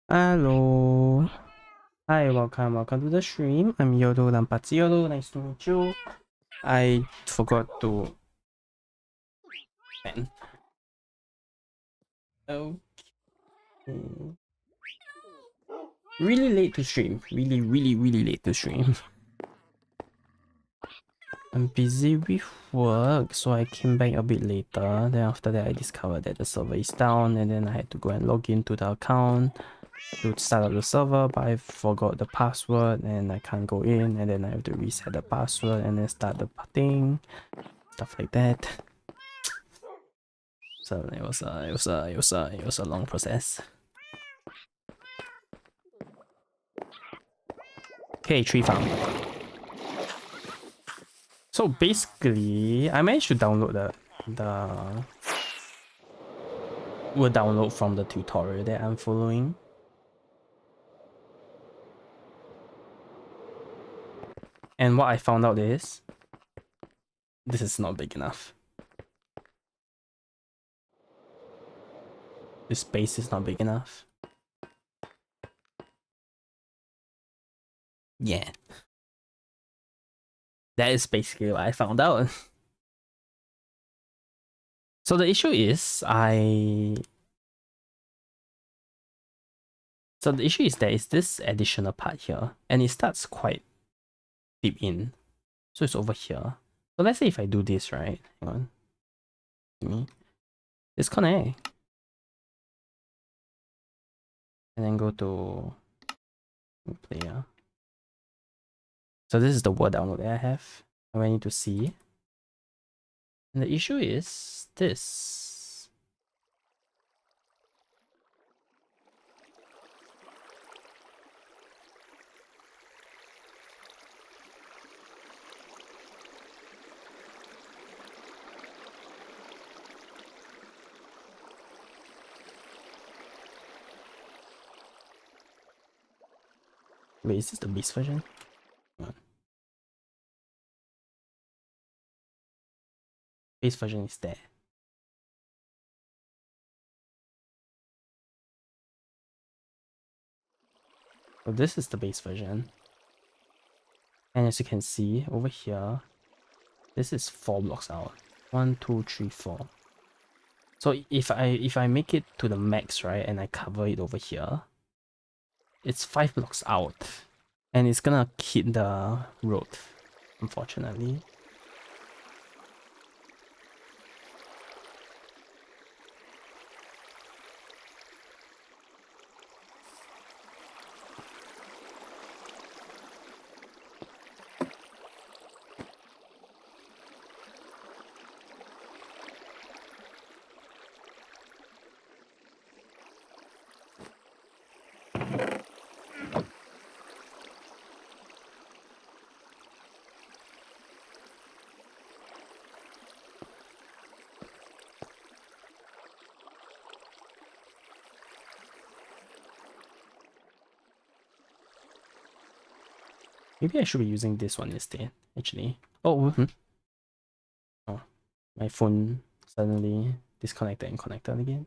Hello. Hi, welcome to the stream. I'm Yoru Ranpatsu Yoru. Nice to meet you. I forgot to man. Okay. Really late to stream. Really late to stream. I'm busy with work, so I came back a bit later. Then after that I discovered that the server is down, and then I had to go and log into the account to start up the server, but I forgot the password and I can't go in, and then I have to reset the password and then start the thing, stuff like that. So it was a long process. Okay, tree farm. So basically, I managed to download the will download from the tutorial that I'm following. And what I found out is this is not big enough. This space is not big enough. Yeah. That is basically what I found out. So the issue is there is this additional part here, and it starts quite deep in. So it's over here. So let's say if I do this, right? Hang on. Me. Disconnect. And then go to player. So this is the word download that I have. I need to see. And the issue is this. Wait, is this the base version? Hang on. Base version is there. So this is the base version. And as you can see over here, this is 4 blocks out. 1, 2, 3, 4. So if I make it to the max, right, and I cover it over here, it's 5 blocks out. And it's gonna hit the road, unfortunately. Maybe I should be using this one instead, actually. Oh, oh, my phone suddenly disconnected and connected again.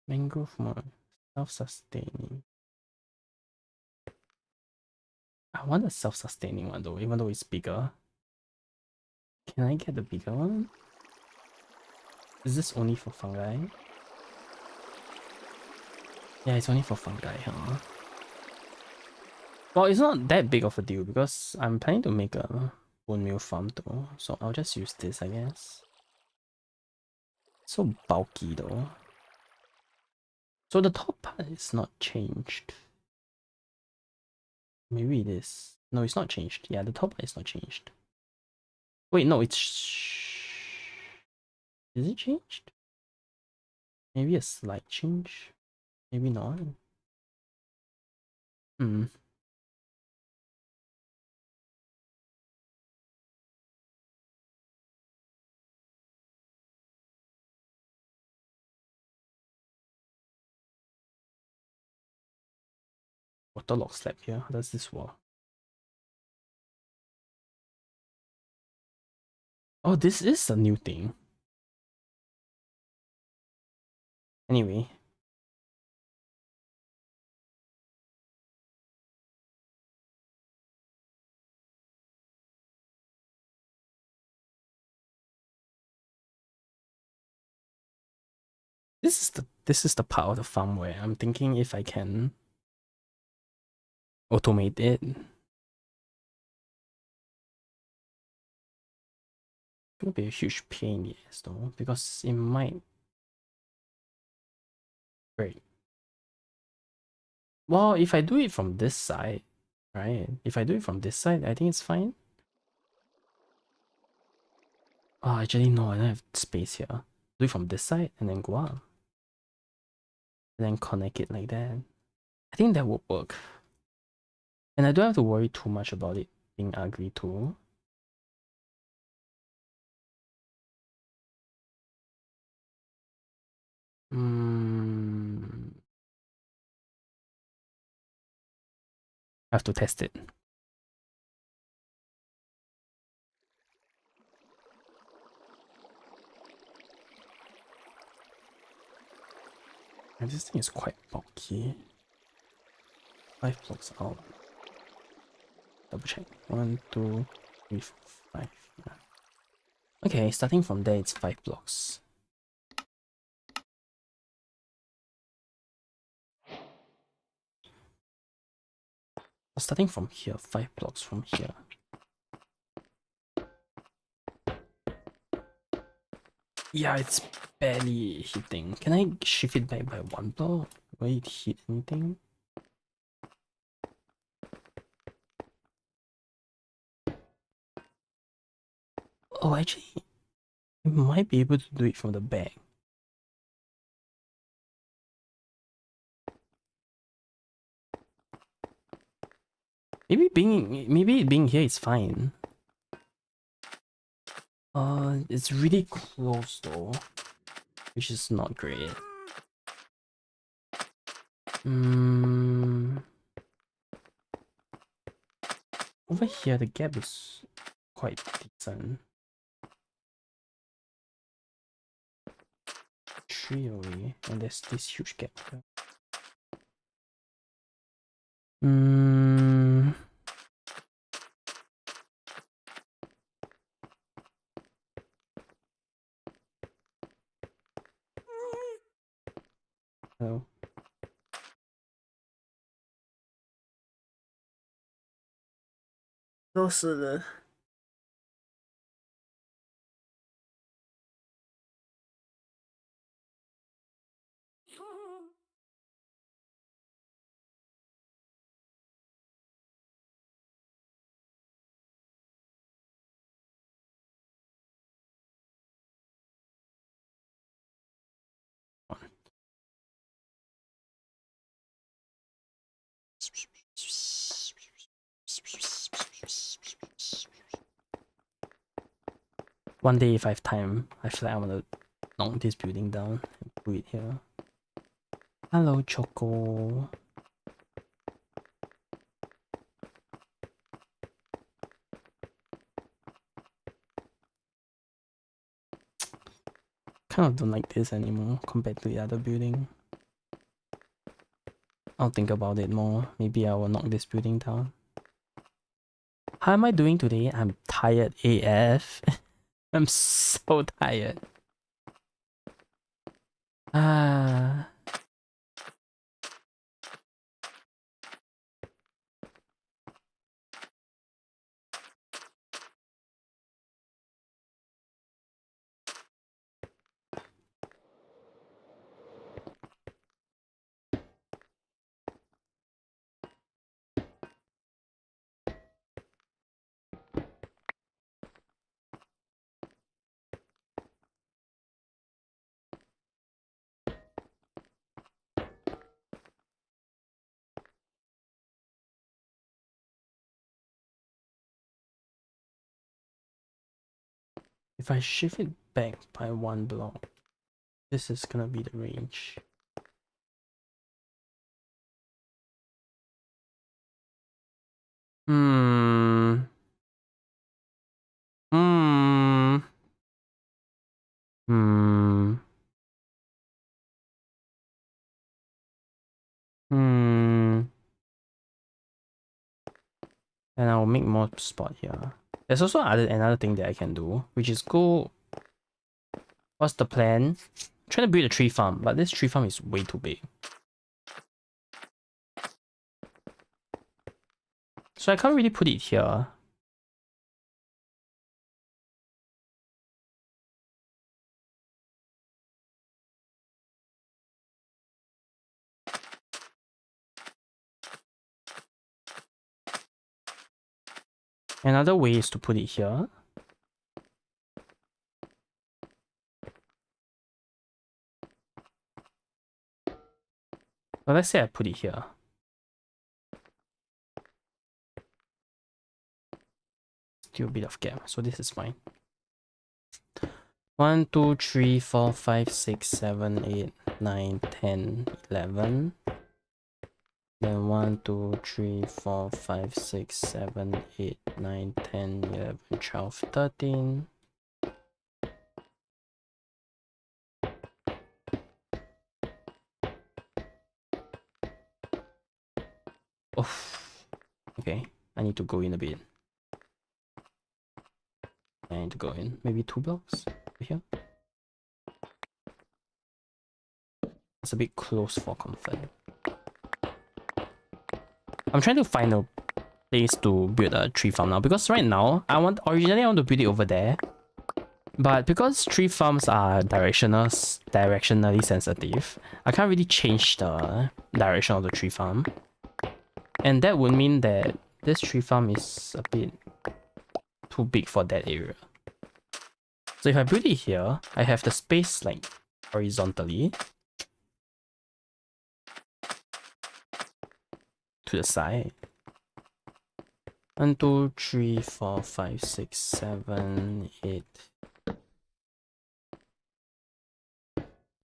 Mangrove more self-sustaining. I want a self-sustaining one though, even though it's bigger. Can I get the bigger one? Is this only for fungi? Yeah, it's only for fungi, huh? Well, it's not that big of a deal because I'm planning to make a bone meal farm though, so I'll just use this, I guess. So bulky though. So the top part is not changed. Maybe it is. No, it's not changed. Yeah, the top part is not changed. Wait, no, it's... Is it changed? Maybe a slight change? Maybe not. Hmm. Waterlock slab here. How does this work? Oh, this is a new thing. Anyway, This is the part of the farm where I'm thinking if I can automate it. It will be a huge pain in the ass though, because it might break. Well, if I do it from this side, right? If I do it from this side, I think it's fine. Oh, actually no, I don't have space here. Do it from this side and then go up. And then connect it like that. I think that would work. And I don't have to worry too much about it being ugly too. I have to test it. And this thing is quite bulky. 5 blocks out. Double check. 1, 2, 3, 4, 5. Yeah. Okay, starting from there, it's 5 blocks. Starting from here, 5 blocks from here. Yeah, it's barely hitting. Can I shift it back by 1 block? Will it hit anything? Oh, actually, I might be able to do it from the back. Maybe being here is fine. It's really close though, which is not great. Over here, the gap is quite decent. 3 away, and there's this huge gap here. Oh. 都是的。One day, if I have time, I feel like I want to knock this building down and put it here. Hello, Choco. Kind of don't like this anymore compared to the other building. I'll think about it more. Maybe I will knock this building down. How am I doing today? I'm tired AF. I'm so tired. Ah. If I shift it back by 1 block, this is gonna be the range. Hmm. And I'll make more spot here. There's also another thing that I can do, which is go. What's the plan? trying to build a tree farm, but this tree farm is way too big. So I can't really put it here. Another way is to put it here. But let's say I put it here. Still a bit of gap, so this is fine. 1, 2, 3, 4, 5, 6, 7, 8, 9, 10, 11. Then 1, 2, 3, 4, 5, 6, 7, 8, 9, 10, 11, 12, 13. Oof. Okay, I need to go in a bit. I need to go in maybe 2 blocks over here. It's a bit close for comfort. I'm trying to find a place to build a tree farm now, because right now originally I want to build it over there, but because tree farms are directionally sensitive, I can't really change the direction of the tree farm, and that would mean that this tree farm is a bit too big for that area. So if I build it here, I have the space like horizontally to the side. 1, 2, 3, 4, 5, 6, 7, 8,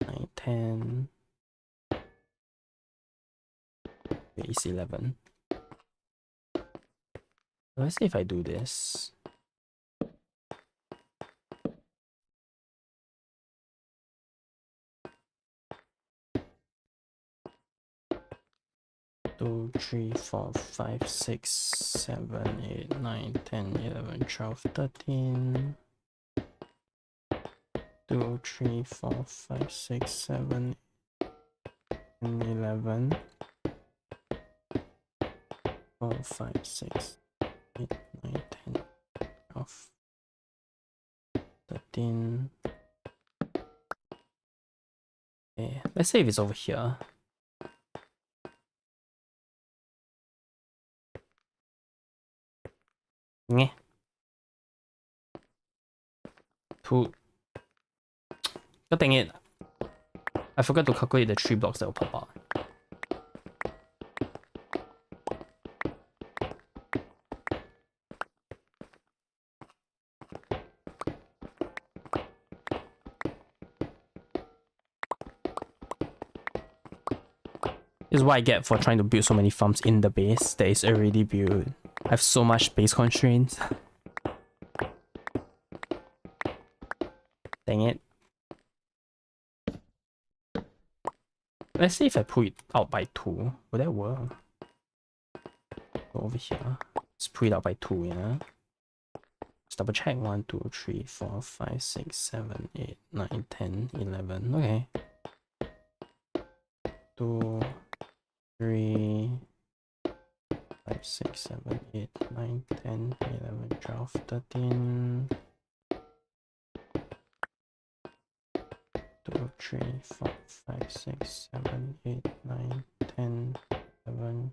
9, 10. Base 11. Let's see if I do this. Two, 3, 4, 5, 6, 7, 8, 9, 10, 11, 12, 13. 2, 3, 4, 5, 6, 7, 11. 4, 5, 6, 8, 9, 10, 12, 13. Okay, let's say if it's over here. Nyeh. 2. God dang it. I forgot to calculate the 3 blocks that will pop out. This is what I get for trying to build so many farms in the base that is already built. I have so much space constraints. Dang it. Let's see if I pull it out by 2. Would that work? Go over here. Let's pull it out by 2, yeah? Let's double check. 1, 2, 3, 4, 5, 6, 7, 8, 9, 10, 11. Okay. 2, 3, 5, 6, 7, 8, 9, 10, 11, 12, 13. 2, 3, 4, 5, 6, 7, 8, 9, 10, 11.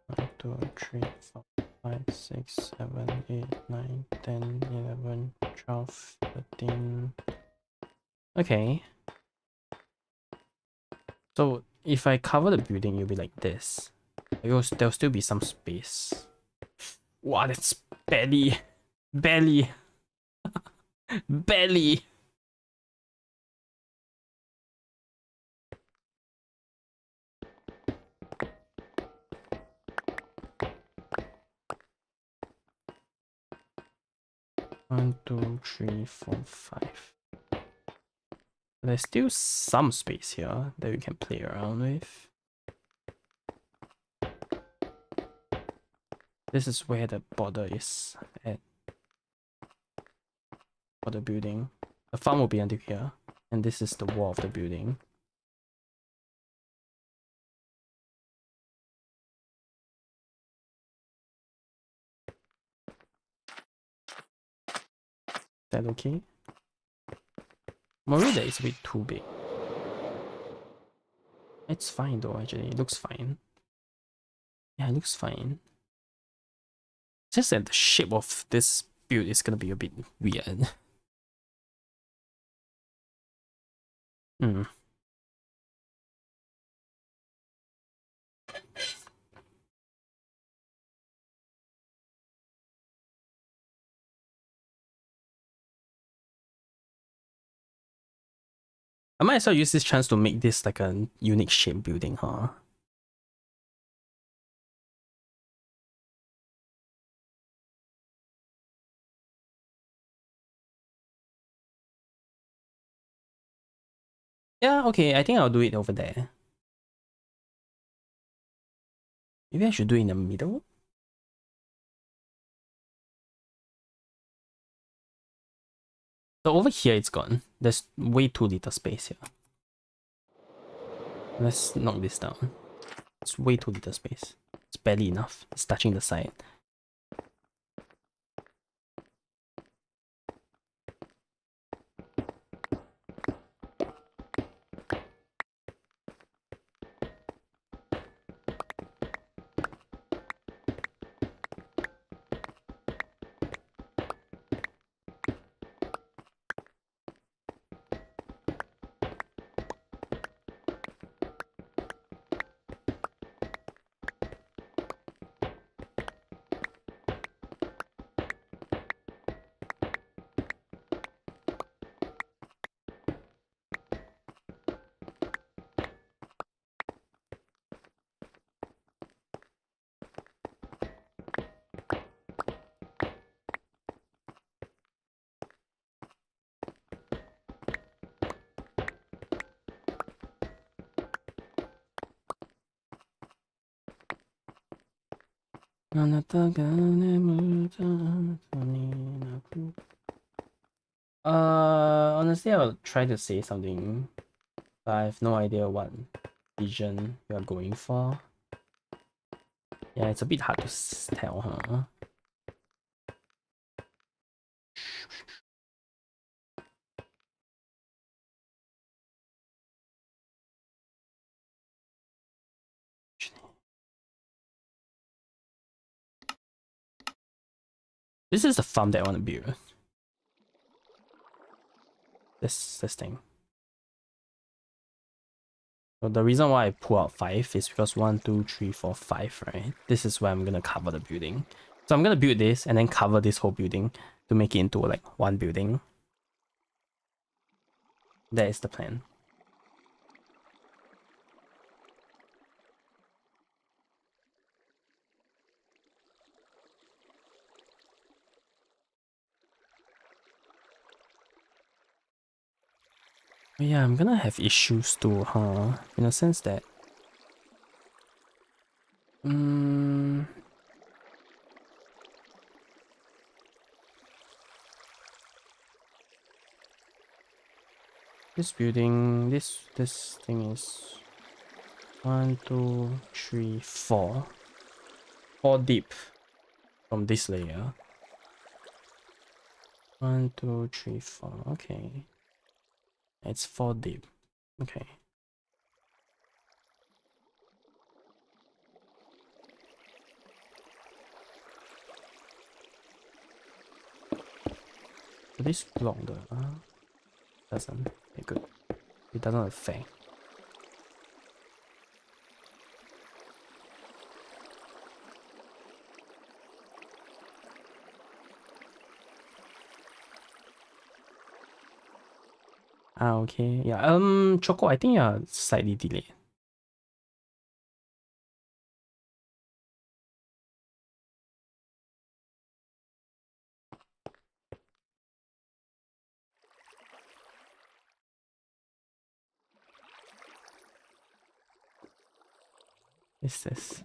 1, 2, 3, 4, 5, 6, 7, 8, 9, 10, 11, 12, 13. Okay. So if I cover the building, it'll be like this. There'll still be some space. Wow, that's barely. 1, 2, 3, 4, 5. There's still some space here that we can play around with. This is where the border is at for the building. The farm will be until here, and this is the wall of the building. Is that okay? I'm worried that it's a bit too big. It's fine though, actually. It looks fine. Yeah, it looks fine. It's just that the shape of this build is gonna be a bit weird. Hmm. I might as well use this chance to make this like a unique shape building, huh? Yeah, okay, I think I'll do it over there. Maybe I should do it in the middle? So over here it's gone. There's way too little space here. Let's knock this down. It's way too little space. It's barely enough. It's touching the side. Honestly, I'll try to say something, but I have no idea what vision you are going for. Yeah, it's a bit hard to tell, huh? This is the farm that I want to build. This thing. So the reason why I pull out 5 is because 1, 2, 3, 4, 5, right? This is where I'm gonna cover the building. So I'm gonna build this and then cover this whole building to make it into like one building. That is the plan. But yeah, I'm gonna have issues too, huh? In a sense that this building, this thing is 1, 2, 3, 4. 4 deep from this layer. 1, 2, 3, 4. Okay. It's 4 deep. Okay. So this block doesn't. Okay, good. It doesn't affect. Ah, okay. Yeah. Choco, I think you're slightly delayed. Is this?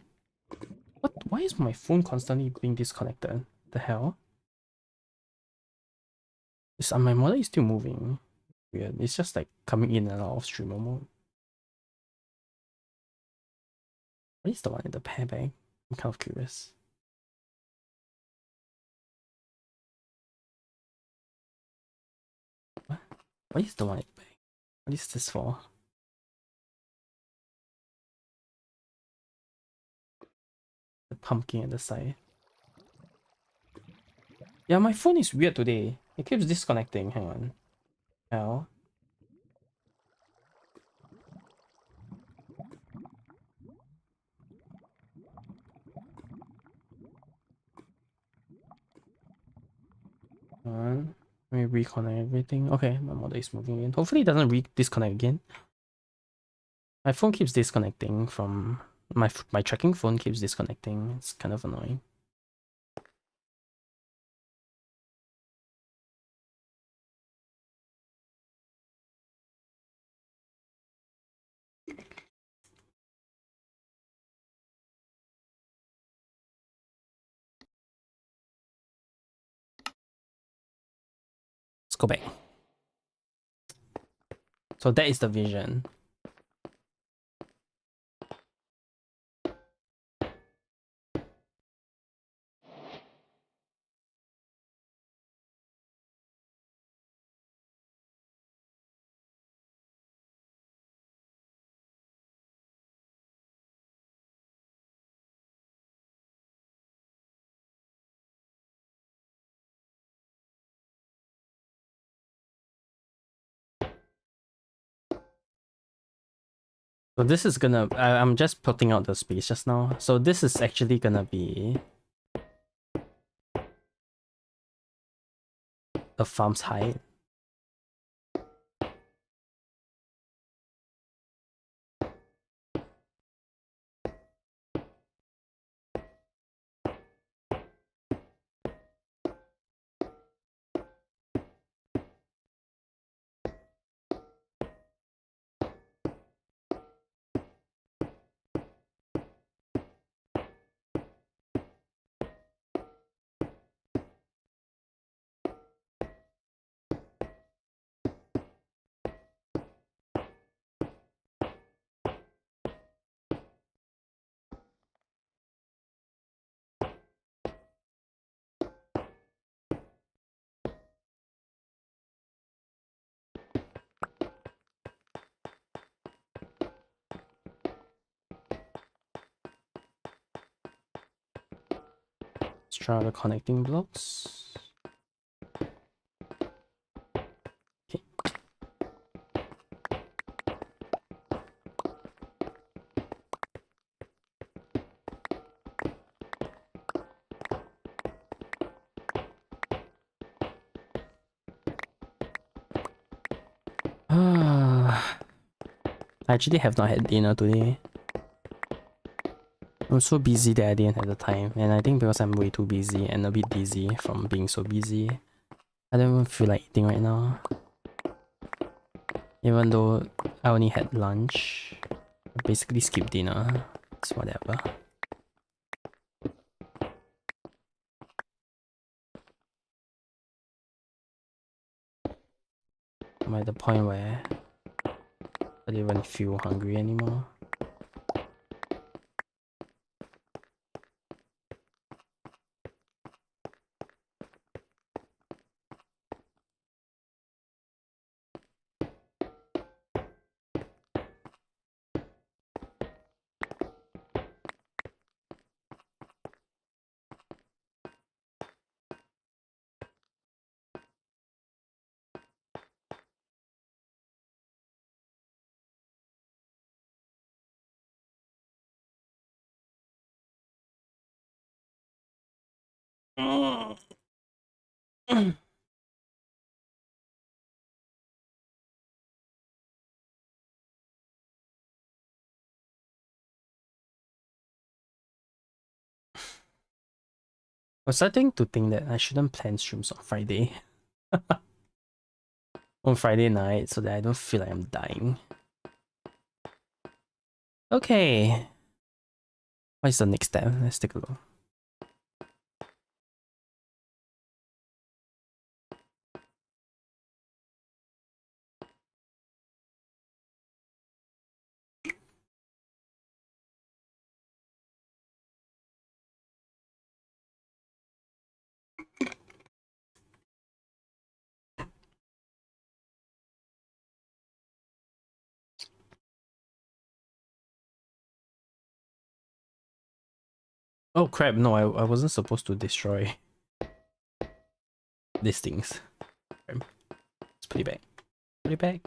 What? Why is my phone constantly being disconnected? The hell? My model is still moving. Weird. It's just like coming in and out of streamer mode. What is the one in the pair bag? I'm kind of curious. What is the one in the bag? What is this for? The pumpkin at the side. Yeah, my phone is weird today. It keeps disconnecting. Hang on. How? On. Let me reconnect everything. Okay, my model is moving in. Hopefully it doesn't disconnect again. My phone keeps disconnecting from my tracking phone keeps disconnecting. It's kind of annoying. Let's go back. So that is the vision. So this is gonna, I'm just putting out the space just now. So this is actually gonna be a farm's height. Let's try the connecting blocks. Okay. I actually have not had dinner today. I'm so busy that I didn't have the time, and I think because I'm way too busy and a bit dizzy from being so busy, I don't even feel like eating right now. Even though I only had lunch, I basically skipped dinner. It's whatever. I'm at the point where I don't even feel hungry anymore. I'm starting to think that I shouldn't plan streams on Friday. On Friday night, so that I don't feel like I'm dying. Okay. What is the next step? Let's take a look. Oh crap, no, I wasn't supposed to destroy these things. Let's put it back. Put it back.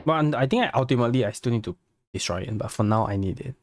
But I think ultimately I still need to destroy it, but for now I need it.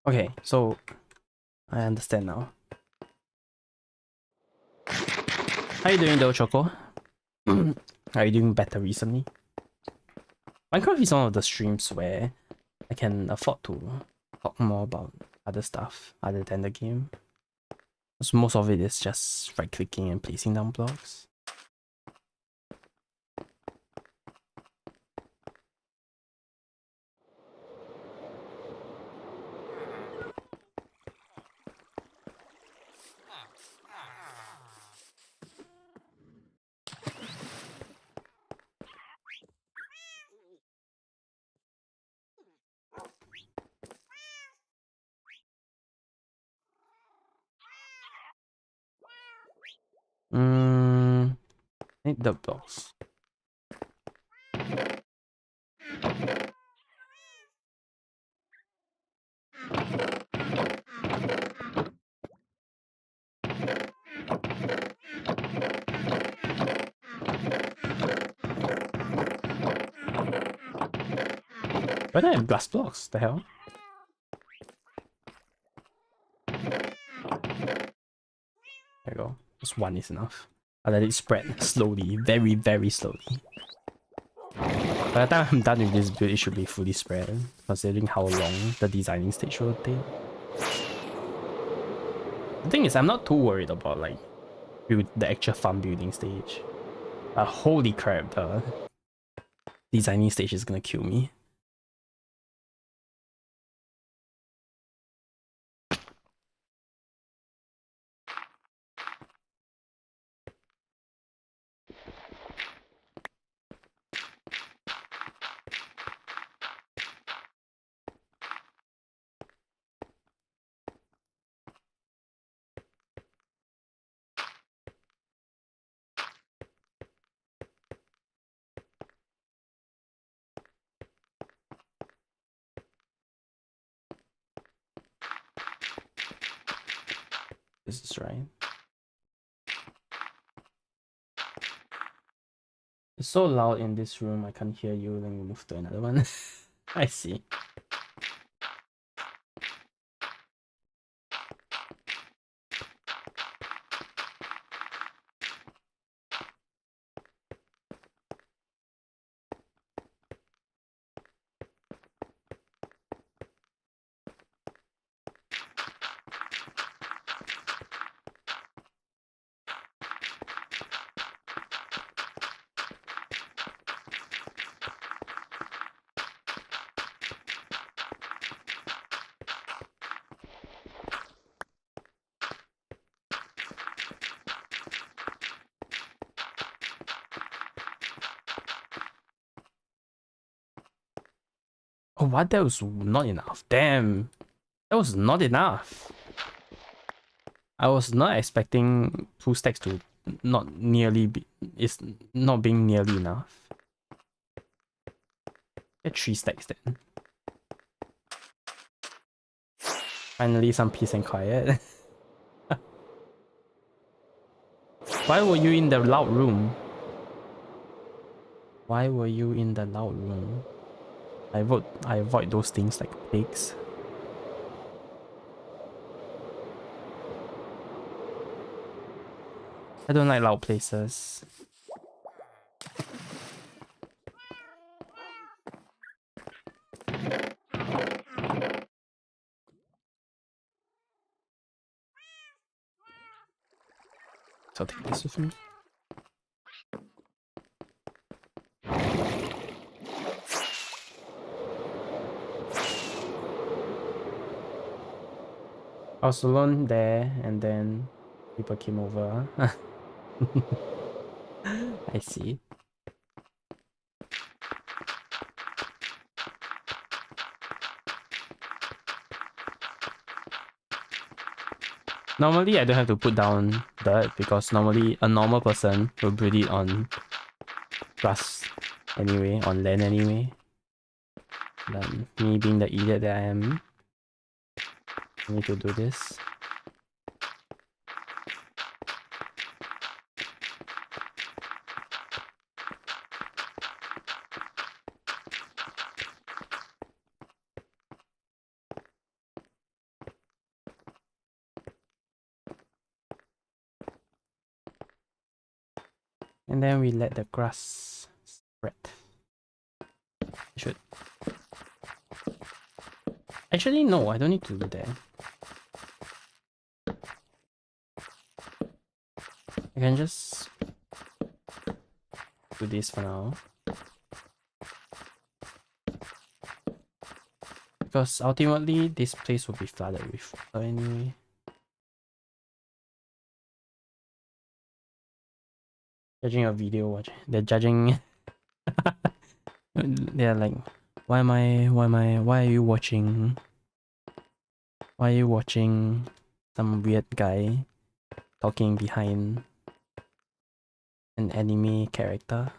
Okay, so I understand now. How you doing though, Choco? Are you doing better recently? Minecraft is one of the streams where I can afford to talk more about other stuff other than the game. Because most of it is just right clicking and placing down blocks. Need the blocks. Why don't I have glass blocks? The hell? There you go. Just one is enough. I'll let it spread slowly, very, very slowly. By the time I'm done with this build, it should be fully spread, considering how long the designing stage will take. The thing is, I'm not too worried about like the actual farm building stage. But holy crap, the designing stage is gonna kill me. This is right. It's so loud in this room, I can't hear you. Let me move to another one. I see. Oh, what? That was not enough. Damn. That was not enough. I was not expecting 2 stacks to not nearly be, it's not being nearly enough. Get 3 stacks then. Finally some peace and quiet. Why were you in the loud room? Why were you in the loud room? I avoid those things like pigs. I don't like loud places. So I'll take this with me. I was alone there, and then people came over. I see. Normally, I don't have to put down dirt because normally a normal person will build it on grass anyway, on land anyway. But me being the idiot that I am, I need to do this. And then we let the grass spread. Actually, no, I don't need to do that. I can just do this for now. Because ultimately, this place will be flooded with water anyway. Judging a video, they're judging. They're like, why are you watching? Why are you watching some weird guy talking behind an anime character?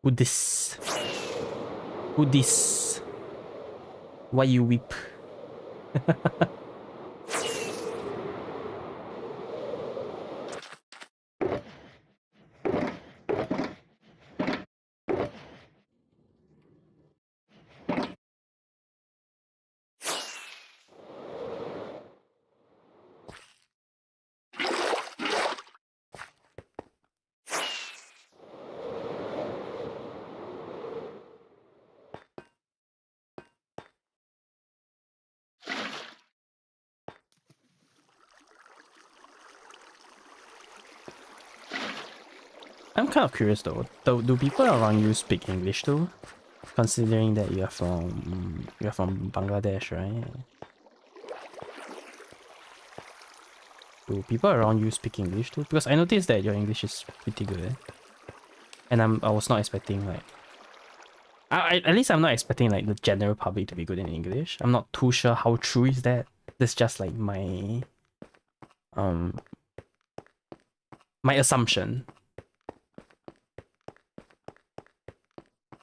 Who this? Who this? Why you weep? I'm kind of curious though. Do people around you speak English too? Considering that you're from Bangladesh, right? Do people around you speak English too? Because I noticed that your English is pretty good, and I was not expecting like. At least I'm not expecting like the general public to be good in English. I'm not too sure how true is that. That's just like my my assumption.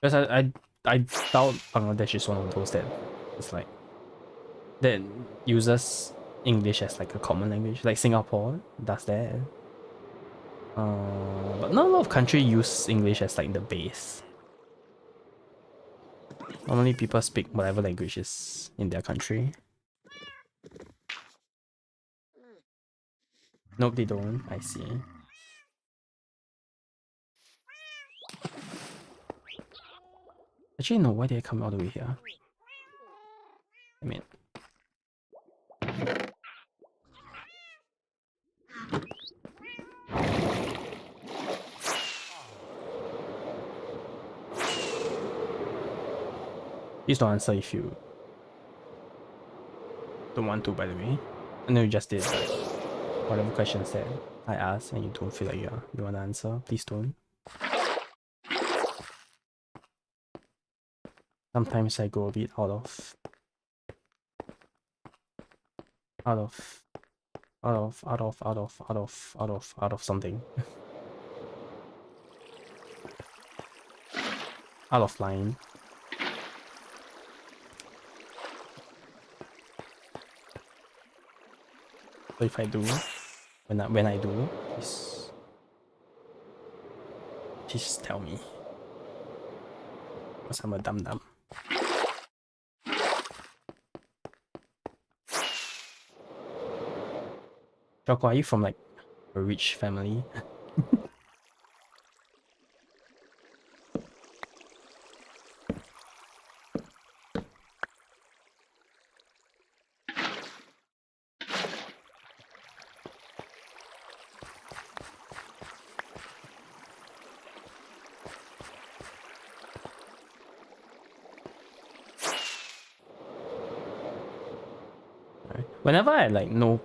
Because I doubt Bangladesh is one of those that it's like that uses English as like a common language. Like Singapore does that. But not a lot of countries use English as like the base. Normally people speak whatever language is in their country. Nope, they don't. I see. Actually, no. Why did I come all the way here? I mean, please don't answer if you don't want to. By the way, I know you just did. But whatever questions that I ask and you don't feel like you want to answer, please don't. Sometimes I go a bit out of something. Out of line. So if I do, when I do, please tell me. Because I'm a dum-dum. Choco, are you from like a rich family? Whenever I like know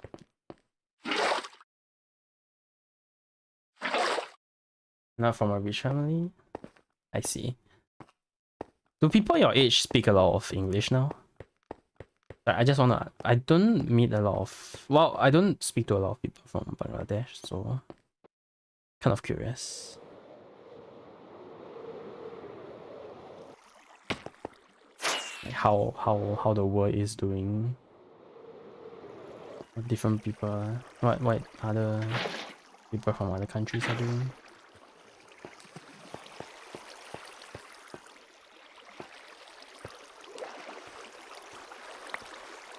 not from a rich family, I see. Do people your age speak a lot of English now? I just wanna. I don't meet a lot of. Well, I don't speak to a lot of people from Bangladesh, so kind of curious. Like how the world is doing. What different people. What other people from other countries are doing.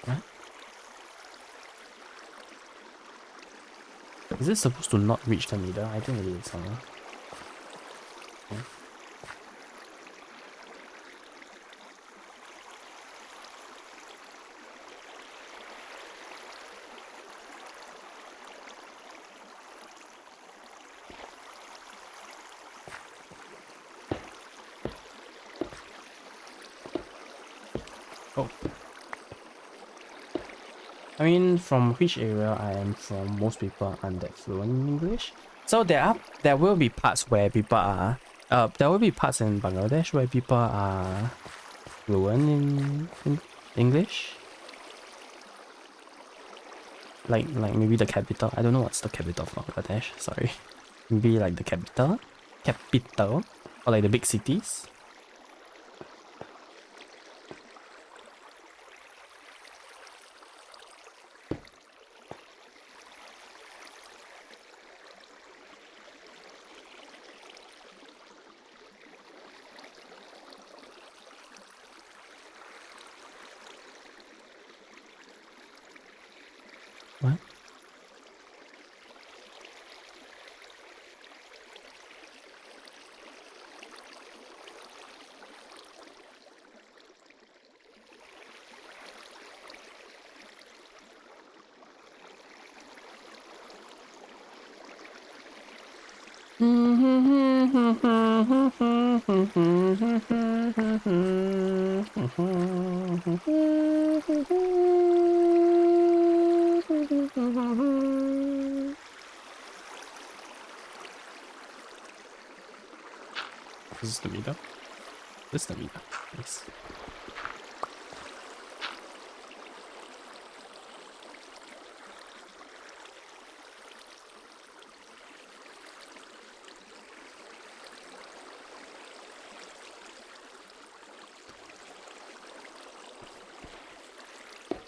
What? Is this supposed to not reach the middle? I think it is. Huh? Okay. Oh. I mean, from which area I am from, most people aren't that fluent in English. So there will be parts where people are there will be parts in Bangladesh where people are fluent in English. Like maybe the capital. I don't know what's the capital of Bangladesh, sorry. Maybe like the capital? Capital? Or like the big cities? What? This is the meetup. This is the meetup. Nice.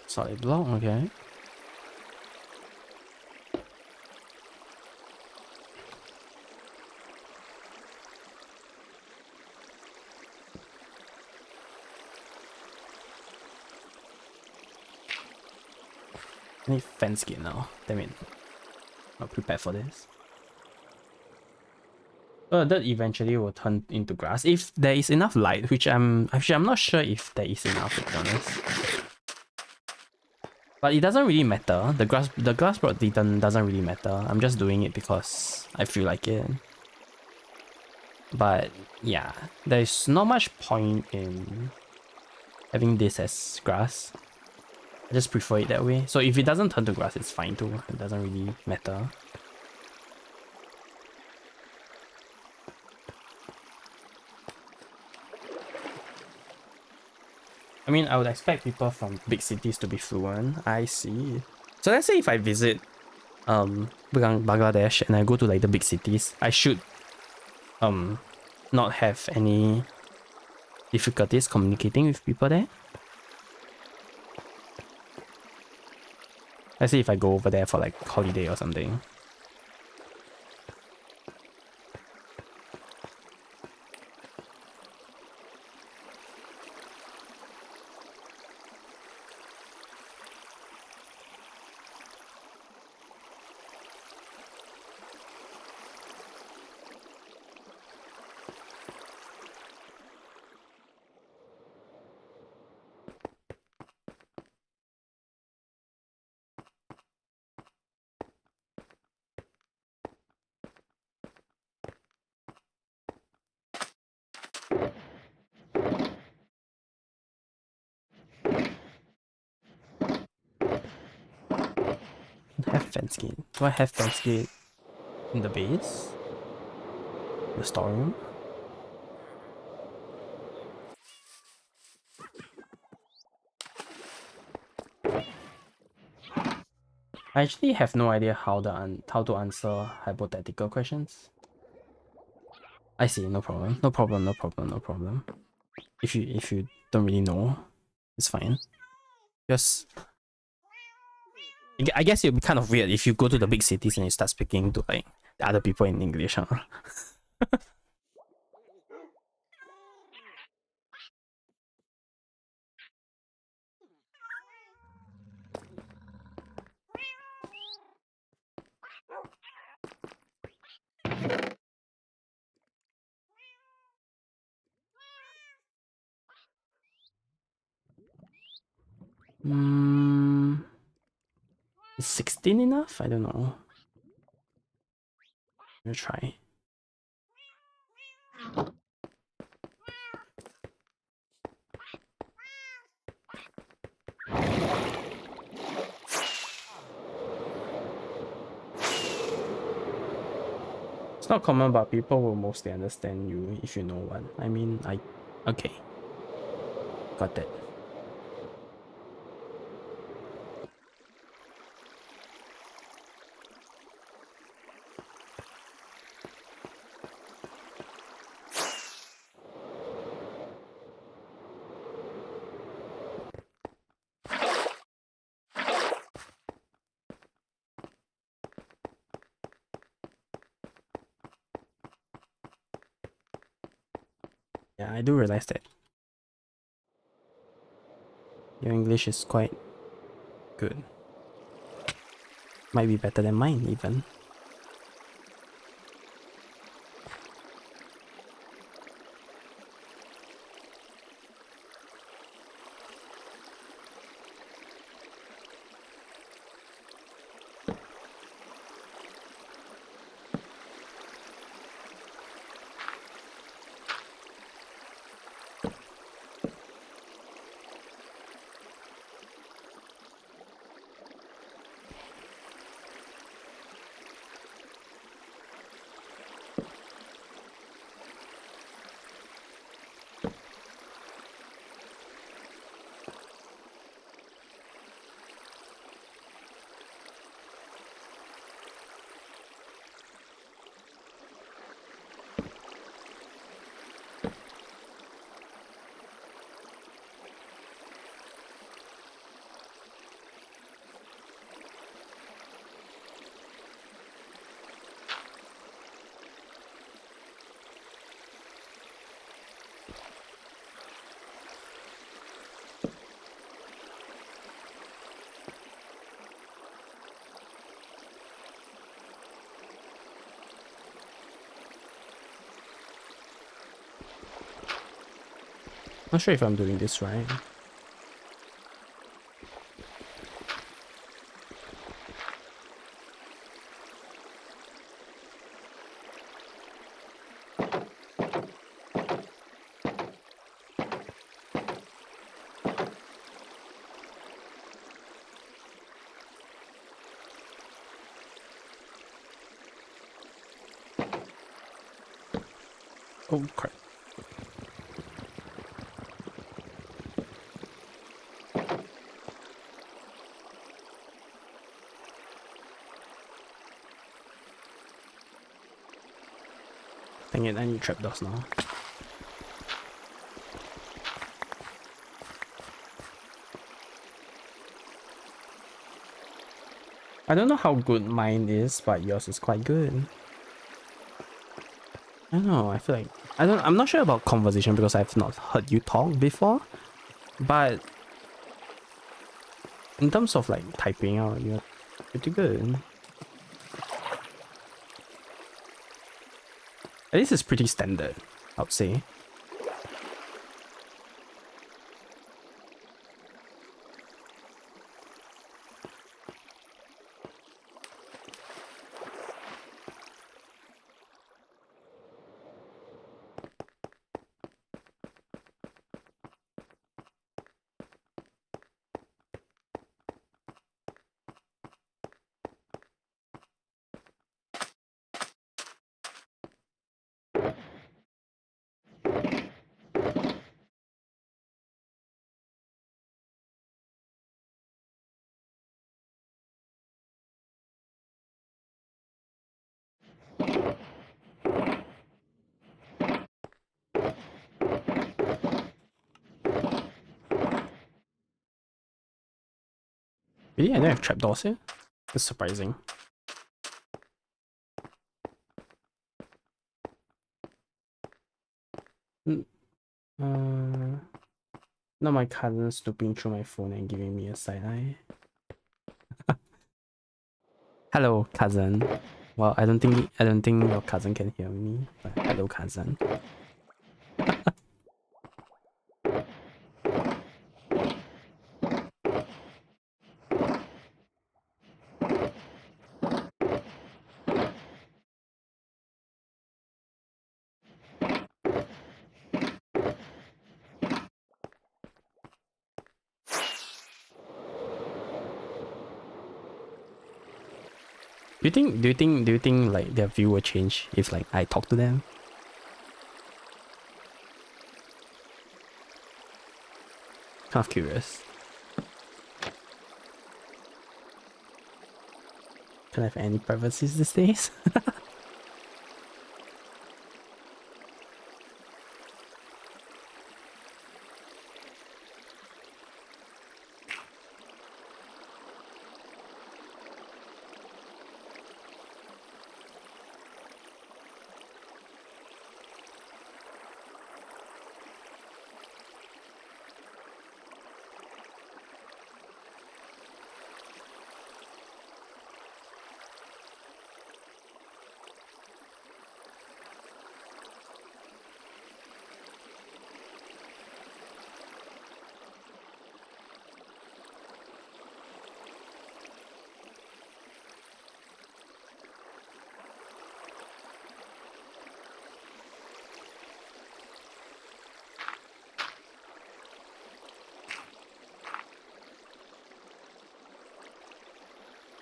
Solid block, okay. I need fence gate now. Damn it. Not prepared for this. That eventually will turn into grass if there is enough light, which I'm not sure if there is enough, to be honest. But it doesn't really matter. The grass plot doesn't really matter. I'm just doing it because I feel like it. But yeah, there's not much point in having this as grass. I just prefer it that way. So if it doesn't turn to grass, it's fine too. It doesn't really matter. I mean, I would expect people from big cities to be fluent. I see. So let's say if I visit Bangladesh and I go to like the big cities, I should not have any difficulties communicating with people there. Let's say if I go over there for like holiday or something. fence gate? Do I have fence gate in the base? The storeroom? I actually have no idea how to answer hypothetical questions. I see, no problem. No problem, no problem, no problem. If you don't really know, it's fine. Just I guess it'll be kind of weird if you go to the big cities and you start speaking to like the other people in English, huh? Is 16 enough? I don't know. I'm gonna try. It's not common, but people will mostly understand you if you know one. I mean, okay. Got that. Yeah, I do realize that. Your English is quite good. Might be better than mine, even. Not sure if I'm doing this right. Oh crap. Dang it, I need trapdoors now. I don't know how good mine is, but yours is quite good. I don't know, I feel like I'm not sure about conversation because I've not heard you talk before. But in terms of like typing out, you're pretty good. At least it's pretty standard, I would say. Really? I don't have trapdoors here? That's surprising. Not my cousin snooping through my phone and giving me a side eye. Hello, cousin. Well, I don't think your cousin can hear me, but hello, cousin. Do you think like their view will change if like I talk to them? Kind of curious. Can I have any privacies these days?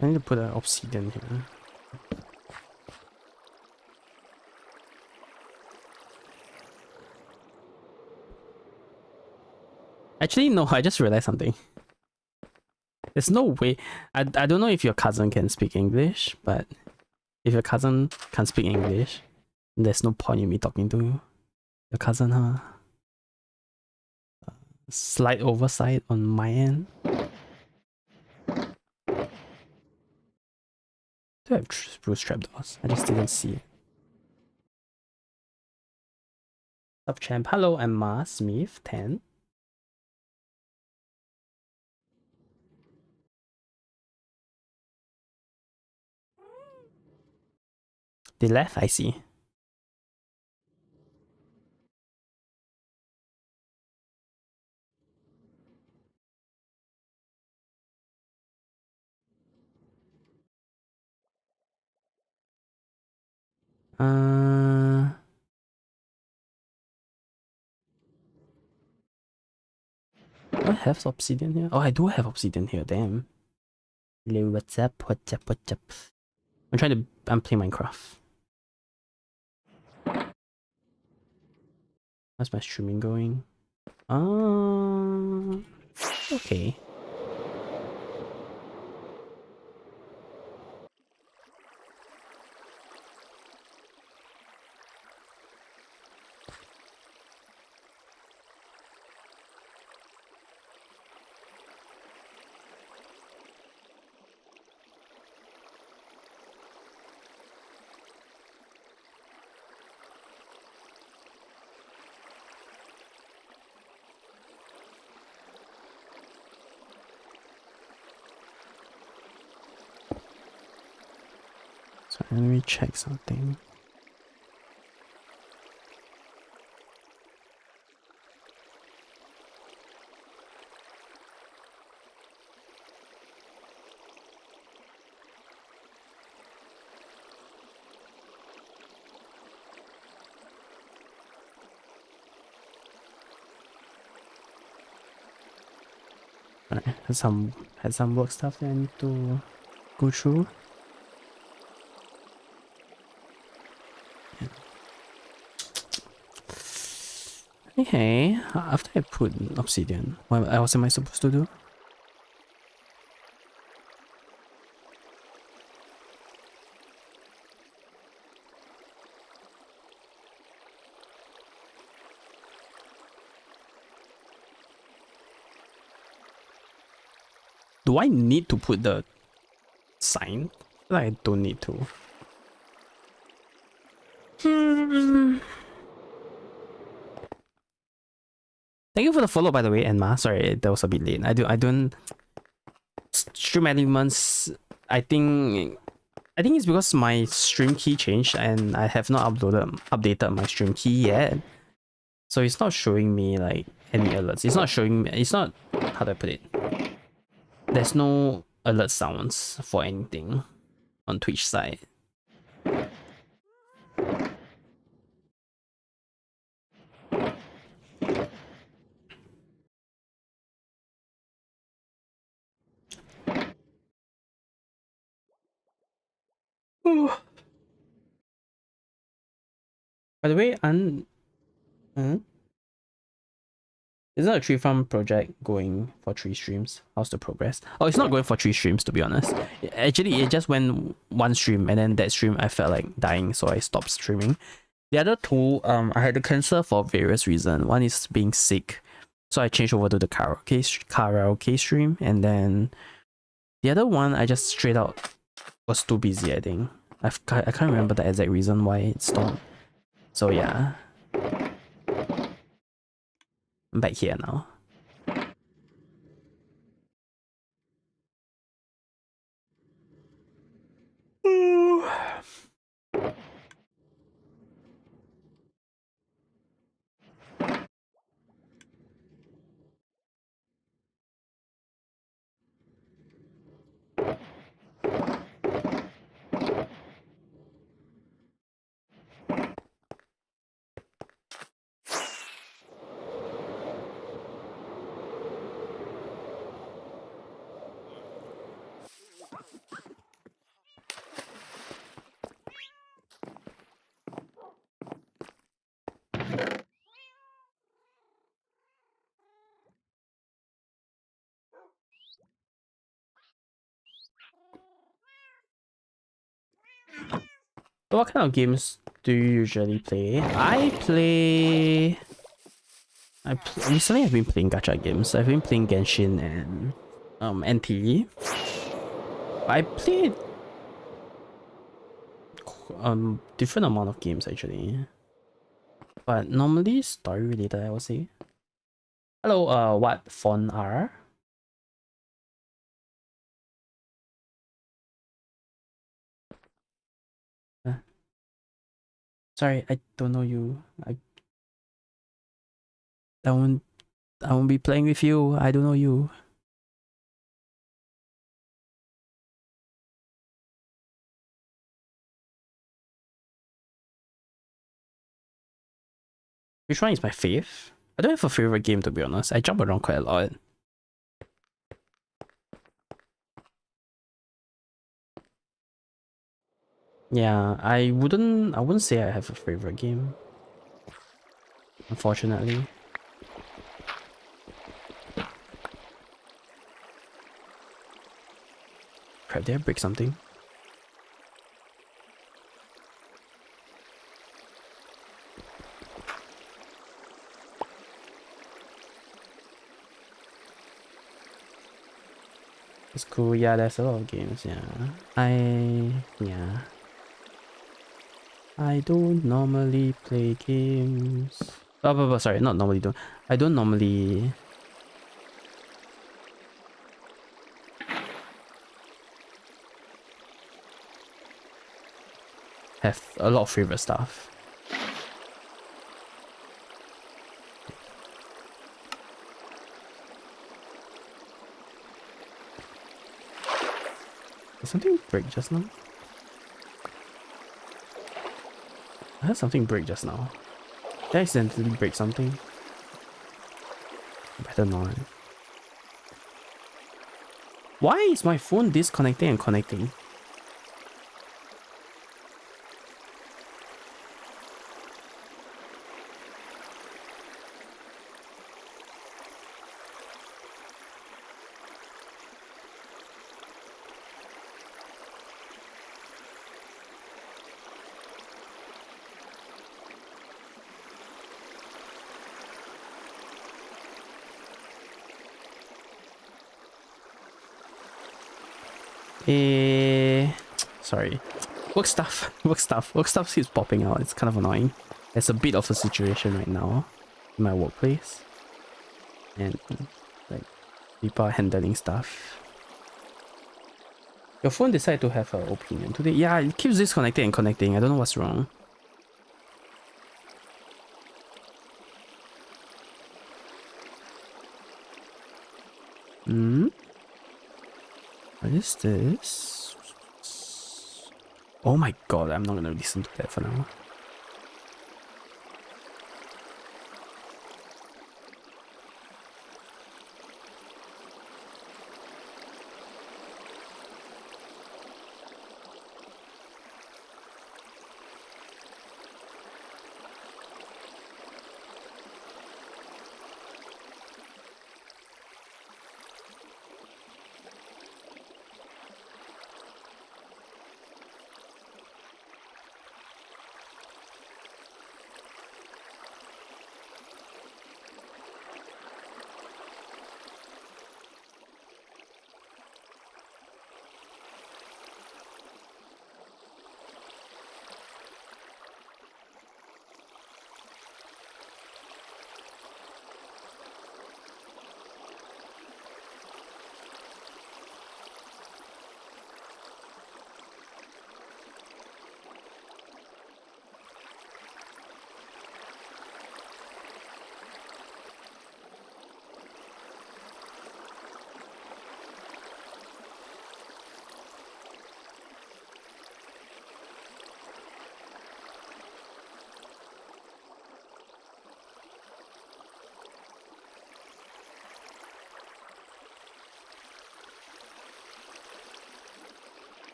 I need to put an obsidian here. Actually, no, I just realized something. There's no way. I don't know if your cousin can speak English, but if your cousin can't speak English, there's no point in me talking to your cousin, huh? Slight oversight on my end. Do I have spruce trapdoors? I just didn't see it. Sub champ. Hello, Emma Smith 10. They left, I see. Do I have obsidian here? Oh, I do have obsidian here, damn. Hello, what's up? What's up? What's up? I'm playing Minecraft. How's my streaming going? Okay. So let me check something. Alright, had some work stuff that I need to go through. Okay, after I put obsidian, what else am I supposed to do? Do I need to put the sign? I don't need to. Thank you for the follow, by the way, Enma. Sorry, that was a bit late. I don't stream elements. I think it's because my stream key changed and I have not updated my stream key yet. So it's not showing me like any alerts. It's not showing me. It's not, how do I put it? There's no alert sounds for anything on Twitch side. By the way, is that a tree farm project going for 3 streams? How's the progress? Oh, it's not going for 3 streams, to be honest. Actually, it just went 1 stream, and then that stream I felt like dying, so I stopped streaming. The other 2, I had to cancel for various reasons. One is being sick, so I changed over to the karaoke stream, and then the other one I just straight out was too busy, I think. I can't remember the exact reason why it stopped. So yeah. I'm back here now. What kind of games do you usually play? Recently I've been playing gacha games. I've been playing Genshin and NT. I played different amount of games actually. But normally story related, I would say. Hello, what Fon R? Sorry, I don't know you. I won't be playing with you. I don't know you. Which one is my fave? I don't have a favorite game, to be honest. I jump around quite a lot. Yeah, I wouldn't say I have a favorite game, unfortunately. Crap, did I break something? It's cool. Yeah, there's a lot of games. Yeah, I don't normally play games. Oh, sorry, not normally don't. I don't normally have a lot of favorite stuff. Did something break just now? I heard something break just now. Did I accidentally break something? Better not. Why is my phone disconnecting and connecting? Sorry. Work stuff. Work stuff. Work stuff keeps popping out. It's kind of annoying. There's a bit of a situation right now in my workplace. And like people are handling stuff. Your phone decided to have an opinion today. Yeah, it keeps disconnecting and connecting. I don't know what's wrong. What is this? Oh my god, I'm not gonna listen to that for now.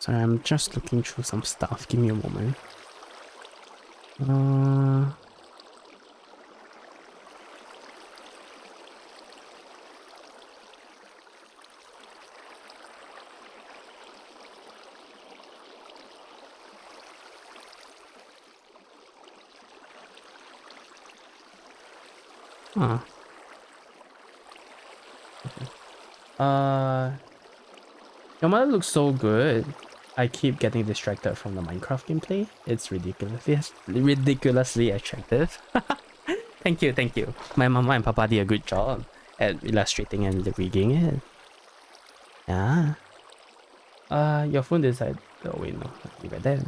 Sorry, I'm just looking through some stuff. Give me a moment. Huh. Your mother looks so good. I keep getting distracted from the Minecraft gameplay. It's ridiculously attractive. Thank you, thank you. My mama and papa did a good job at illustrating and rigging it. Yeah. Your phone decided. Oh wait, no, leave it there.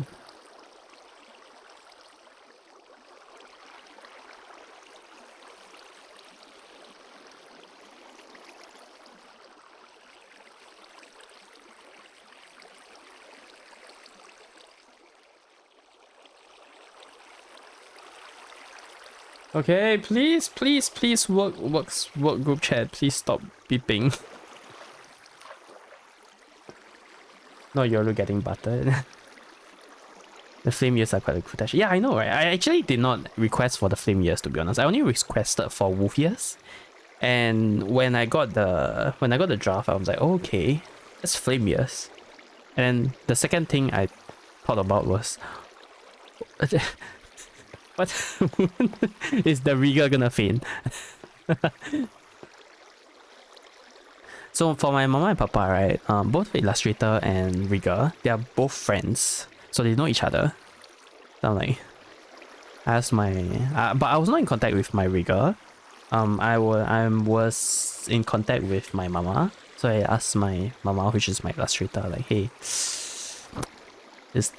Okay, please, please, please work group chat. Please stop beeping. No, you're getting buttered. The flame years are quite a cool touch. Yeah, I know, right? I actually did not request for the flame years, to be honest. I only requested for wolf years. And when I got the draft, I was like, oh, okay, that's flame years. And the second thing I thought about was, what is the rigger gonna faint? So for my mama and papa, right, both illustrator and rigger, they are both friends, so they know each other. So I'm like, I asked my, but I was not in contact with my rigger. I was in contact with my mama, so I asked my mama, which is my illustrator, like, hey, is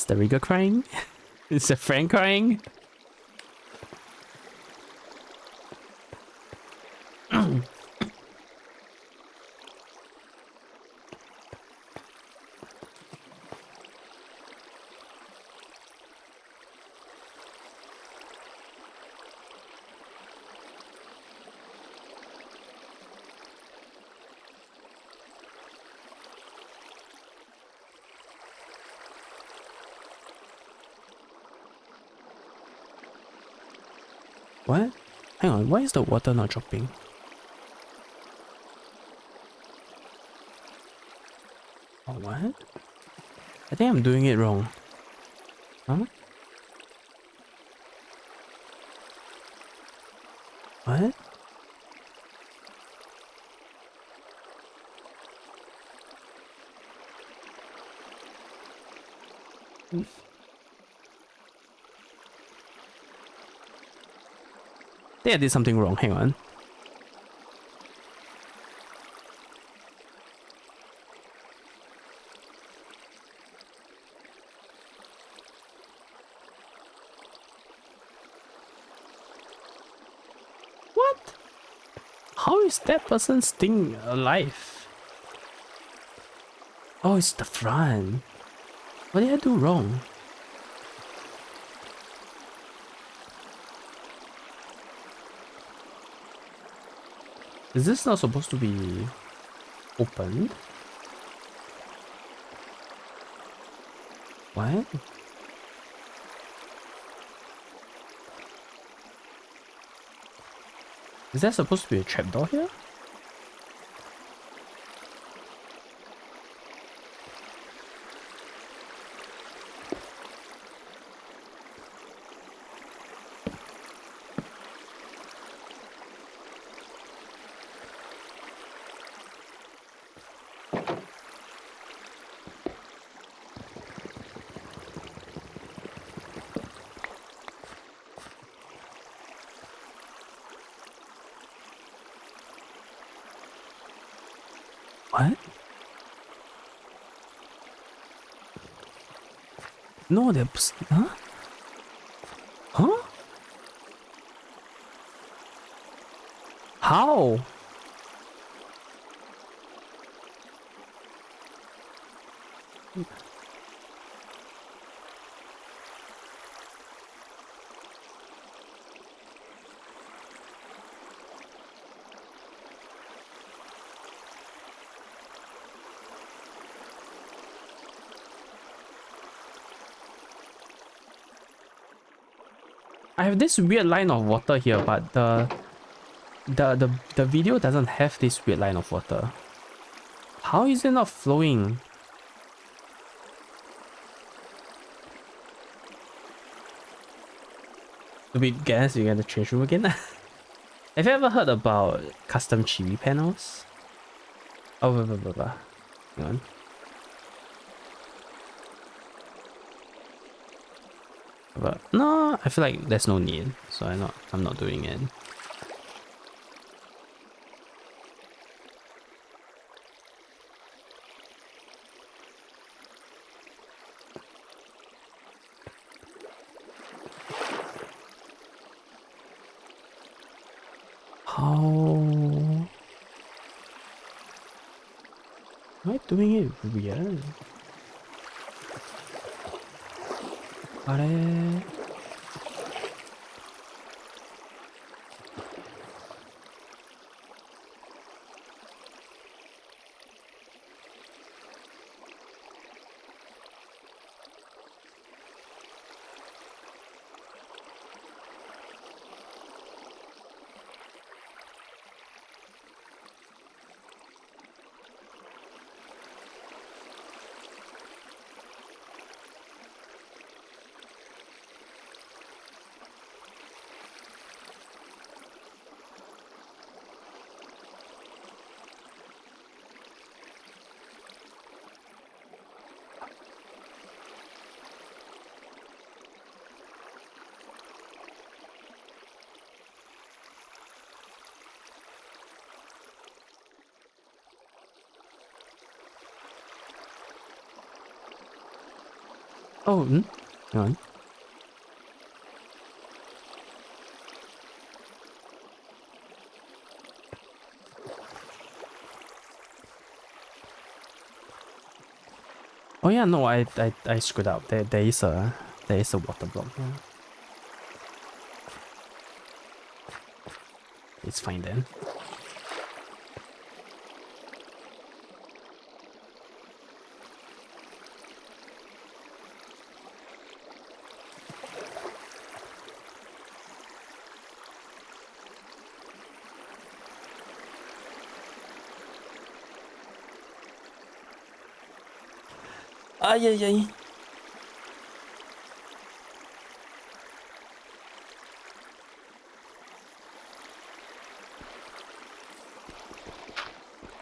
the rigger crying? Is the friend crying? What? Hang on, why is the water not dropping? Oh, what? I think I'm doing it wrong. Huh? What? I think I did something wrong. Hang on. What? How is that person's thing alive? Oh, it's the front. What did I do wrong? Is this not supposed to be opened? What? Is there supposed to be a trapdoor here? What? No, there's... Huh? Huh? How? I have this weird line of water here, but the video doesn't have this weird line of water. How is it not flowing? Do we guess you get the change room again? Have you ever heard about custom chibi panels? Oh, blah. Hang on. But no, I feel like there's no need, so I'm not doing it. How am I doing it weird? Are oh, hang on. Oh yeah, no, I screwed up. There is a water block here. It's fine then. Ay, ay, ay.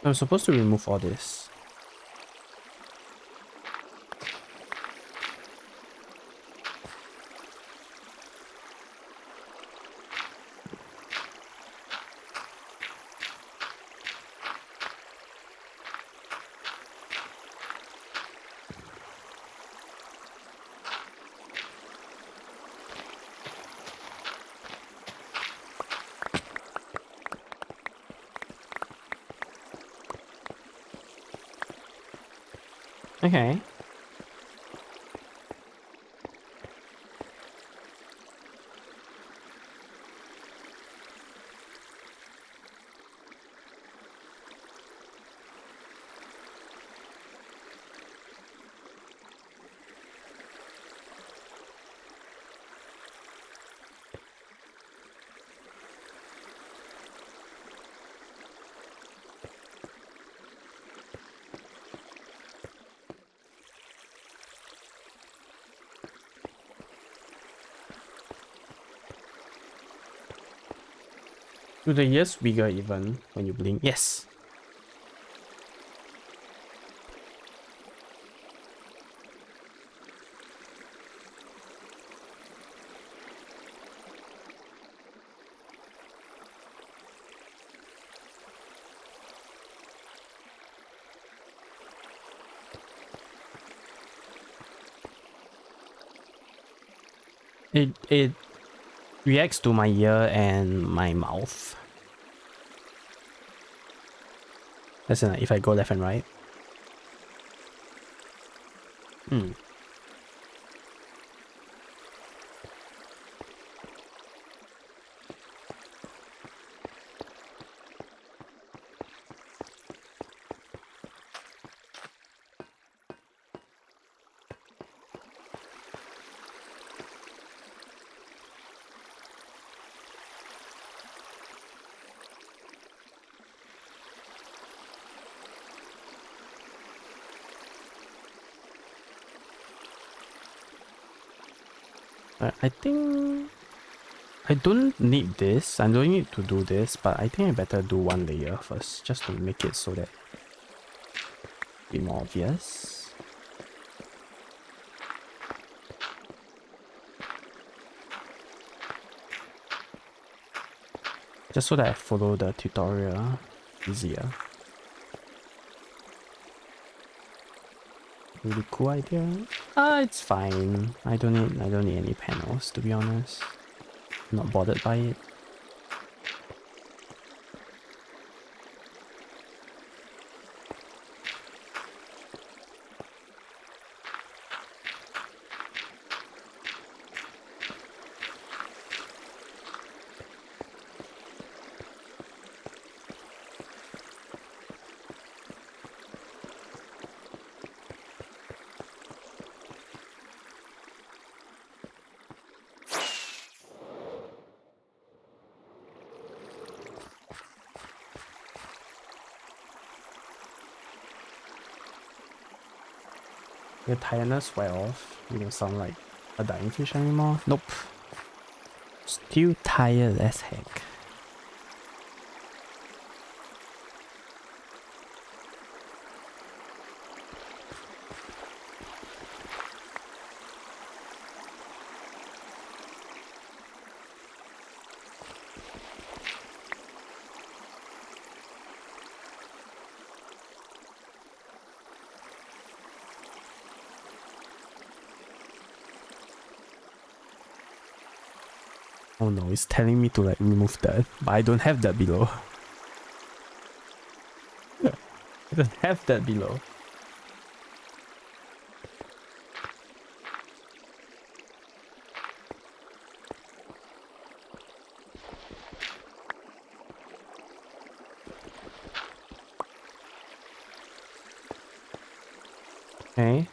I'm supposed to remove all this. Okay. Do the ears bigger even when you blink? Yes. It reacts to my ear and my mouth. As in, like, if I go left and right. Hmm. I think I don't need this. I don't need to do this, but I think I better do one layer first, just to make it so that it's a bit more obvious. Just so that I follow the tutorial easier. Really cool idea. It's fine. I don't need any panels, to be honest. I'm not bothered by it. Your tiredness wear off. You don't sound like a dying fish anymore. Nope. Still tired as heck. Oh no, it's telling me to like remove that, but I don't have that below. I don't have that below. Okay.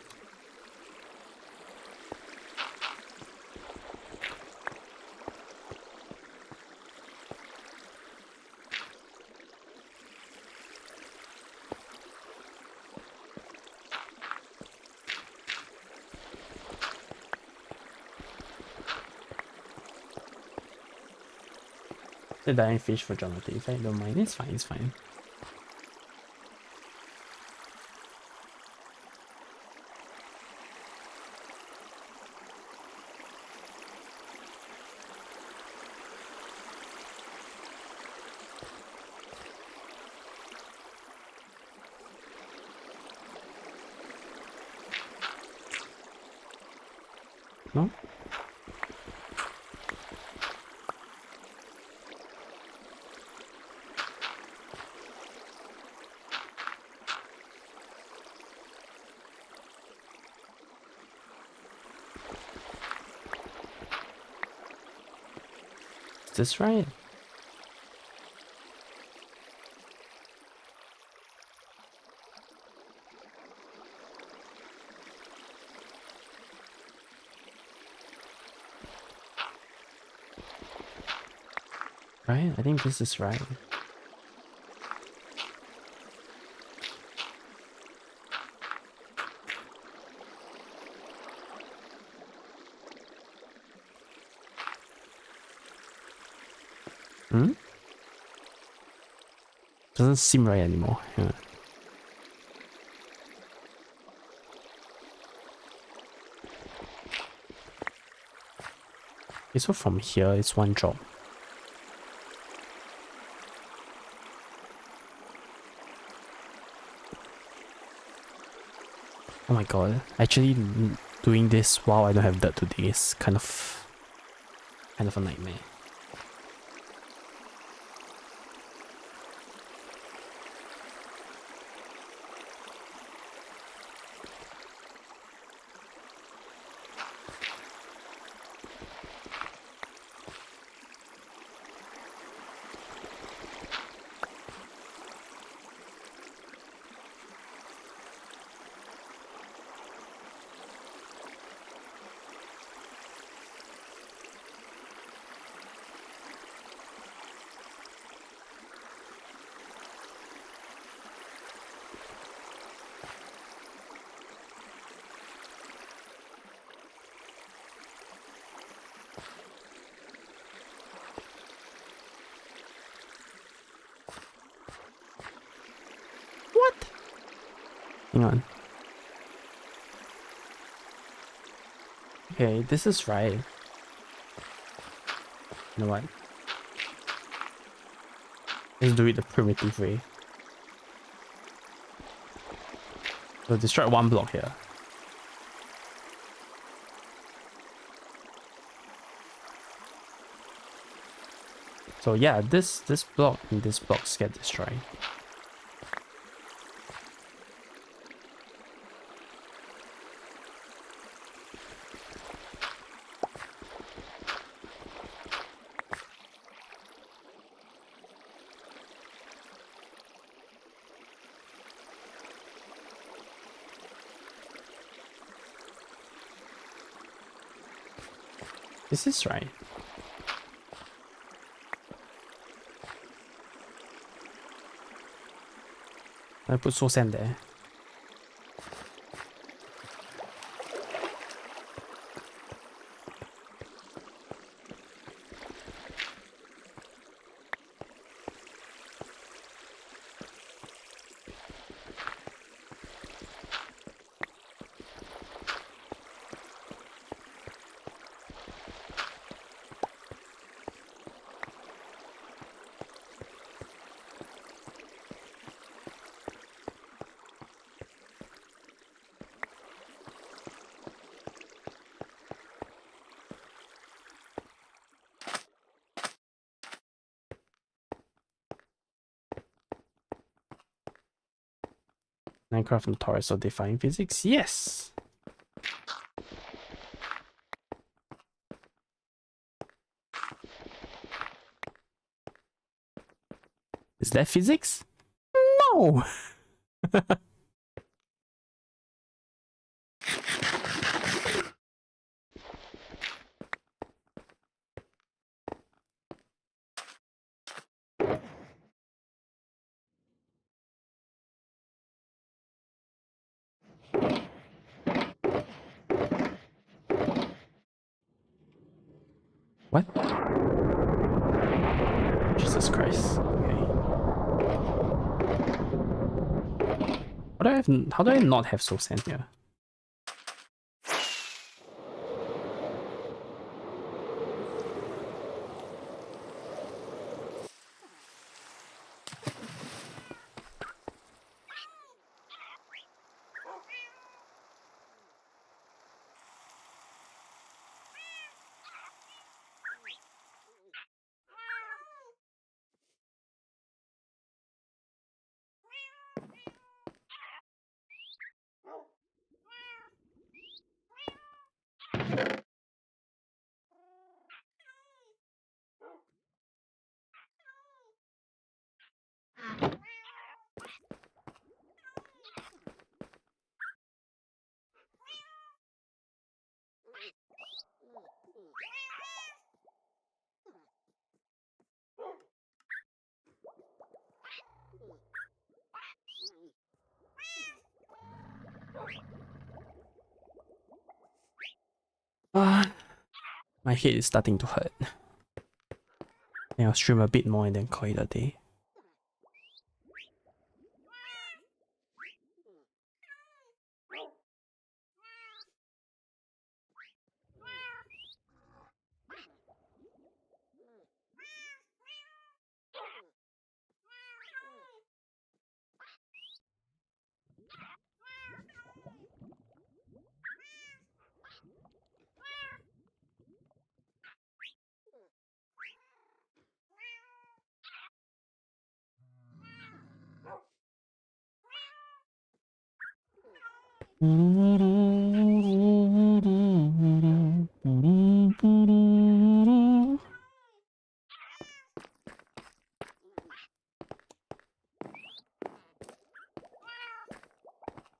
The dying fish for dramatic effect, don't mind. It's fine, it's fine. No? Is this right? Right? I think this is right. Hmm? Doesn't seem right anymore. Yeah. Okay, so from here it's one drop. Oh my god. Actually doing this while I don't have dirt today is kind of a nightmare. What? Hang on. Okay, this is right. You know what? Let's do it the primitive way. So destroy one block here. So yeah, this block and this blocks get destroyed. This is right. I put soul sand there. Minecraft and Taurus are defying physics? Yes! Is that physics? No! What? Jesus Christ. Okay. How do I not have soul sand here? My head is starting to hurt. And I'll stream a bit more and then call it a day.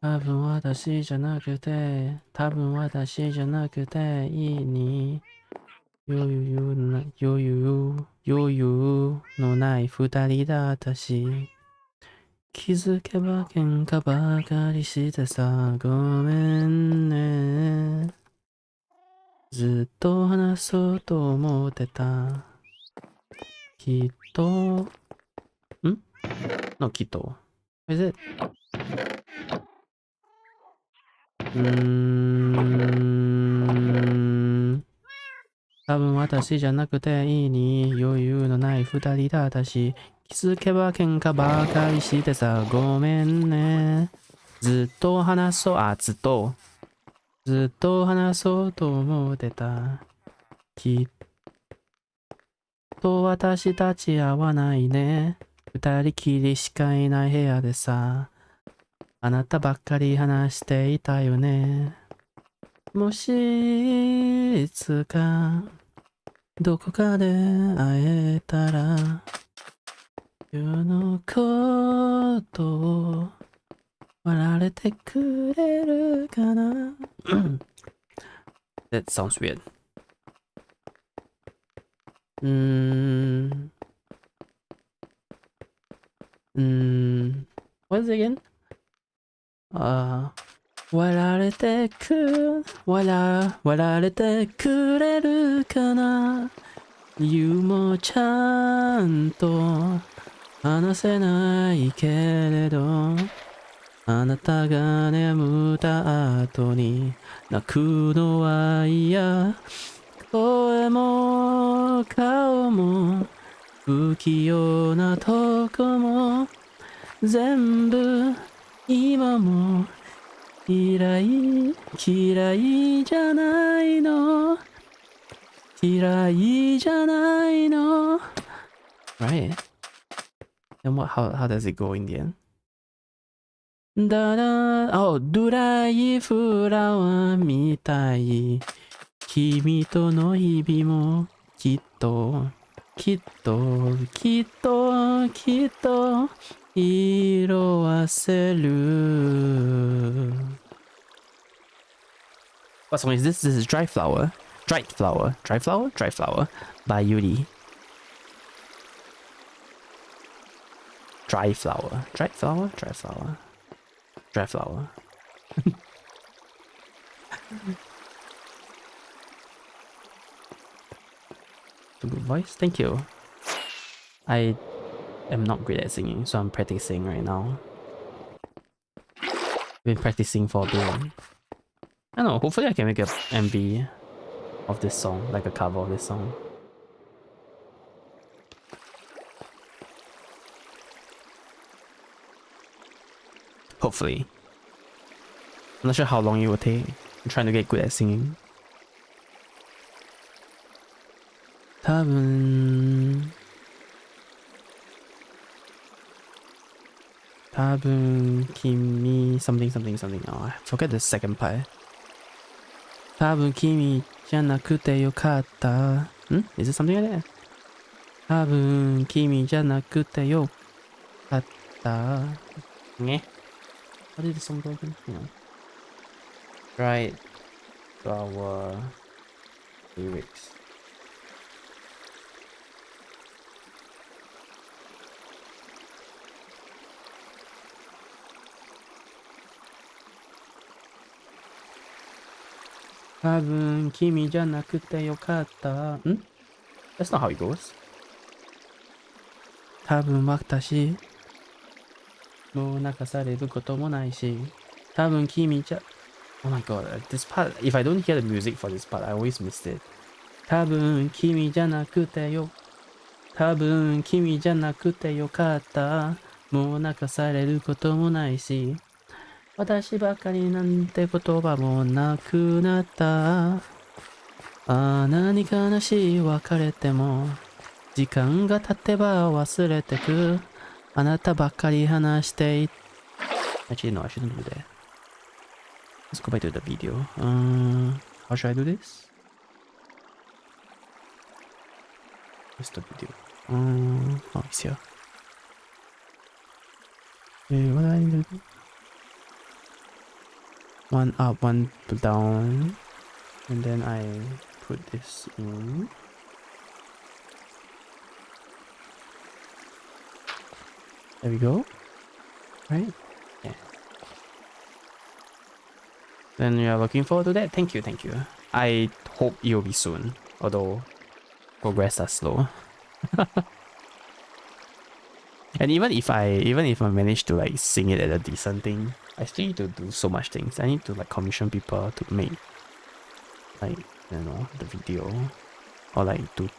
多分私じゃなくて、多分私じゃなくていいに余裕のない二人だ私。気づけば喧嘩ばかりしてさ、ごめんね。ずっと話そうと思ってた。きっと、No, きっと。Is it? 多分私じゃなくていいに余裕のない二人だ私。気づけば喧嘩ばかりしてさ、ごめんね。ずっと話そう、ずっと話そうと思ってた。きっと私たち会わないね。二人きりしかいない部屋でさ。あなたばっかり話していたよね。もしいつかどこかで会えたら世のことを笑ってくれるかな。That sounds weird. What is it again? 笑ってくれるかな。You もちゃんと話せないけれど、あなたが眠った後に泣くのは嫌。声も顔も不器用なとこも全部今も嫌いじゃないの。嫌いじゃないの。Right. And how does it go in the end? ドライフラワーみたい。君との日々もきっと色あせる。What song is this? This is Dried Flower by Yuri. Dried flower. Good voice, thank you. I am not great at singing, so I'm practicing right now. Been practicing for a bit. I don't know, hopefully I can make a MV of this song, like a cover of this song. Hopefully. I'm not sure how long it will take. I'm trying to get good at singing. 多分 kimi something something something. Oh, I forget the second part. 多分君じゃなくてよかった。Is it something like that? 多分君じゃなくてよかった。How did the song go again? Right to our lyrics. That's not how it goes. 多分私もう泣かされることもないし多分君じゃ Oh my god, this part, if I don't hear the music for this part, I always miss it. 多分君じゃなくてよ多分君じゃなくてよかったもう泣かされることもないし私ばかりなんて言葉もなくなった何悲しい別れても時間が経てば忘れてくあなたばっかり話してい Actually, no, I shouldn't do that. Let's go back to the video. How should I do this? Where's the video? Oh, it's here. Wait, what do I need to do? One up, one down. And then I put this in. There we go. Right? Yeah. Then you are looking forward to that? Thank you, thank you. I hope it will be soon. Although progress are slow. And even if I manage to like sing it at a decent thing, I still need to do so much things. I need to like commission people to make like, you know, the video or like to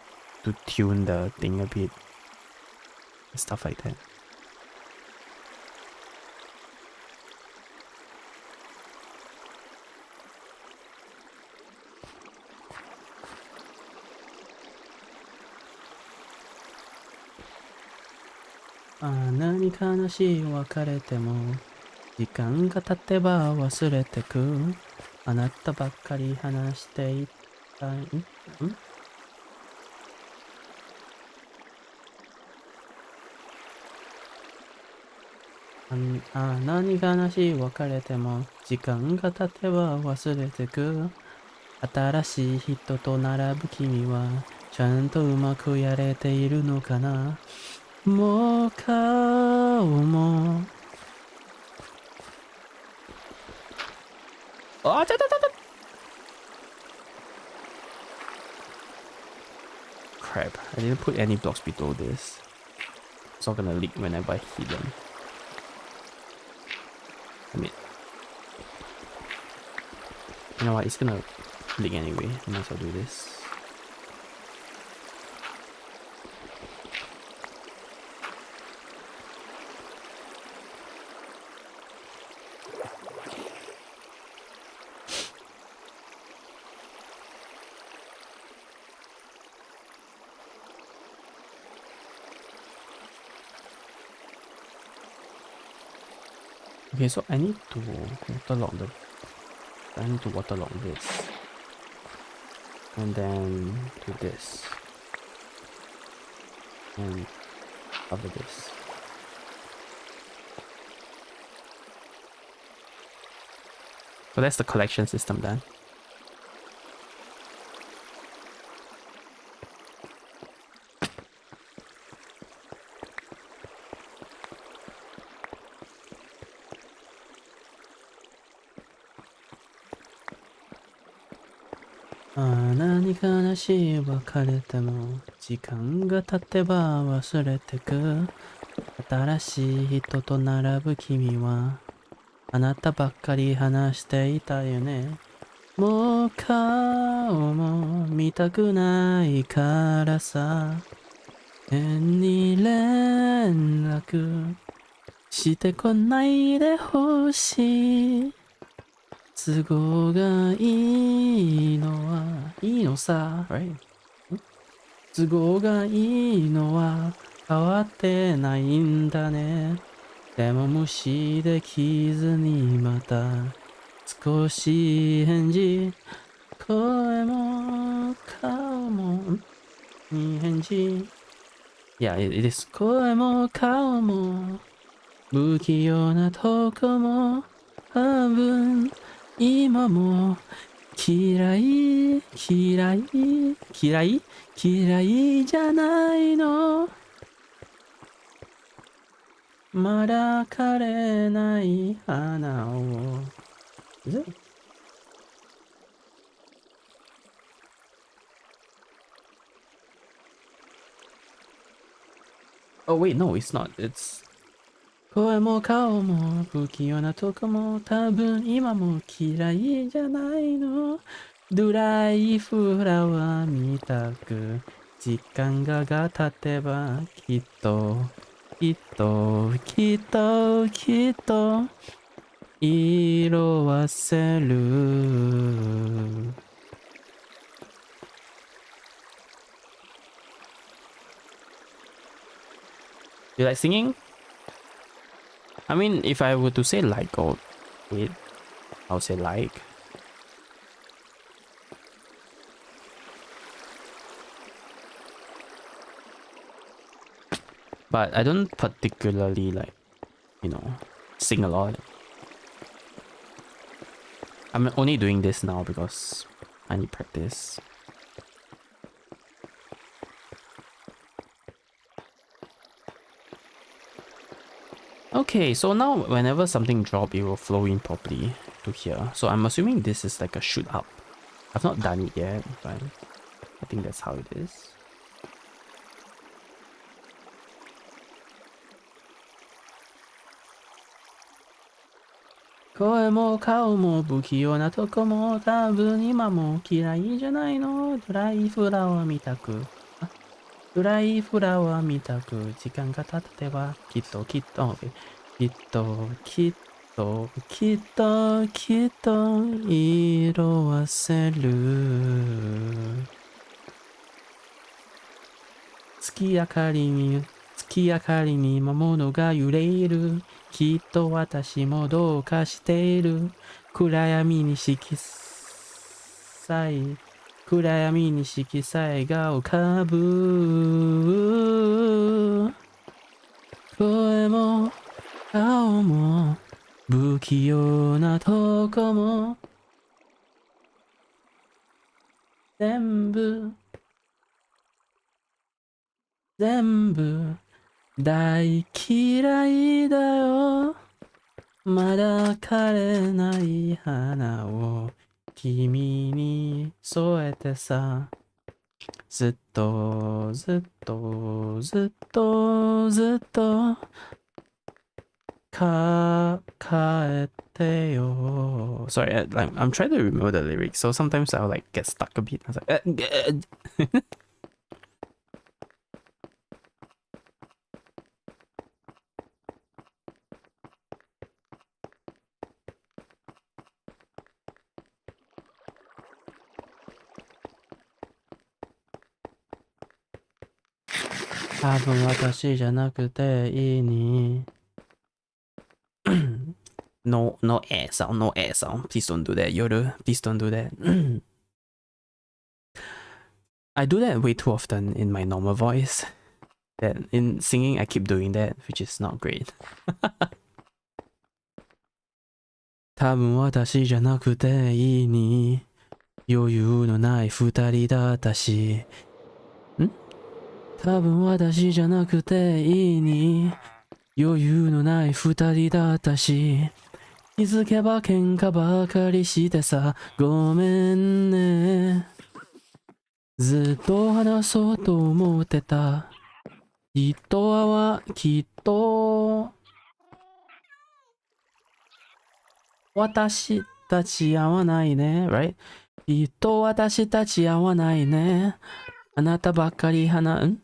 tune the thing a bit, stuff like that. Ah, 何悲しい別れても時間が経てば忘れてくあなたばっかり話していたい何悲しい別れても時間が経てば忘れてく新しい人と並ぶ君はちゃんとうまくやれているのかなもう顔もあちょっとCrap, I didn't put any blocks below this. It's not gonna leak whenever I hit them. I mean, you know what, it's gonna leak anyway. I might as well do this. Okay, so I need to waterlog this. And then do this. And cover this. So that's the collection system done. Ah, 何悲しい別れても時間が経てば忘れてく。新しい人と並ぶ君はあなたばっかり話していたよね。もう顔も見たくないからさ。変に連絡してこないでほしい。都合がいいのはいいのさ。Right? 都合がいいのは変わってないんだね。でも無視できずにまた少し返事。声も顔もに返事。いや、it is 声も顔も不器用なとこも多分今も嫌い嫌い嫌い嫌いじゃないの。まだ枯れない花を。Is it? Oh wait, no, it's not. It's 声も顔も不器用なとこも多分今も嫌いじゃないの。ドライフラワーみたく時間が経てばきっときっときっときっと色褪せる。You like singing? I mean, if I were to say like or it, I'll say like. But I don't particularly like, sing a lot. I'm only doing this now because I need practice. Okay, so now whenever something drops, it will flow in properly to here. So I'm assuming this is like a shoot up. I've not done it yet, but I think that's how it is. Koe mo kao mo bukio na toko mo tabun ima mo kirai janai no. Dry flower mitaku. Dry flower mitaku. Jikan ga tateba kitto kitto. Kitto kitto kitto kitto iro waseru. 月明かりに魔物が揺れる。きっと私もどうかしている。暗闇に色彩が浮かぶ。声も顔も不器用なとこも全部大嫌いだよ。まだ枯れない花を君に添えてさ。ずっと帰ってよ。Sorry, I'm trying to remember the lyrics, so sometimes I'll like get stuck a bit. I was like,多分私じゃなくていいに。No air sound, no air sound. Please don't do that, Yoru. Please don't do that. I do that way too often in my normal voice. That in singing, I keep doing that, which is not great. 多分私じゃなくていいに。余裕のない二人だったし。多分私じゃなくていいに。余裕のない二人だったし。気づけば喧嘩ばかりしてさ。ごめんね。ずっと話そうと思ってた。きっと私たち合わないね。Right? きっと私たち合わないね。あなたばっかり二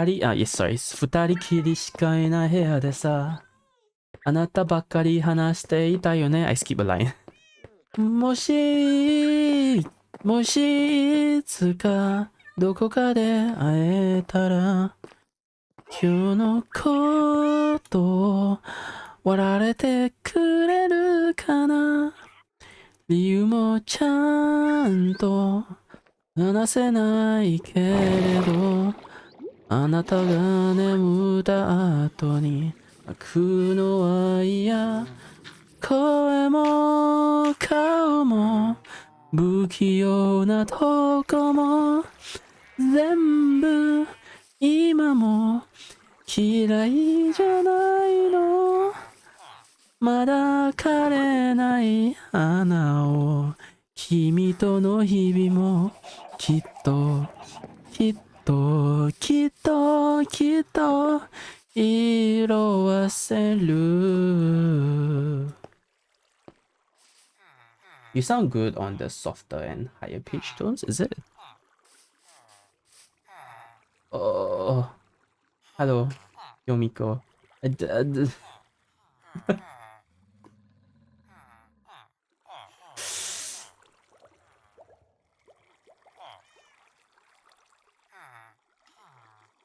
人、yes, sorry. 二人きりしかいない部屋でさ。あなたばっかり話していたよね。I skip a line. もし、もしいつかどこかで会えたら、今日のことを笑われてくれるかな。理由もちゃんと話せないけれど、あなたが眠った後に泣くのは嫌。声も顔も不器用なとこも全部今も嫌いじゃないの。まだ枯れない花を君との日々もきっときっときっときっと色あせる。You sound good on the softer and higher pitch tones, is it? Oh, hello, Yomiko.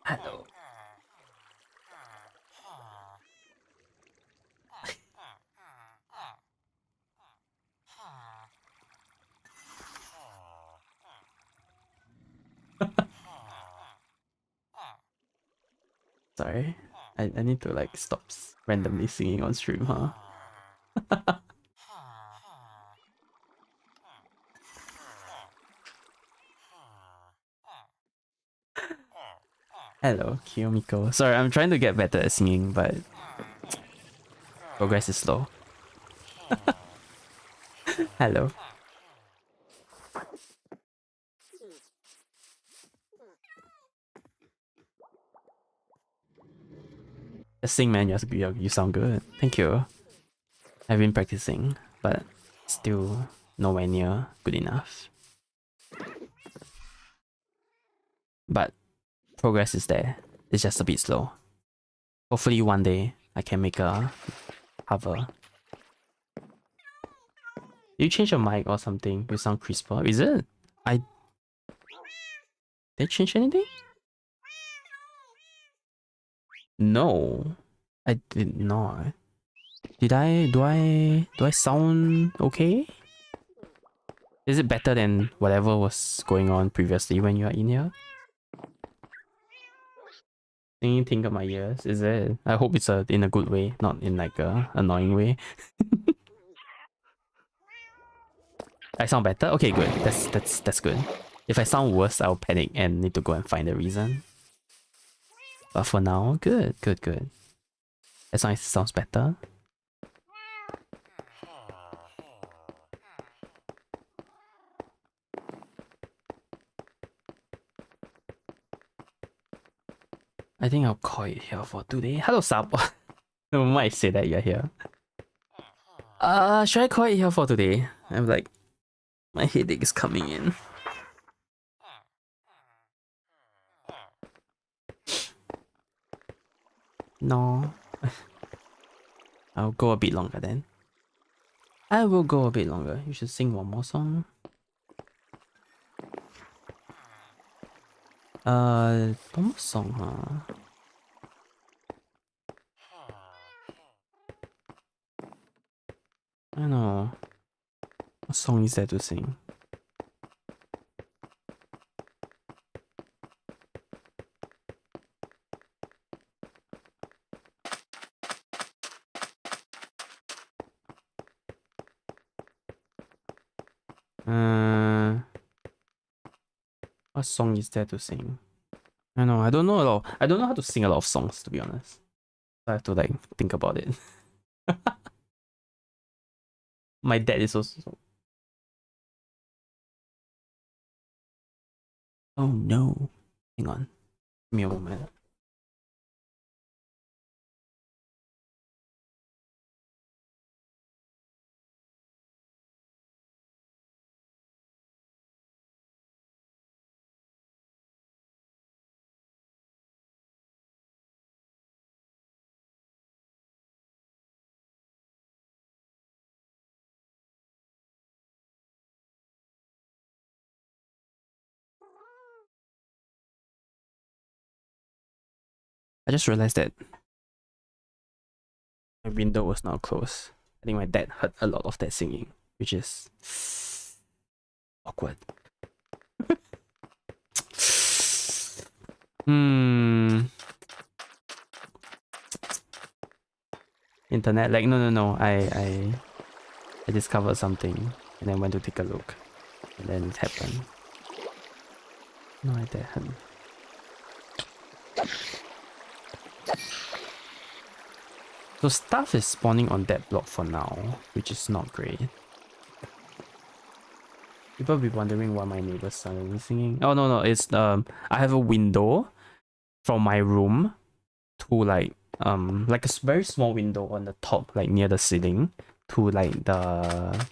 Hello. Sorry, I need to like stop randomly singing on stream, huh? Hello, Kiyomiko. Sorry, I'm trying to get better at singing, but progress is slow. Hello. Just sing, man. You sound good. Thank you. I've been practicing, but still nowhere near good enough. But progress is there. It's just a bit slow. Hopefully one day I can make a cover. You change your mic or something? You sound crisper. Is it? Did I change anything? No. I did not. Did I? Do I sound okay? Is it better than whatever was going on previously when you are in here? Singing tingle my ears, is it? I hope it's in a good way, not in like a annoying way. I sound better? Okay, good. That's good. If I sound worse, I'll panic and need to go and find the reason. But for now, good. As long as it sounds better. I think I'll call it here for today. Hello, Sab. The moment I say that you're here. Should I call it here for today? I'm like, my headache is coming in. No. I'll go a bit longer then. I will go a bit longer. You should sing one more song. One more song, huh? I don't know. What song is there to sing? What song is there to sing? I know, I don't know a lot. I don't know how to sing a lot of songs, to be honest. I have to like think about it. My dad is also. Oh no. Hang on. Give me a moment. I just realized that my window was now closed. I think my dad heard a lot of that singing, which is awkward. Internet, like no. I discovered something and then went to take a look, and then it happened. No, I didn't. So stuff is spawning on that block for now, which is not great. People be wondering why my neighbors suddenly singing. Oh no, it's I have a window from my room to like a very small window on the top, like near the ceiling, to like the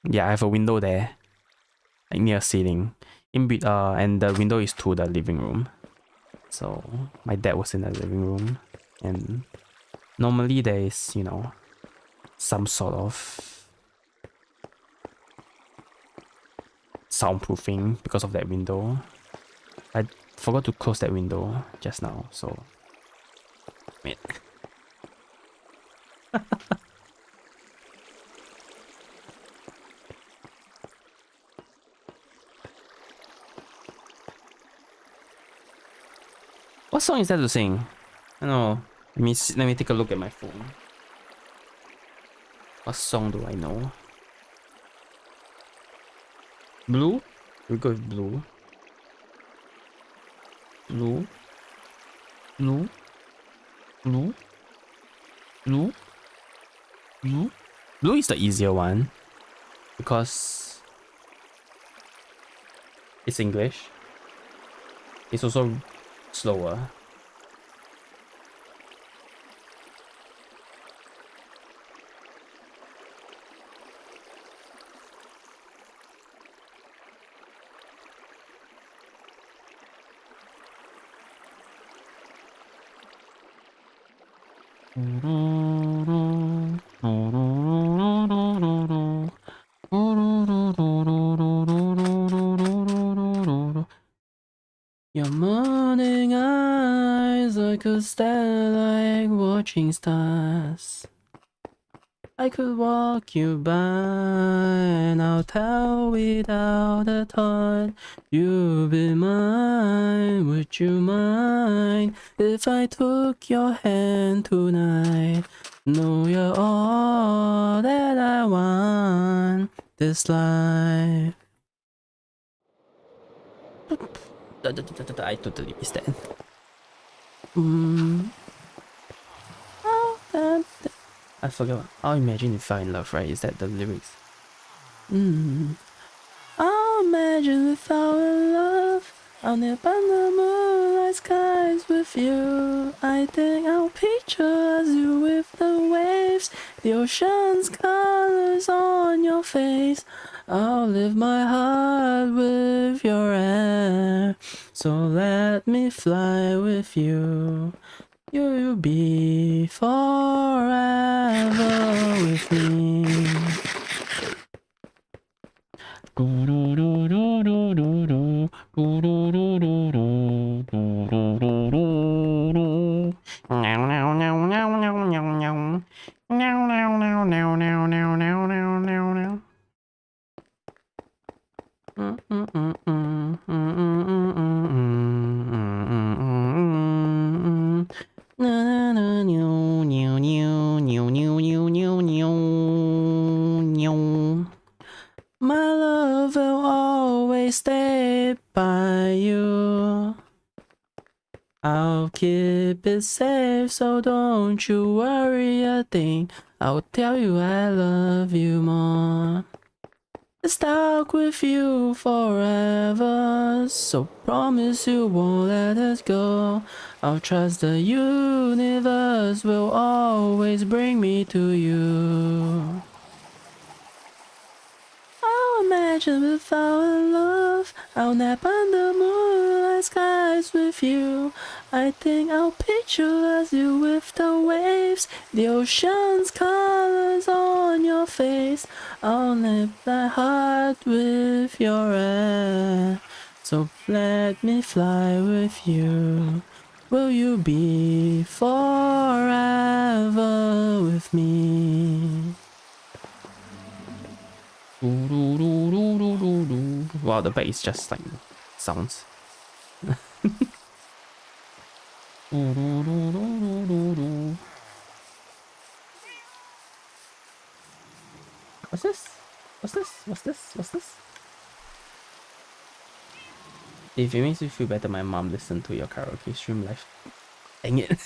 I have a window there, like near ceiling. And the window is to the living room. So my dad was in the living room, and normally there is, you know, some sort of soundproofing because of that window. I forgot to close that window just now, so wait. What song is that to sing? I don't know. Let me take a look at my phone. What song do I know? Blue? We go with blue. Blue. Blue. Blue. Blue. Blue. Blue is the easier one because it's English. It's also slower. Your morning eyes, I could stare like watching stars. I could walk you by and I'll tell without a thought. You'll be mine, would you mind if I took your hand tonight? Know you're all that I want this life. I totally missed that. I forgot. I'll imagine if I in love, right? Is that the lyrics? I'll imagine if I were in love. I'll nip under moonlight skies with you. I think I'll picture you with the waves, the ocean's colors on your face. I'll live my heart with your air. So let me fly with you. You'll be forever with me. My love will always stay by you. I'll keep it safe, so don't you worry a thing. I'll tell you I love you more. Stuck with you forever, so promise you won't let us go. I'll trust the universe will always bring me to you. I'll imagine if our love, I'll nap under moonlight skies with you. I think I'll picture us you with the waves, the ocean's colors on your face. I'll lift my heart with your air, so let me fly with you. Will you be forever with me? Wow, the bass just like sounds. What's this? What's this? What's this? What's this? If it makes you feel better, my mom listened to your karaoke stream live. Dang it.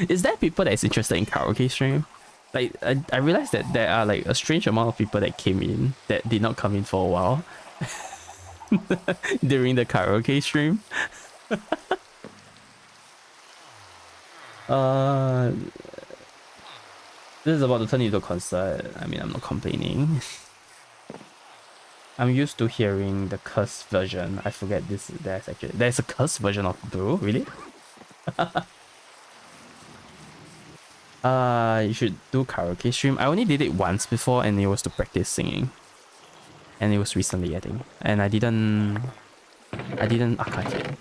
Is there people that is interested in karaoke stream? Like, I realized that there are like a strange amount of people that came in that did not come in for a while during the karaoke stream. This is about to turn into a concert. I mean, I'm not complaining. I'm used to hearing the curse version. I forget this. There's a curse version of Blue. Really? You should do karaoke stream. I only did it once before, and it was to practice singing. And it was recently, I think. And I didn't archive it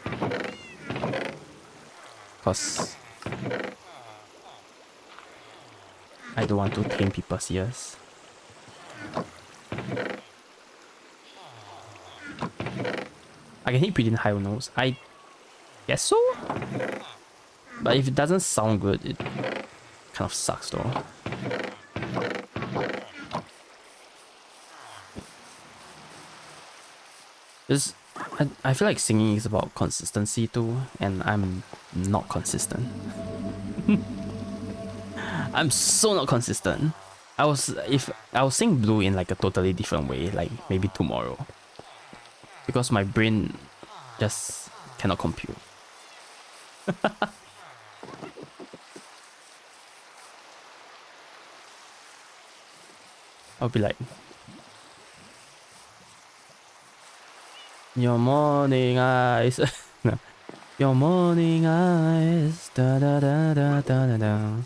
because I don't want to tame people's ears. I can hit pretty high notes. I guess so. But if it doesn't sound good, it kind of sucks though. I feel like singing is about consistency too, and I'm not consistent. I'm so not consistent. If I'll sing Blue in like a totally different way, like maybe tomorrow, because my brain just cannot compute. I'll be like, your morning eyes, no, your morning eyes, da da da da da da da.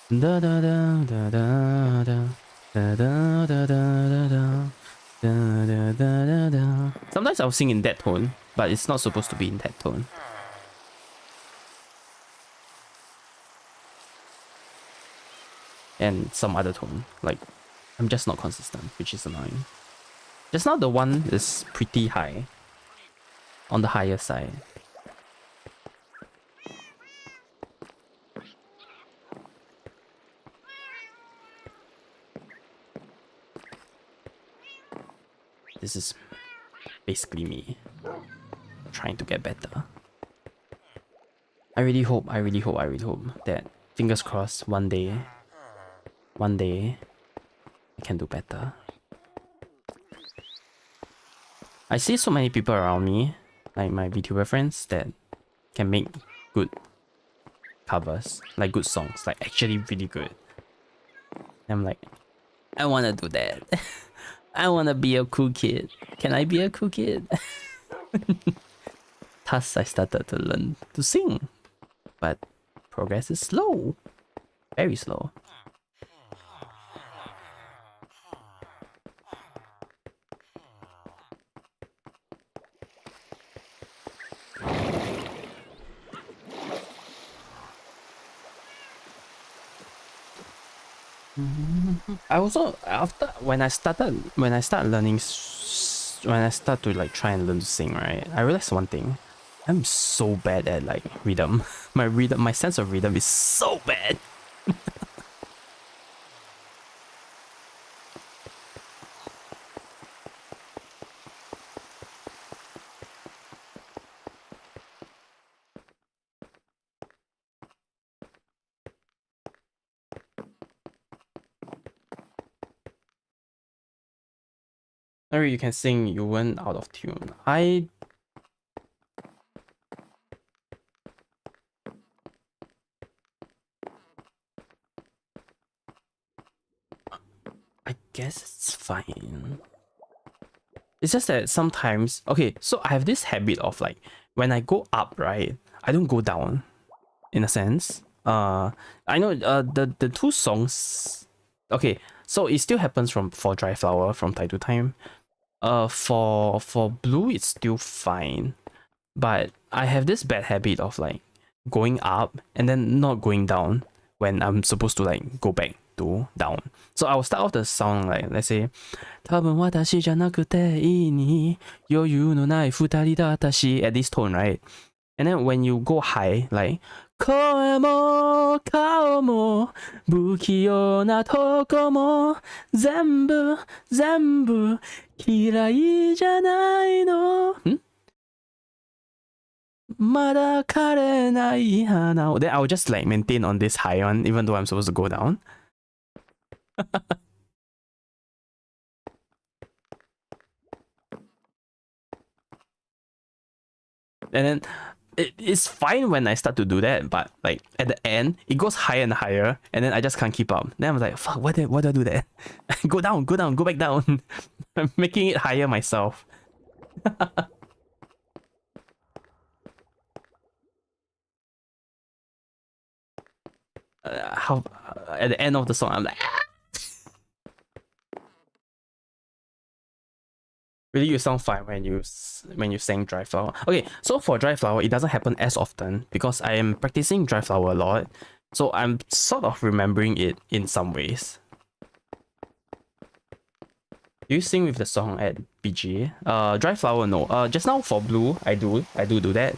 Da da da da da da da da da da da da da. Sometimes I'll sing in that tone, but it's not supposed to be in that tone. And some other tone, like I'm just not consistent, which is annoying. Just now the one is pretty high, on the higher side. This is basically me trying to get better. I really hope that, fingers crossed, one day I can do better. I see so many people around me, like my Vtuber friends, that can make good covers, like good songs, like actually really good. And I'm like, I wanna do that. I wanna be a cool kid. Can I be a cool kid? Thus I started to learn to sing. But progress is slow. Very slow. I also, after when I start learning, when I start to like try and learn to sing, right, I realized one thing. I'm so bad at like rhythm. My sense of rhythm is so bad. Sorry, you can sing. You went out of tune. I guess it's fine. It's just that sometimes, okay, so I have this habit of like when I go up, right, I don't go down in a sense. I know the two songs, okay, so it still happens for Dry Flower from time to time. For Blue it's still fine, but I have this bad habit of like going up and then not going down when I'm supposed to like go back to down. So I will start off the song like, let's say 多分私じゃなくていいに余裕のない二人だ私 at this tone, right? And then when you go high, like 声も顔も不器用なとこも全部嫌いじゃないのまだ枯れない花を Then I will just like maintain on this high one even though I'm supposed to go down. And then it's fine when I start to do that, but like at the end, it goes higher and higher, and then I just can't keep up. Then I'm like, fuck, why do I do that? Go down, go back down. I'm making it higher myself. How at the end of the song, I'm like, really, you sound fine when you sing Dry Flower. Okay, so for Dry Flower, it doesn't happen as often because I am practicing Dry Flower a lot, so I'm sort of remembering it in some ways. Do you sing with the song at BG? Dry Flower, no. Just now for Blue, I do that.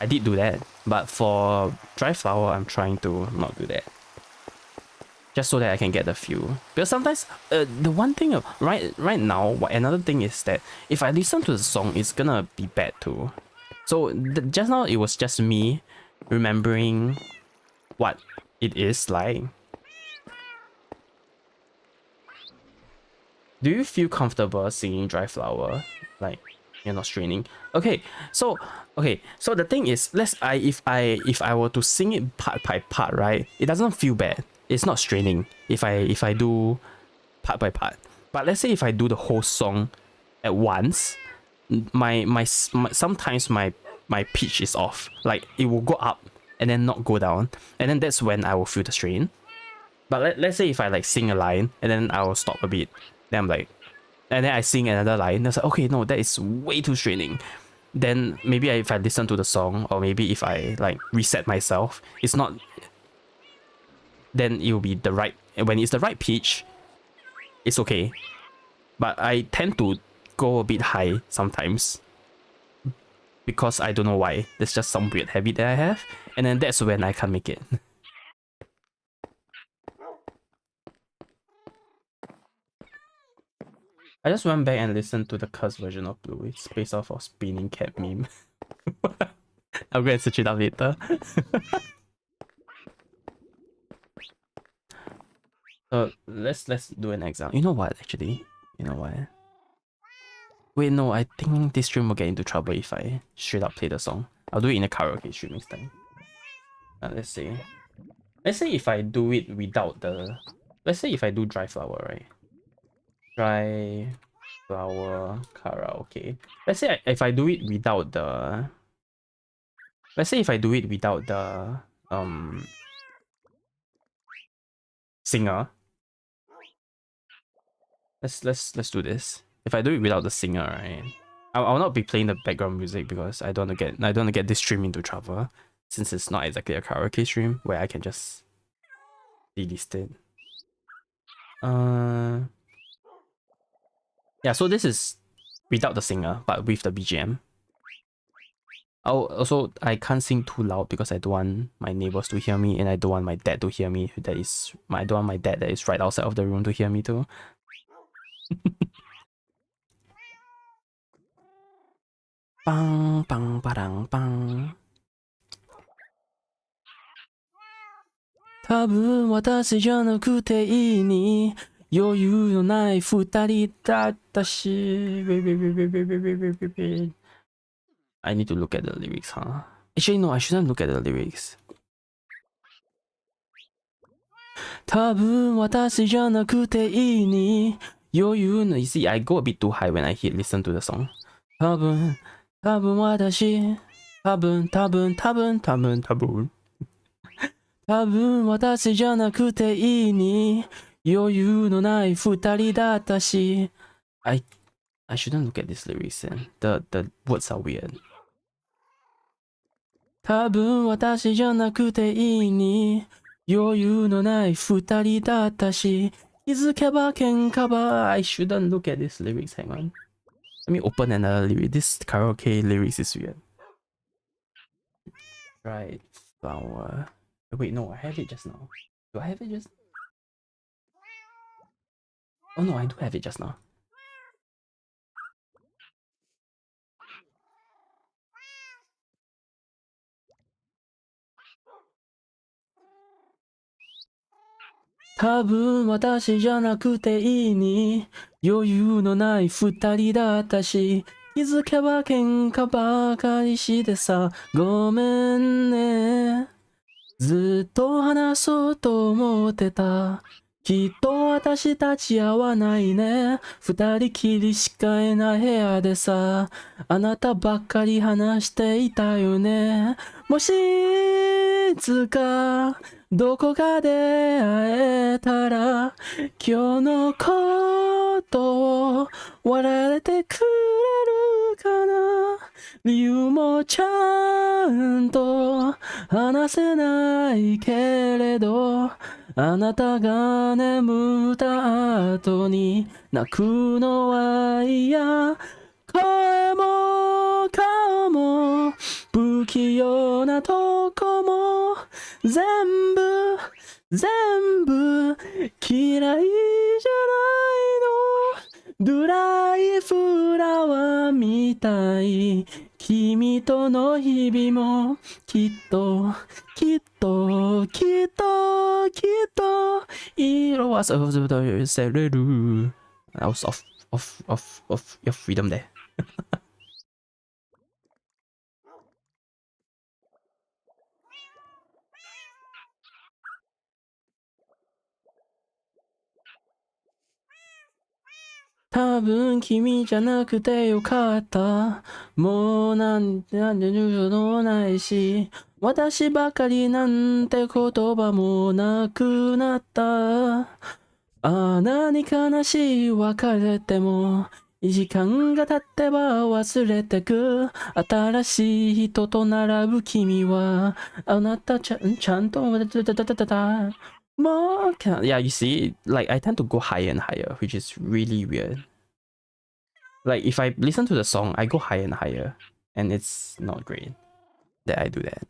I did do that, but for Dry Flower, I'm trying to not do that. Just so that I can get the feel. Because sometimes, the one thing right now, another thing is that if I listen to the song, it's gonna be bad too. So just now, it was just me remembering what it is like. Do you feel comfortable singing Dry Flower? Like you're not straining. Okay, so the thing is, if I were to sing it part by part, right? It doesn't feel bad. It's not straining if I do part by part. But let's say if I do the whole song at once, sometimes my pitch is off. Like it will go up and then not go down, and then that's when I will feel the strain. But let's say if I like sing a line and then I will stop a bit, then I'm like, and then I sing another line. That's like, okay, no, that is way too straining. Then maybe if I listen to the song, or maybe if I like reset myself, it's not. Then it will be the right. When it's the right pitch, it's okay. But I tend to go a bit high sometimes because I don't know why. There's just some weird habit that I have, and then that's when I can't make it. I just went back and listened to the cursed version of Blue. It's based off of Spinning Cat meme. I'll go and search it up later. Let's do an example. You know what, actually? You know what? Wait, no, I think this stream will get into trouble if I straight up play the song. I'll do it in a karaoke stream next time. Let's see. Let's say if I do it without the... Let's say if I do Dry Flower, right? Dry Flower karaoke. Let's say if I do it without the... Let's say if I do it without the... singer. Let's do this. If I do it without the singer, right? I'll not be playing the background music because I don't want to get this stream into trouble, since it's not exactly a karaoke stream where I can just delist it. Yeah, so this is without the singer but with the BGM. I can't sing too loud because I don't want my neighbors to hear me, and I don't want my dad to hear me. I don't want my dad that is right outside of the room to hear me too. Bang bang badang bang. 多分私じゃなくていいに余裕のない二人だったし。I need to look at the lyrics, huh? Actually, no, I shouldn't look at the lyrics. 多分私じゃなくていいに余裕の You see, I go a bit too high when I listen to the song. 多分私多分私じゃなくていいに余裕のない二人だったし I shouldn't look at this lyrics and the words are weird. 多分私じゃなくていいに余裕のない二人だったし気づけば喧嘩ば I shouldn't look at this lyrics. Hang on. Let me open another lyric. This karaoke lyrics is weird. Right. Flower. Wait, no, I have it just now. Do I have it just? Oh no, I do have it just now.多分私じゃなくていいに余裕のない二人だったし気づけば喧嘩ばかりしてさごめんねずっと話そうと思ってたきっと私たち合わないね二人きりしかいない部屋でさあなたばっかり話していたよねもしいつかどこかで会えたら今日のことを笑ってくれるかな理由もちゃんと話せないけれどあなたが眠った後に泣くのは嫌声も顔も不器用なとこも全部嫌いじゃないのドライフラワーみたい君との日々もきっと色はそうせれる I was off your freedom there. 多分君じゃなくてよかったもうなんで言うのもないし私ばかりなんて言葉もなくなった何悲しい別れても時間が経ってば忘れてく新しい人と並ぶ君はあなたちゃんともう Yeah, you see, like I tend to go higher and higher, which is really weird. Like if I listen to the song, I go higher and higher, and it's not great that I do that.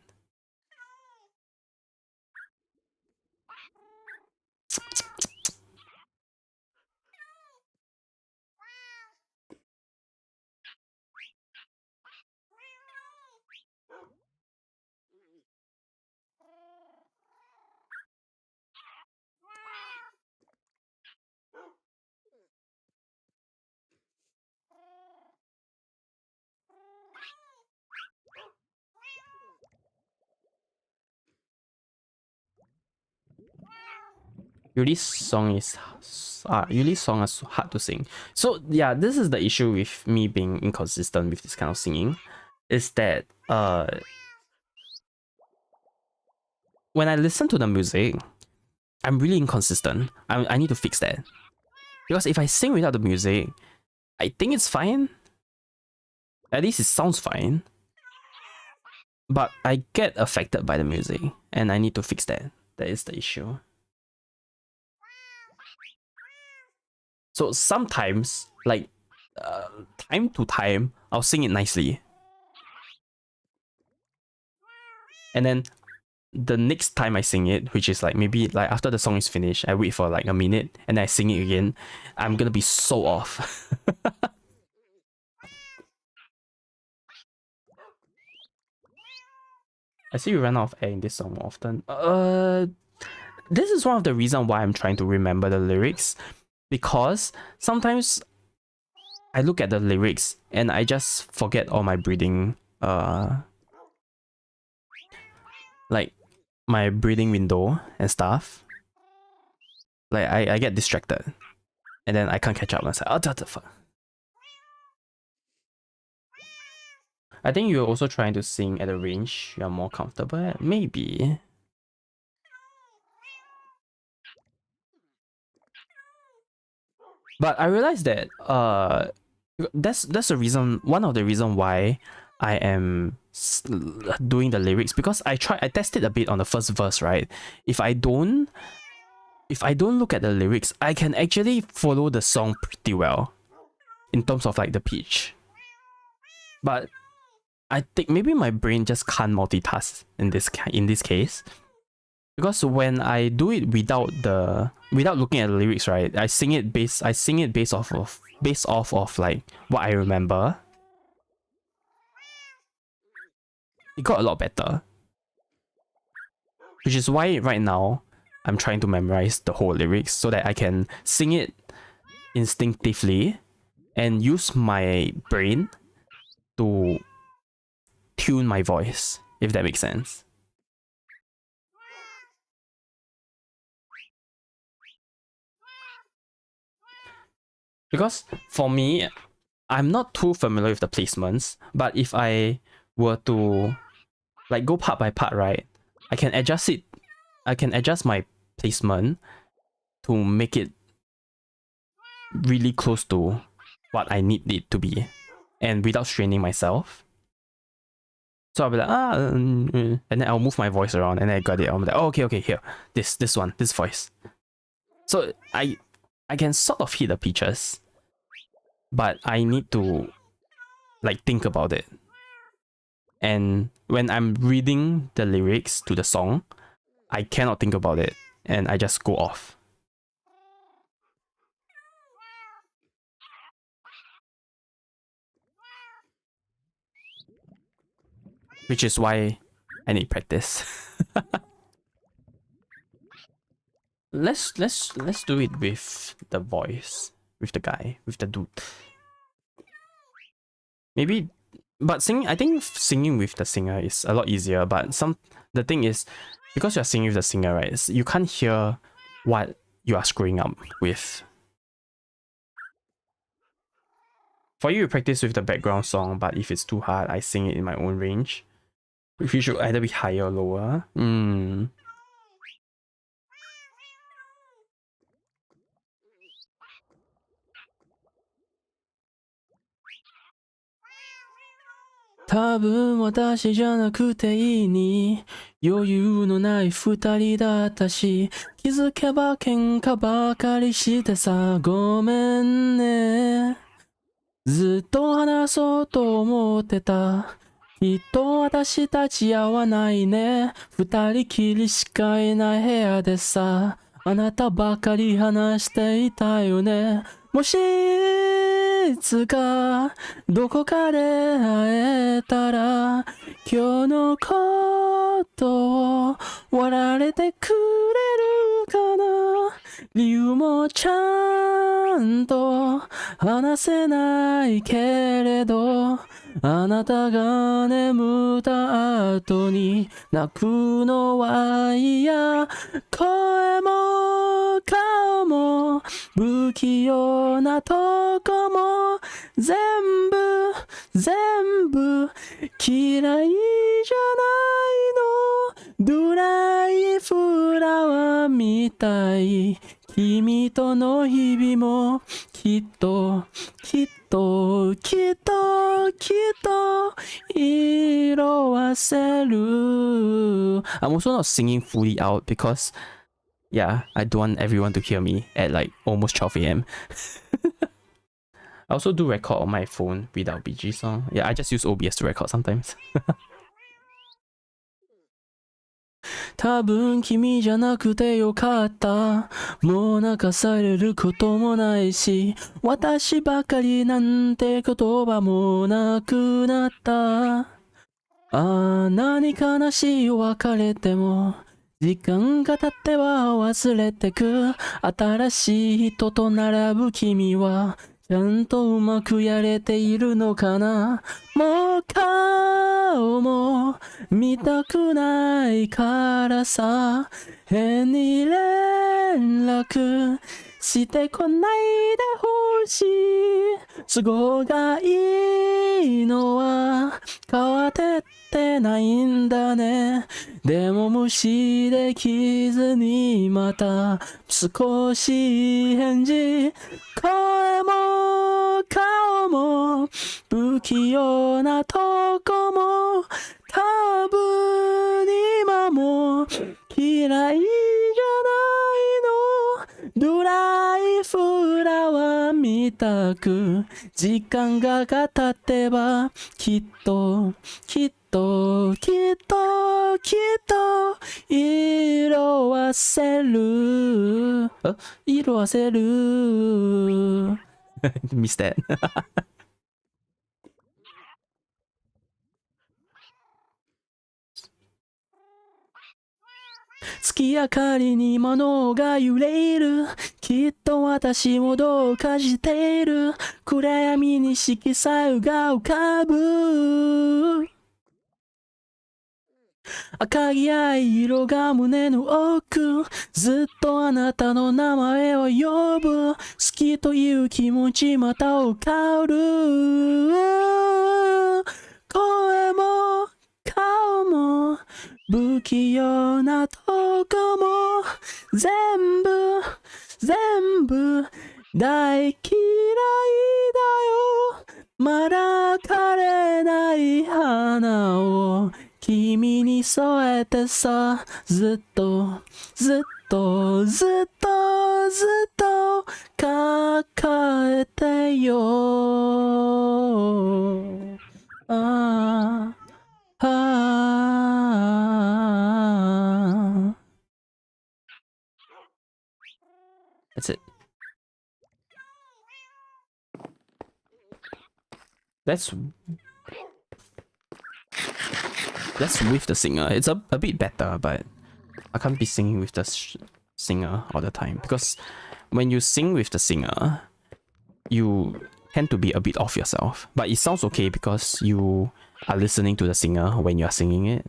Yuli's song is hard to sing. So yeah, this is the issue with me being inconsistent with this kind of singing, is that when I listen to the music, I'm really inconsistent. I need to fix that. Because if I sing without the music, I think it's fine. At least it sounds fine. But I get affected by the music, and I need to fix that. That is the issue. So sometimes, like, time to time, I'll sing it nicely. And then the next time I sing it, which is like maybe like after the song is finished, I wait for like a minute and I sing it again, I'm gonna be so off. I see you run out of air in this song more often. This is one of the reasons why I'm trying to remember the lyrics. because sometimes I look at the lyrics and I just forget all my breathing, like my breathing window and stuff. Like I get distracted and then I can't catch up. I was like, oh, what the fuck. I think you're also trying to sing at a range you're more comfortable at. Maybe. But I realized that that's the reason, one of the reason why I am doing the lyrics, because I tested a bit on the first verse, right? If I don't look at the lyrics, I can actually follow the song pretty well in terms of like the pitch. But I think maybe my brain just can't multitask in this case. Because when I do it without looking at the lyrics, right, I sing it based off of like what I remember. It got a lot better. Which is why right now I'm trying to memorize the whole lyrics so that I can sing it instinctively and use my brain to tune my voice, if that makes sense. Because for me, I'm not too familiar with the placements, but if I were to like go part by part, right, I can adjust my placement to make it really close to what I need it to be, and without straining myself. So I'll be like, and then I'll move my voice around, and then I got it. I'll be like, oh, okay, here, this voice. So I can sort of hit the pitches, but I need to like think about it. And when I'm reading the lyrics to the song, I cannot think about it, and I just go off. Which is why I need practice. Let's do it with the voice, with the guy, with the dude. Maybe, but I think singing with the singer is a lot easier. But the thing is, because you're singing with the singer, right, you can't hear what you are screwing up with. For you, practice with the background song, but if it's too hard, I sing it in my own range. Which should either be higher or lower. 多分私じゃなくていいに余裕のない二人だったし気づけば喧嘩ばかりしてさごめんねずっと話そうと思ってたきっと私たち合わないね二人きりしかいない部屋でさあなたばかり話していたよねもしいつかどこかで会えたら今日のことを笑われてくれるかな理由もちゃんと話せないけれどあなたが眠った後に泣くのは嫌声も顔も不器用なとこも全部嫌いじゃないのドライフラワーみたい君との日々もきっと色あせる I'm also not singing fully out because yeah, I don't want everyone to hear me at like almost 12 a.m. I also do record on my phone without BG song. Yeah, I just use OBS to record sometimes. 多分君じゃなくてよかったもう泣かされることもないし私ばかりなんて言葉もなくなったああ何悲しい別れても時間が経っては忘れてく新しい人と並ぶ君はちゃんとうまくやれているのかなもう顔も見たくないからさ変に連絡してこないでほしい都合がいいのは変わってないんだねでも無視できずにまた少し返事声も顔も不器用なとこも多分今も嫌いじゃないのドライフラワーみたく時間が経ってばきっと色あせる色あせるMissed that 月明かりに物が揺れるきっと私もどうかしている暗闇に色彩が浮かぶ赤い藍色が胸の奥ずっとあなたの名前を呼ぶ好きという気持ちまた浮かる声も顔も不器用なとこも全部大嫌いだよまだ枯れない花を君に添えてさずっと抱えてよああ That's it. That's with the singer. It's a bit better, but I can't be singing with the singer all the time because when you sing with the singer, you tend to be a bit off yourself. But it sounds okay because you are listening to the singer when you are singing it.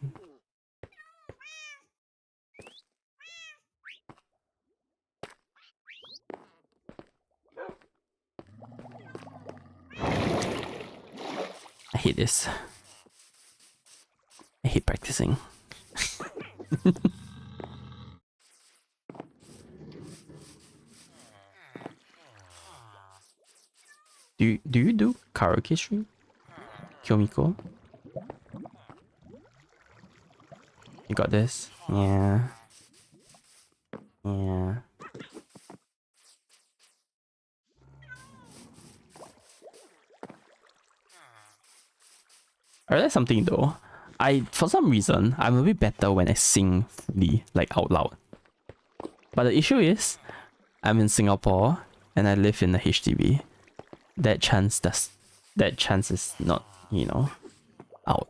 I hate this. I hate practicing. Do you do karaoke stream? Kyomiko? You got this? Yeah. Yeah. I realized something though. For some reason, I'm a bit better when I sing fully, like out loud. But the issue is, I'm in Singapore and I live in a HDB. That chance is not, you know, out.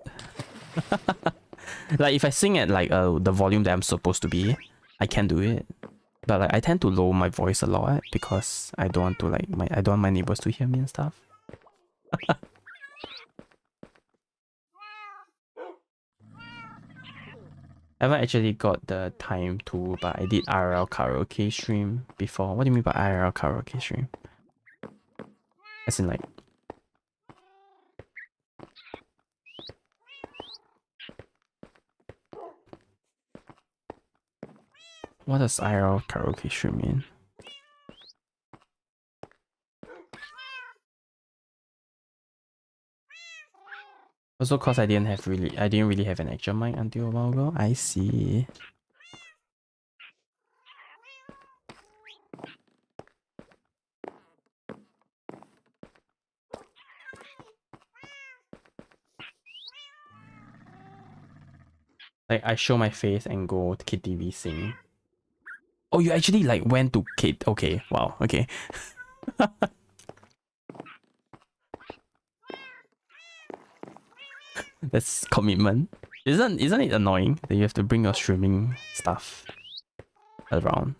Like if I sing at like the volume that I'm supposed to be, I can do it. But like I tend to lower my voice a lot because I don't want to I don't want my neighbors to hear me and stuff. I haven't actually got the time to, but I did IRL karaoke stream before. What do you mean by IRL karaoke stream? As in like... What does IRL karaoke stream mean? Also, cause I didn't really have an actual mic until a while ago. I see. Like I show my face and go to KTV sing. Oh, you actually like went to Kate? Okay, wow, okay. That's commitment. Isn't it annoying that you have to bring your streaming stuff around?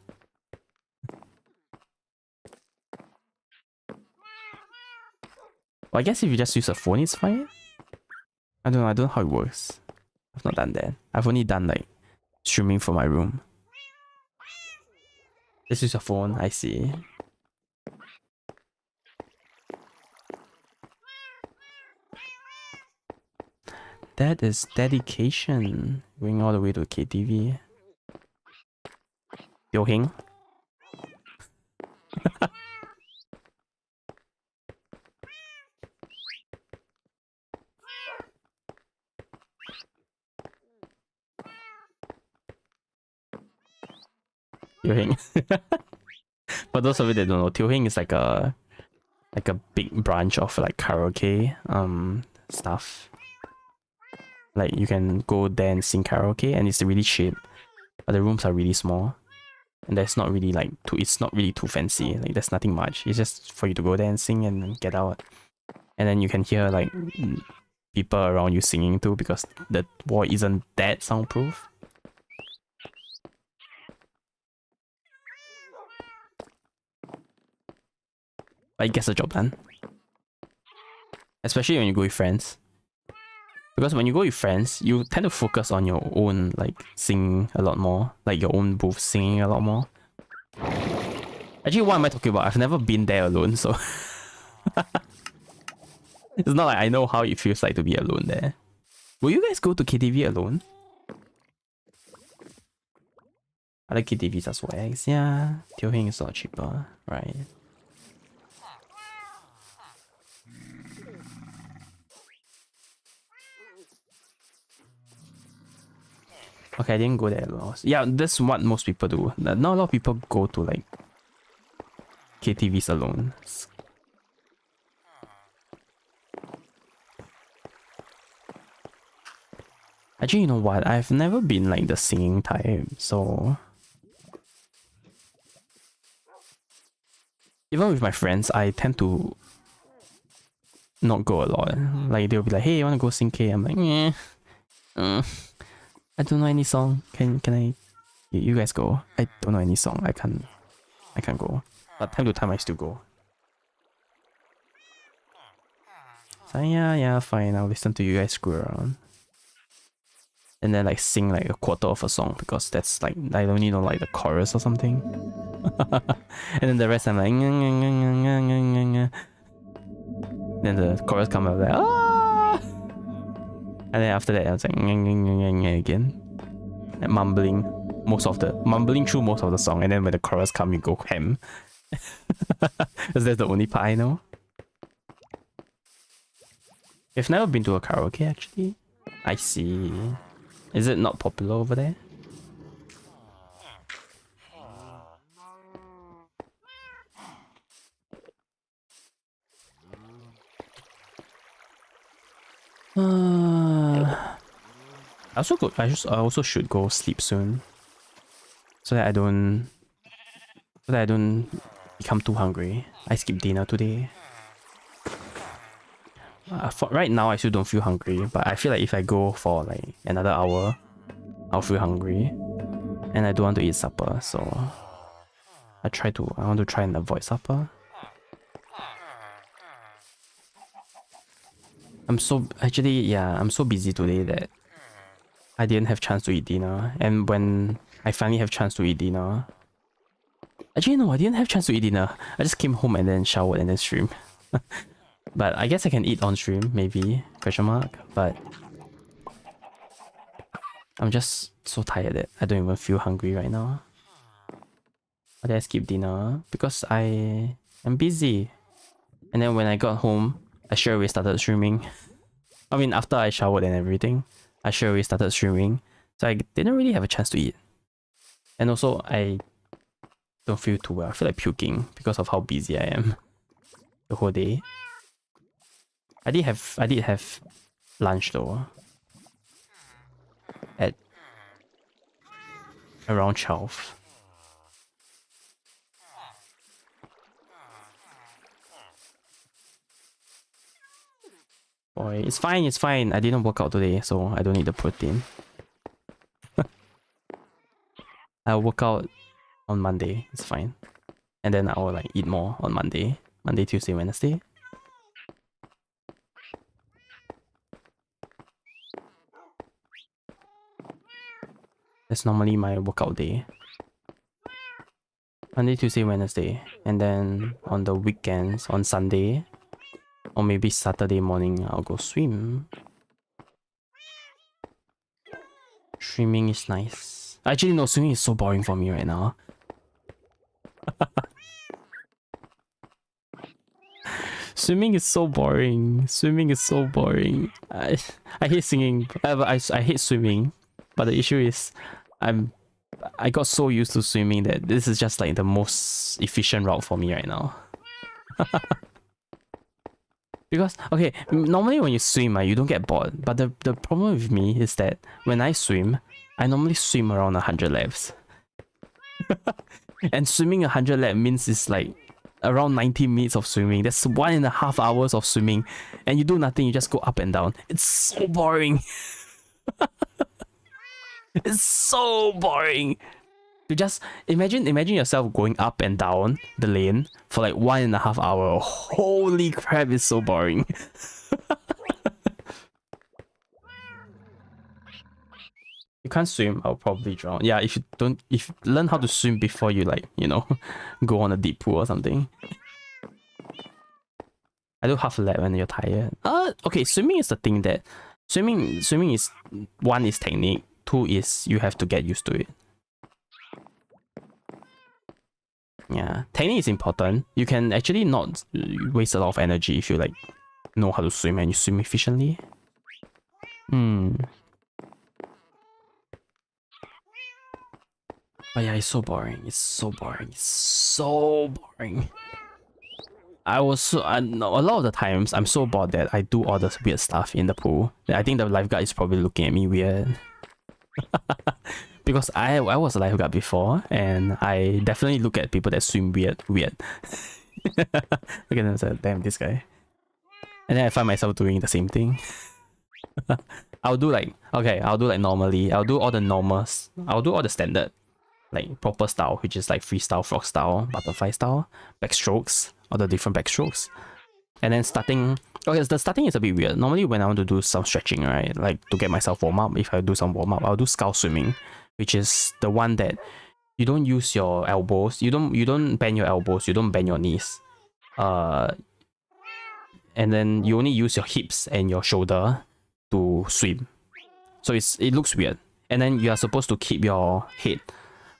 Well, I guess if you just use a phone, it's fine. I don't know how it works. I've not done that. I've only done like streaming from my room. This is a phone, I see. That is dedication. Going all the way to KTV. Yo Hing. Yo Hing. For those of you that don't know, Teo Hing is like a big branch of like karaoke stuff. Like you can go there and sing karaoke, and it's really cheap, but the rooms are really small, and there's not really like it's not really too fancy. Like there's nothing much. It's just for you to go there and sing and get out, and then you can hear like people around you singing too, because the wall isn't that soundproof. But it gets the job done, especially when you go with friends. Because when you go with friends, you tend to focus on your own, like, singing a lot more. Like, your own booth singing a lot more. Actually, what am I talking about? I've never been there alone, so... It's not like I know how it feels like to be alone there. Will you guys go to KTV alone? Other KTVs are swags, yeah. Teo Hing is a lot cheaper, right? Okay, I didn't go there alone. Yeah, that's what most people do. Not a lot of people go to like KTVs alone. Actually, you know what? I've never been like the singing type, so... Even with my friends, I tend to not go a lot. Like, they'll be like, hey, you wanna go sing K? I'm like, yeah. I don't know any song. Can I... You guys go. I don't know any song. I can't go. But time to time I still go. So yeah, fine. I'll listen to you guys screw around. And then like sing like a quarter of a song, because that's like, I only know like the chorus or something. And then the rest I'm like, then the chorus comes out like, ah! And then after that I was like, again. And mumbling through most of the song, and then when the chorus comes you go ham. Because that's the only part I know. I've never been to a karaoke actually. I see. Is it not popular over there? I also should go sleep soon, so that I don't become too hungry. I skipped dinner today. For right now, I still don't feel hungry, but I feel like if I go for like another hour, I'll feel hungry, and I don't want to eat supper. So I want to try and avoid supper. I'm so busy today that I didn't have chance to eat dinner, and when I finally have chance to eat dinner, actually no, I didn't have chance to eat dinner. I just came home and then showered and then stream. But I guess I can eat on stream, maybe, question mark, but I'm just so tired that I don't even feel hungry right now. But I skip dinner because I am busy. And then when I got home, I straight away started streaming. I mean, after I showered and everything, I straight away started streaming. So I didn't really have a chance to eat. And also, I don't feel too well. I feel like puking because of how busy I am the whole day. I did have lunch though. At around 12. boy. It's fine, it's fine. I didn't work out today, so I don't need the protein. I'll work out on Monday. It's fine. And then I will like eat more on Monday. Monday, Tuesday, Wednesday. That's normally my workout day. Monday, Tuesday, Wednesday. And then on the weekends, on Sunday, or maybe Saturday morning, I'll go swim. Swimming is nice. Actually, no, swimming is so boring for me right now. Swimming is so boring. Swimming is so boring. I hate singing. I hate swimming. But the issue is, I got so used to swimming that this is just like the most efficient route for me right now. Because, okay, normally when you swim, you don't get bored. But the problem with me is that when I swim, I normally swim around 100 laps. And swimming 100 laps means it's like around 90 minutes of swimming. That's 1.5 hours of swimming. And you do nothing, you just go up and down. It's so boring. It's so boring. You just imagine yourself going up and down the lane for like 1.5 hours. Holy crap, it's so boring. You can't swim, I'll probably drown. Yeah, if you learn how to swim before you like, you know, go on a deep pool or something. I do half a lap when you're tired. Okay, swimming is the thing that swimming is, one is technique, two is you have to get used to it. Yeah, technique is important. You can actually not waste a lot of energy if you like know how to swim and you swim efficiently. But yeah, it's so boring. It's so boring. It's so boring. A lot of the times I'm so bored that I do all this weird stuff in the pool. I think the lifeguard is probably looking at me weird. Because I was a lifeguard before, and I definitely look at people that swim weird. Look at them and say, damn, this guy. And then I find myself doing the same thing. I'll do like normally. I'll do all the normals. I'll do all the standard, like proper style, which is like freestyle, frog style, butterfly style, backstrokes, all the different backstrokes. And then starting, okay, the starting is a bit weird. Normally when I want to do some stretching, right, like to get myself warm up, if I do some warm up, I'll do skull swimming, which is the one that you don't use your elbows, you don't bend your elbows, you don't bend your knees. And then you only use your hips and your shoulder to swim. So it looks weird. And then you are supposed to keep your head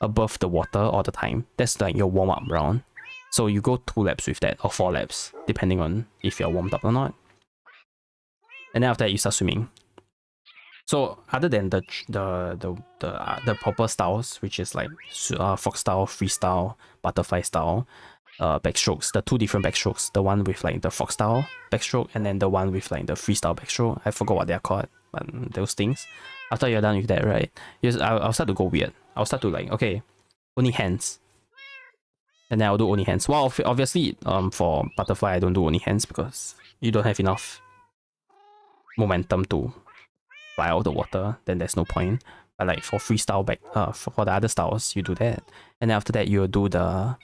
above the water all the time. That's like your warm-up round. So you go 2 laps with that, or 4 laps, depending on if you're warmed up or not. And then after that, you start swimming. So other than the proper styles, which is like frog style, freestyle, butterfly style, backstrokes, the 2 different backstrokes, the one with like the frog style backstroke, and then the one with like the freestyle backstroke. I forgot what they're called, but those things. After you're done with that, right, I'll start to go weird. I'll start to like, okay, only hands. And then I'll do only hands. Well, obviously, for butterfly, I don't do only hands because you don't have enough momentum to fly out of the water. Then there's no point. But like for freestyle for the other styles, you do that. And then after that, you'll do the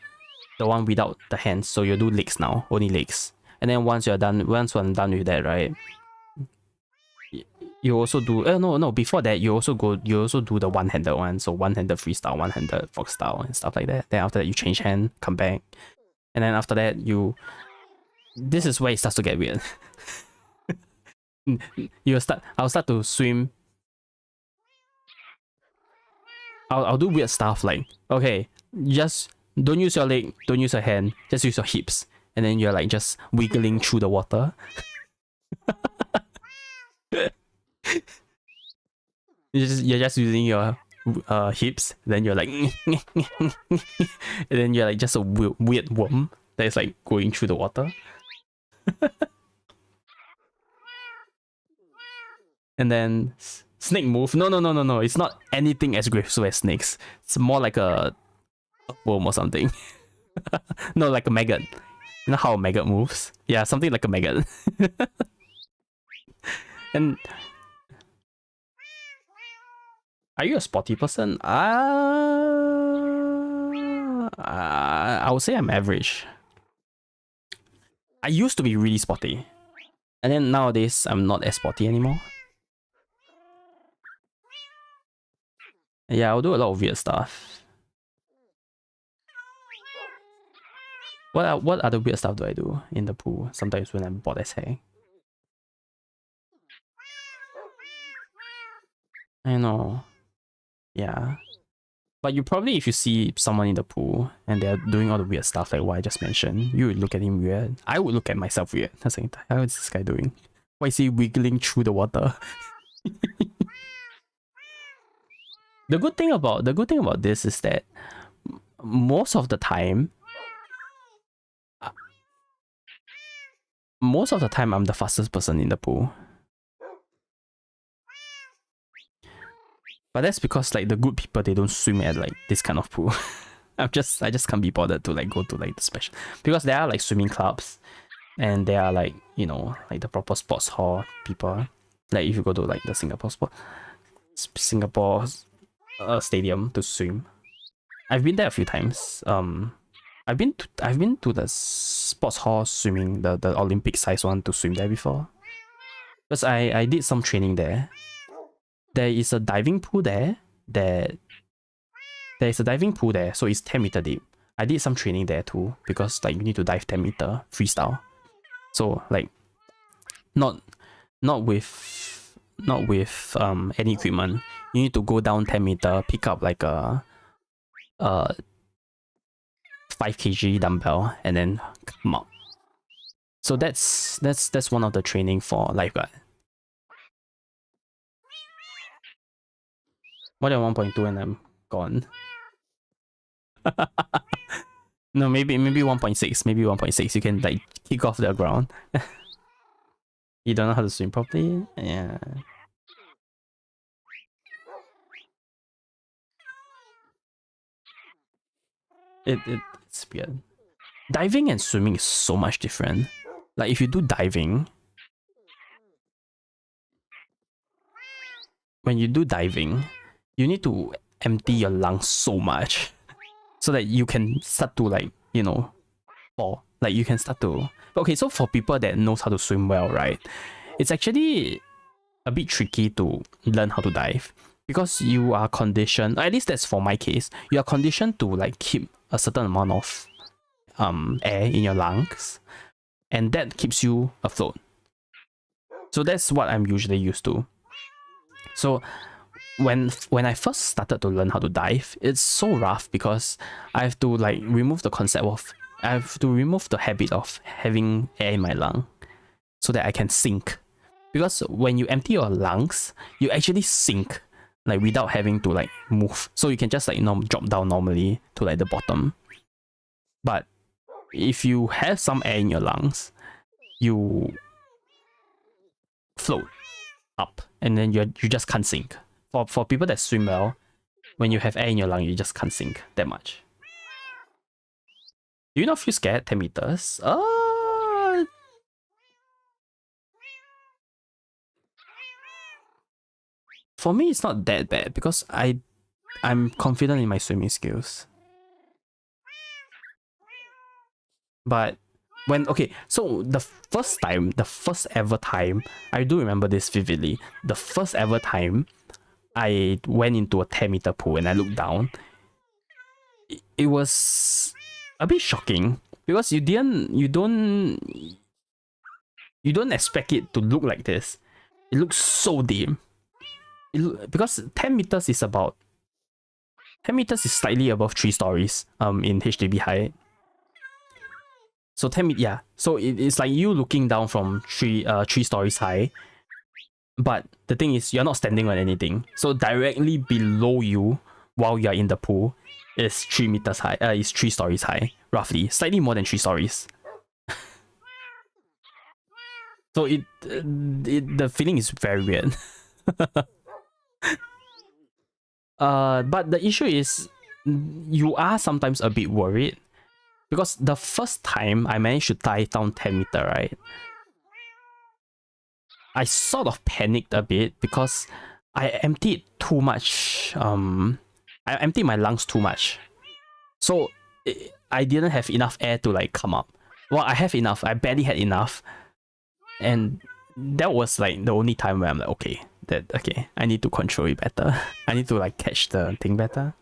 one without the hands. So you'll do legs now, only legs. And then once I'm done with that, right, you also do before that you also do the one-handed one, so one-handed freestyle, one-handed frog style and stuff like that. Then after that you change hand, come back, and then after that this is where it starts to get weird. I'll start to swim. I'll do weird stuff like, okay, just don't use your leg, don't use your hand, just use your hips, and then you're like just wiggling through the water. You're just using your hips, then you're like and then you're like just a weird worm that is like going through the water. And then snake move. No, it's not anything as graceful as snakes. It's more like a worm or something. No, like a maggot. You know how a maggot moves? Yeah, something like a maggot. And are you a sporty person? I would say I'm average. I used to be really sporty, and then nowadays I'm not as sporty anymore. Yeah, I'll do a lot of weird stuff. What other weird stuff do I do in the pool? Sometimes when I'm bored as heck. I know. Yeah. But you probably, if you see someone in the pool and they're doing all the weird stuff like what I just mentioned, you would look at him weird. I would look at myself weird. I was like, how is this guy doing? Why is he wiggling through the water? The good thing about this is that most of the time I'm the fastest person in the pool. But that's because like the good people, they don't swim at like this kind of pool. I just can't be bothered to like go to like the special, because there are like swimming clubs and there are like, you know, like the proper sports hall people. Like if you go to like the Singapore stadium to swim. I've been there a few times. I've been to the sports hall swimming, the Olympic size one, to swim there before. Because I did some training there. There is a diving pool there so it's 10 meter deep. I did some training there too, because like you need to dive 10 meter freestyle. So like not with any equipment. You need to go down 10 meter, pick up like a 5 kg dumbbell and then come up. So that's one of the training for lifeguard. More than 1.2 and I'm gone. No, maybe 1.6. Maybe 1.6. You can like kick off the ground. You don't know how to swim properly? Yeah. It's weird. Diving and swimming is so much different. Like if you do diving, when you do diving, you need to empty your lungs so much so that you can start to like, you know, fall. Like you can start to... Okay, so for people that knows how to swim well, right, it's actually a bit tricky to learn how to dive, because you are conditioned, at least that's for my case, you are conditioned to like keep a certain amount of air in your lungs, and that keeps you afloat. So that's what I'm usually used to. So when I first started to learn how to dive, it's so rough because I have to like remove the habit of having air in my lung so that I can sink. Because when you empty your lungs, you actually sink like without having to like move. So you can just like drop down normally to like the bottom. But if you have some air in your lungs, you float up and then you just can't sink. For people that swim well, when you have air in your lung, you just can't sink that much. Do you not feel scared 10 meters? For me, it's not that bad because I'm confident in my swimming skills. But so the first ever time, I do remember this vividly. The first ever time I went into a 10 meter pool and I looked down, it was a bit shocking because you don't expect it to look like this. It looks so deep. Because 10 meters is slightly above 3 stories in HDB height. So 10 yeah. So it's like you looking down from 3 stories high. But the thing is, you're not standing on anything. So directly below you, while you're in the pool, is 3 meters high. Is 3 stories high, roughly, slightly more than 3 stories. So the feeling is very weird. But the issue is, you are sometimes a bit worried because the first time I managed to dive down 10 meter, right? I sort of panicked a bit because I emptied too much. I emptied my lungs too much, so I didn't have enough air to like come up. Well, I have enough. I barely had enough, and that was like the only time where I'm like, okay, I need to control it better. I need to like catch the thing better.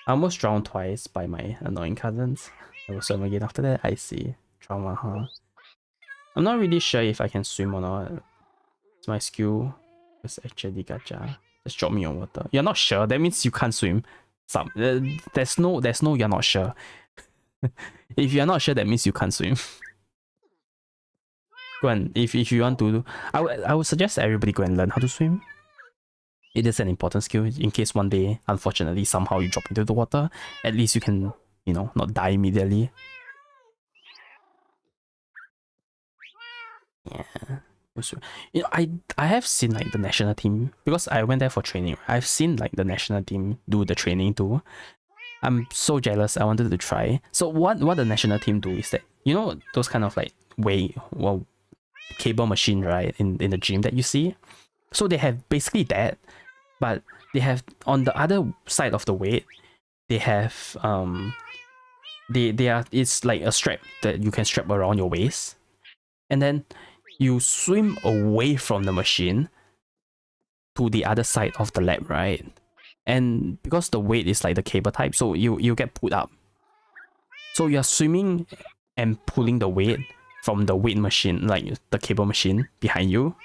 I almost drowned twice by my annoying cousins. I will swim again after that. I see. Trauma, huh? I'm not really sure if I can swim or not. It's my skill. It's actually gacha. Just drop me on water. You're not sure? That means you can't swim. There's no you're not sure. If you're not sure, that means you can't swim. Go and if you want to, I would suggest everybody go and learn how to swim. It is an important skill in case one day, unfortunately, somehow you drop into the water. At least you can, you know, not die immediately. Yeah. You know, I have seen like the national team because I went there for training. I've seen like the national team do the training too. I'm so jealous. I wanted to try. So what the national team do is that, you know, those kind of like cable machine, right, in the gym that you see. So they have basically that, but they have on the other side of the weight, they have it's like a strap that you can strap around your waist, and then you swim away from the machine to the other side of the lab, right? And because the weight is like the cable type, so you get pulled up. So you're swimming and pulling the weight from the weight machine, like the cable machine behind you.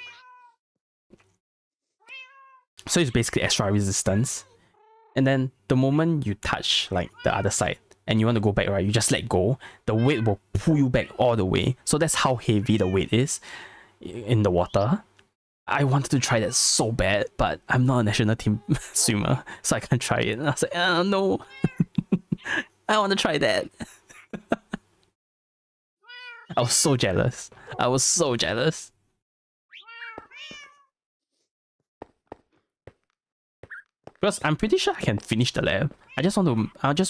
So it's basically extra resistance. And then the moment you touch like the other side and you want to go back, right, you just let go. The weight will pull you back all the way. So that's how heavy the weight is in the water. I wanted to try that so bad, but I'm not a national team swimmer, so I can't try it. And I was like, oh no, I want to try that. I was so jealous. I was so jealous. Because I'm pretty sure I can finish the lab. I just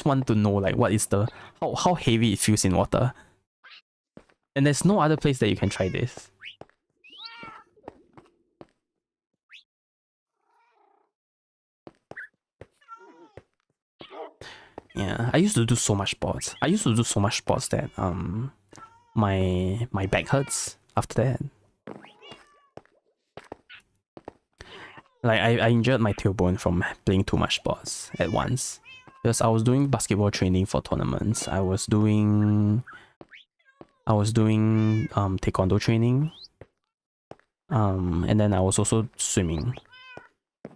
want to know like what is the how heavy it feels in water. And there's no other place that you can try this. Yeah, I used to do so much sports. I used to do so much sports that my back hurts after that. Like I injured my tailbone from playing too much sports at once. Because I was doing basketball training for tournaments. I was doing taekwondo training. And then I was also swimming.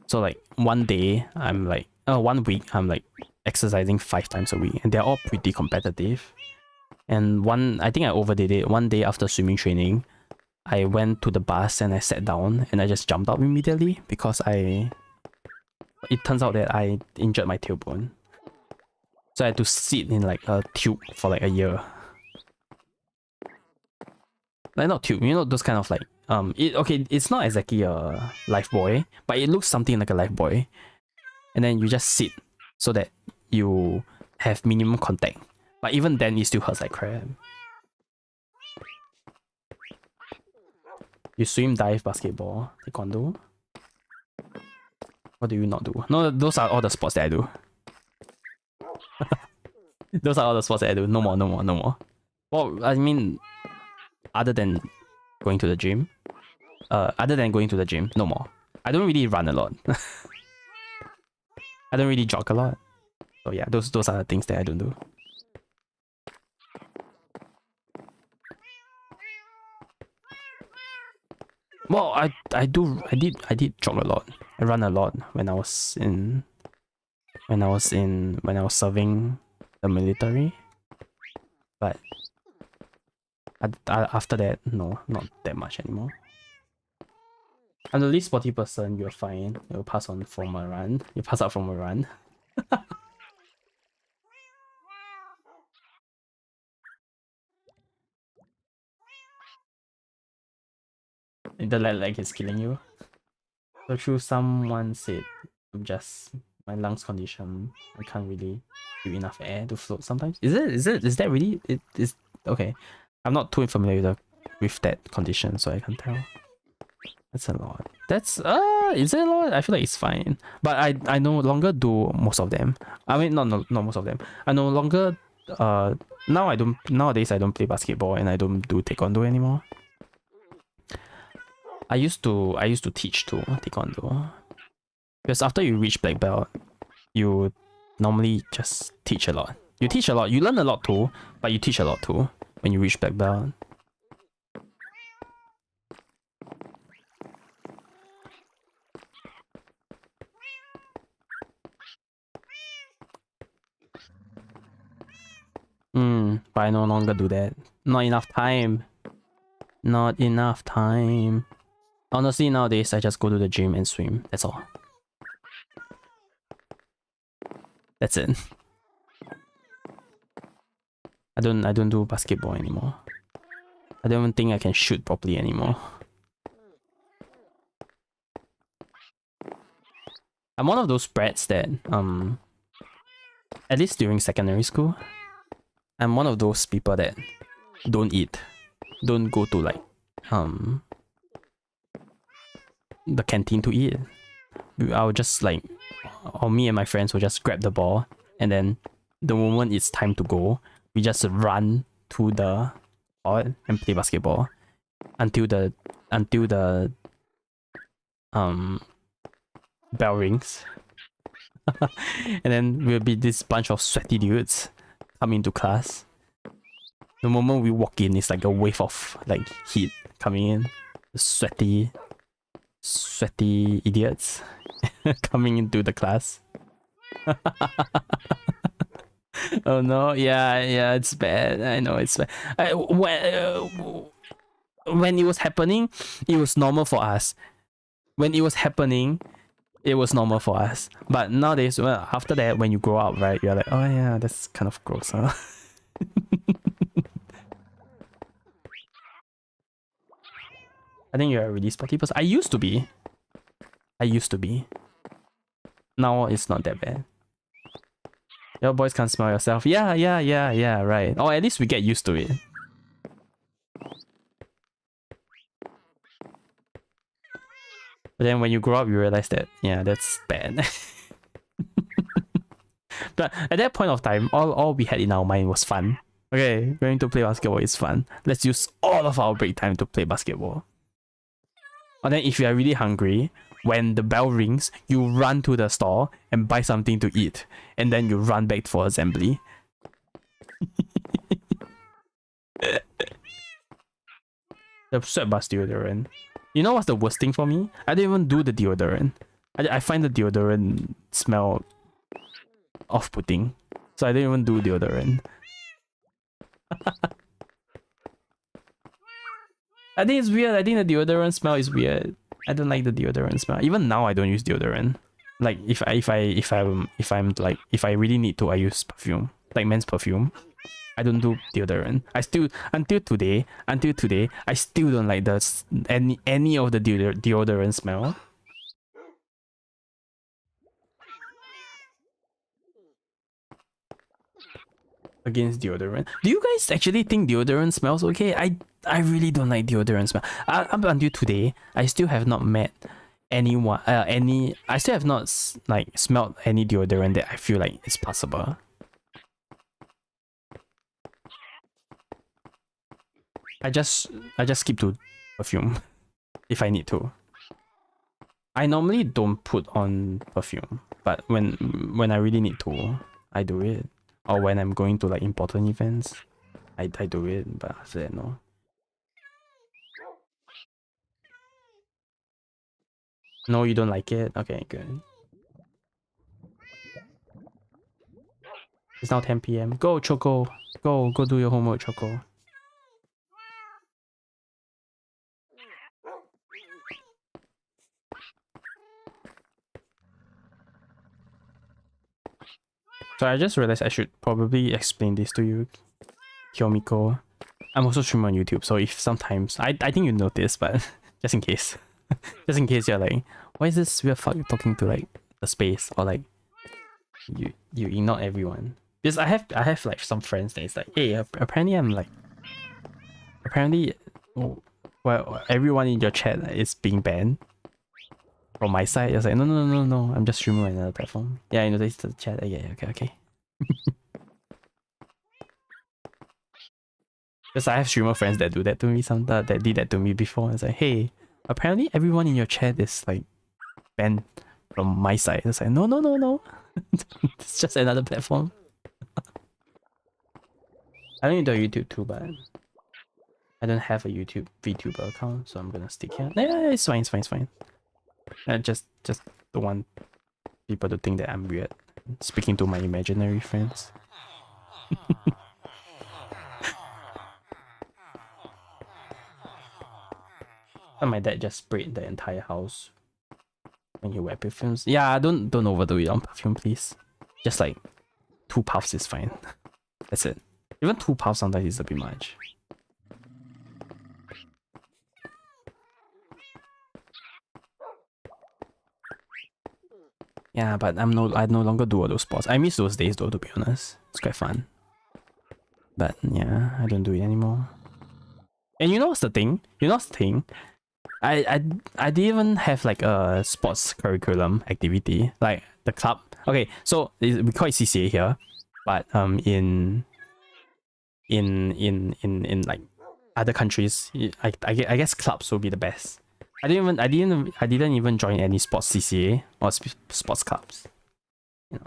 So like one week I'm like exercising 5 times a week, and they're all pretty competitive. And I think I overdid it. One day after swimming training, I went to the bus and I sat down and I just jumped up immediately because it turns out that I injured my tailbone. So I had to sit in like a tube for like a year. Like not tube, you know, those kind of like it's not exactly a life buoy, but it looks something like a life buoy. And then you just sit so that you have minimum contact. But even then, it still hurts like crap. You swim, dive, basketball, taekwondo. What do you not do? No, those are all the sports that I do. Those are all the sports that I do. No more. Well, I mean, other than going to the gym. No more. I don't really run a lot. I don't really jog a lot. So yeah, those are the things that I don't do. Well, I did jog a lot. I run a lot when I was serving the military. But after that, no, not that much anymore. I'm the least sporty person. You're fine. You'll pass on from a run. You pass out from a run. The lag is killing you. So true. Someone said, just my lungs condition. I can't really do enough air to float sometimes. Is that really? It is okay. I'm not too familiar with the with that condition, so I can't tell. That's a lot. That's is it a lot? I feel like it's fine. But I no longer do most of them. I mean not most of them. I no longer nowadays I don't play basketball and I don't do taekwondo anymore. I used to teach too, taekwondo. Because after you reach black belt, you normally just teach a lot. You teach a lot, you learn a lot too, but you teach a lot too when you reach black belt. But I no longer do that. Not enough time. Not enough time. Honestly, nowadays I just go to the gym and swim. That's all. That's it. I don't do basketball anymore. I don't even think I can shoot properly anymore. I'm one of those brats that at least during secondary school, I'm one of those people that don't eat. Don't go to like the canteen to eat. I'll just like, or me and my friends will just grab the ball, and then the moment it's time to go, we just run to the court and play basketball until the bell rings. And then we'll be this bunch of sweaty dudes coming to class. The moment we walk in, it's like a wave of like heat coming in. Sweaty idiots coming into the class. Oh no, yeah, it's bad. I know it's bad. When it was happening, it was normal for us. When it was happening, it was normal for us. But nowadays, well, after that, when you grow up, right, you're like, oh yeah, that's kind of gross, huh? I think you're a really sporty person. I used to be. Now it's not that bad. Your boys can't smell yourself. Yeah, right. Or at least we get used to it. But then when you grow up, you realize that, yeah, that's bad. But at that point of time, all we had in our mind was fun. Okay, going to play basketball is fun. Let's use all of our break time to play basketball. And then if you are really hungry, when the bell rings, you run to the store and buy something to eat. And then you run back for assembly. The sweat bus deodorant. You know what's the worst thing for me? I don't even do the deodorant. I find the deodorant smell off-putting. So I don't even do deodorant. I think it's weird. I think the deodorant smell is weird. I don't like the deodorant smell. Even now I don't use deodorant. Like if I really need to, I use perfume. Like men's perfume. I don't do deodorant. I still until today, I still don't like any of the deodorant smell. Against deodorant. Do you guys actually think deodorant smells okay? I really don't like deodorant smell. Up until today, I still have not met anyone. I still have not like smelled any deodorant that I feel like is passable. I just skip to perfume if I need to. I normally don't put on perfume, but when I really need to, I do it. Or when I'm going to like important events, I do it, but after that, no. No, you don't like it? Okay, good. It's now 10 PM. Go, Choco. Go do your homework, Choco. So I just realized I should probably explain this to you, Kyomiko. I'm also streaming on YouTube, so if sometimes I think you notice, but just in case. Just in case you're like, why is this weird fuck talking to like the space, or like you ignore everyone. Because I have like some friends that is like, hey, apparently oh, well, everyone in your chat is being banned. From my side, it's like, no, I'm just streaming on another platform. Yeah, I noticed the chat. Yeah, okay. Because I have streamer friends that do that to me sometimes, that did that to me before. It's like, hey, apparently everyone in your chat is like banned from my side. It's like, no. It's just another platform. I don't do YouTube too, but I don't have a YouTube VTuber account, so I'm gonna stick here. Yeah, it's fine. I just don't want people to think that I'm weird. Speaking to my imaginary friends. And my dad just sprayed the entire house when you wear perfumes. Yeah, don't overdo it on perfume, please. Just like 2 puffs is fine. That's it. Even 2 puffs sometimes is a bit much. Yeah, but I no longer do all those sports. I miss those days though, to be honest. It's quite fun. But yeah, I don't do it anymore. And you know what's the thing? I didn't even have like a sports curriculum activity like the club. Okay, so we call it CCA here, but in like other countries, I guess clubs will be the best. I didn't even join any sports CCA or sports clubs. You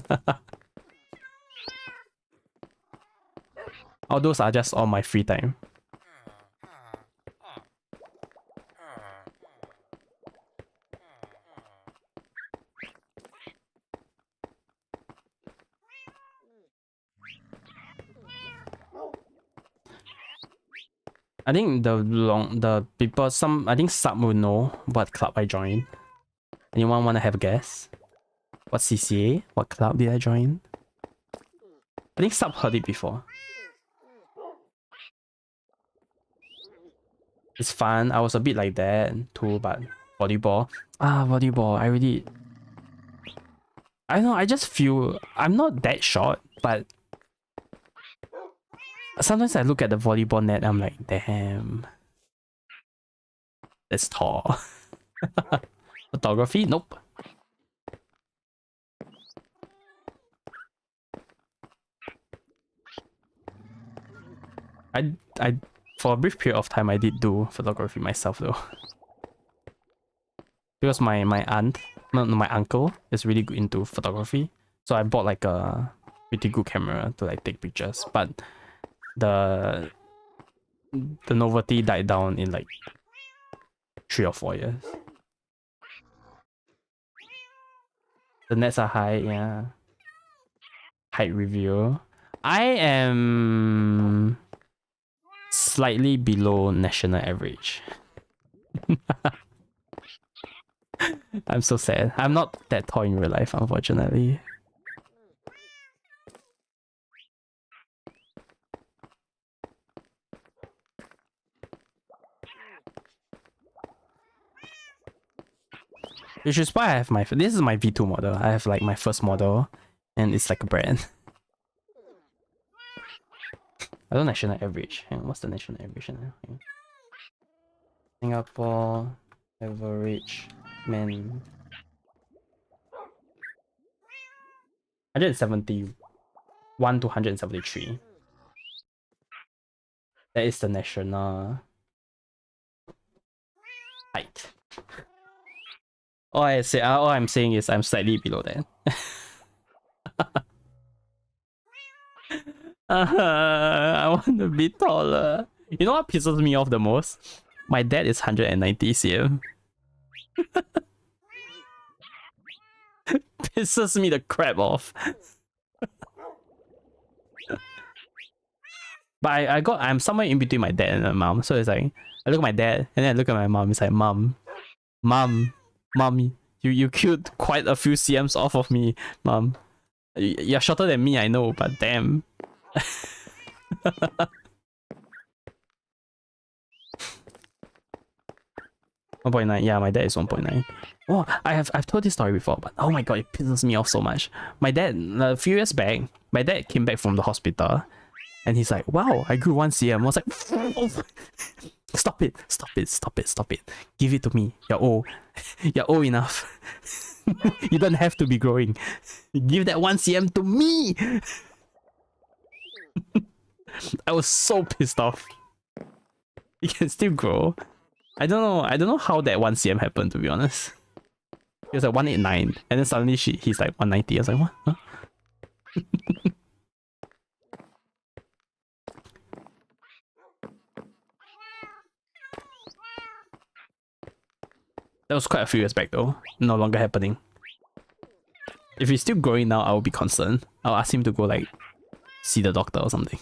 know. All those are just all my free time. I think the people I think some will know what club I joined. Anyone wanna have a guess? What CCA? What club did I join? I think some heard it before. It's fun. I was a bit like that too, but volleyball. Volleyball. I don't know, I just feel I'm not that short, but sometimes I look at the volleyball net, I'm like, damn. That's tall. Photography? Nope. I for a brief period of time I did do photography myself though. Because my aunt, no, my uncle is really good into photography. So I bought like a pretty good camera to like take pictures. But the novelty died down in like 3 or 4 years. The nets are high, yeah. Height review. I am slightly below national average. I'm so sad. I'm not that tall in real life, unfortunately. Which is why I have this is my V2 model. I have like my first model and it's like a brand. I don't national average. Hang on, what's the national average now? Singapore average man 171 to 173. That is the national height. All I'm saying is I'm slightly below that. I want to be taller. You know what pisses me off the most? My dad is 190 cm. Pisses me the crap off. But I'm somewhere in between my dad and my mom. So it's like I look at my dad and then I look at my mom. It's like mom, you killed quite a few cms off of me, mom. You're shorter than me, I know, but damn. 1.9, yeah, my dad is 1.9. Oh, I've told this story before, but oh my god, it pisses me off so much. My dad, a few years back, my dad came back from the hospital And he's like, wow, I grew 1 cm. I was like, oh, stop it. Give it to me. You're old. You're old enough. You don't have to be growing. Give that 1 cm to me. I was so pissed off. He can still grow. I don't know how that 1 cm happened, to be honest. He was like 189, and then suddenly he's like 190. I was like, what? Huh? That was quite a few years back though. No longer happening. If he's still growing now, I will be concerned. I'll ask him to go like see the doctor or something.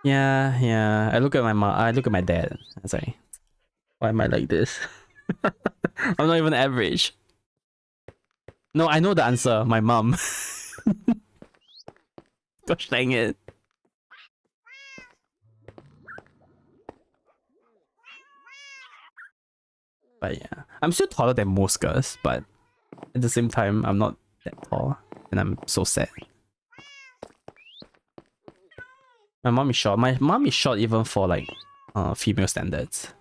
Yeah. I look at my mom. I look at my dad. I say, why am I like this? I'm not even average. No, I know the answer. My mom. Gosh dang it. But yeah, I'm still taller than most girls, but at the same time, I'm not that tall, and I'm so sad. My mom is short. My mom is short even for like female standards.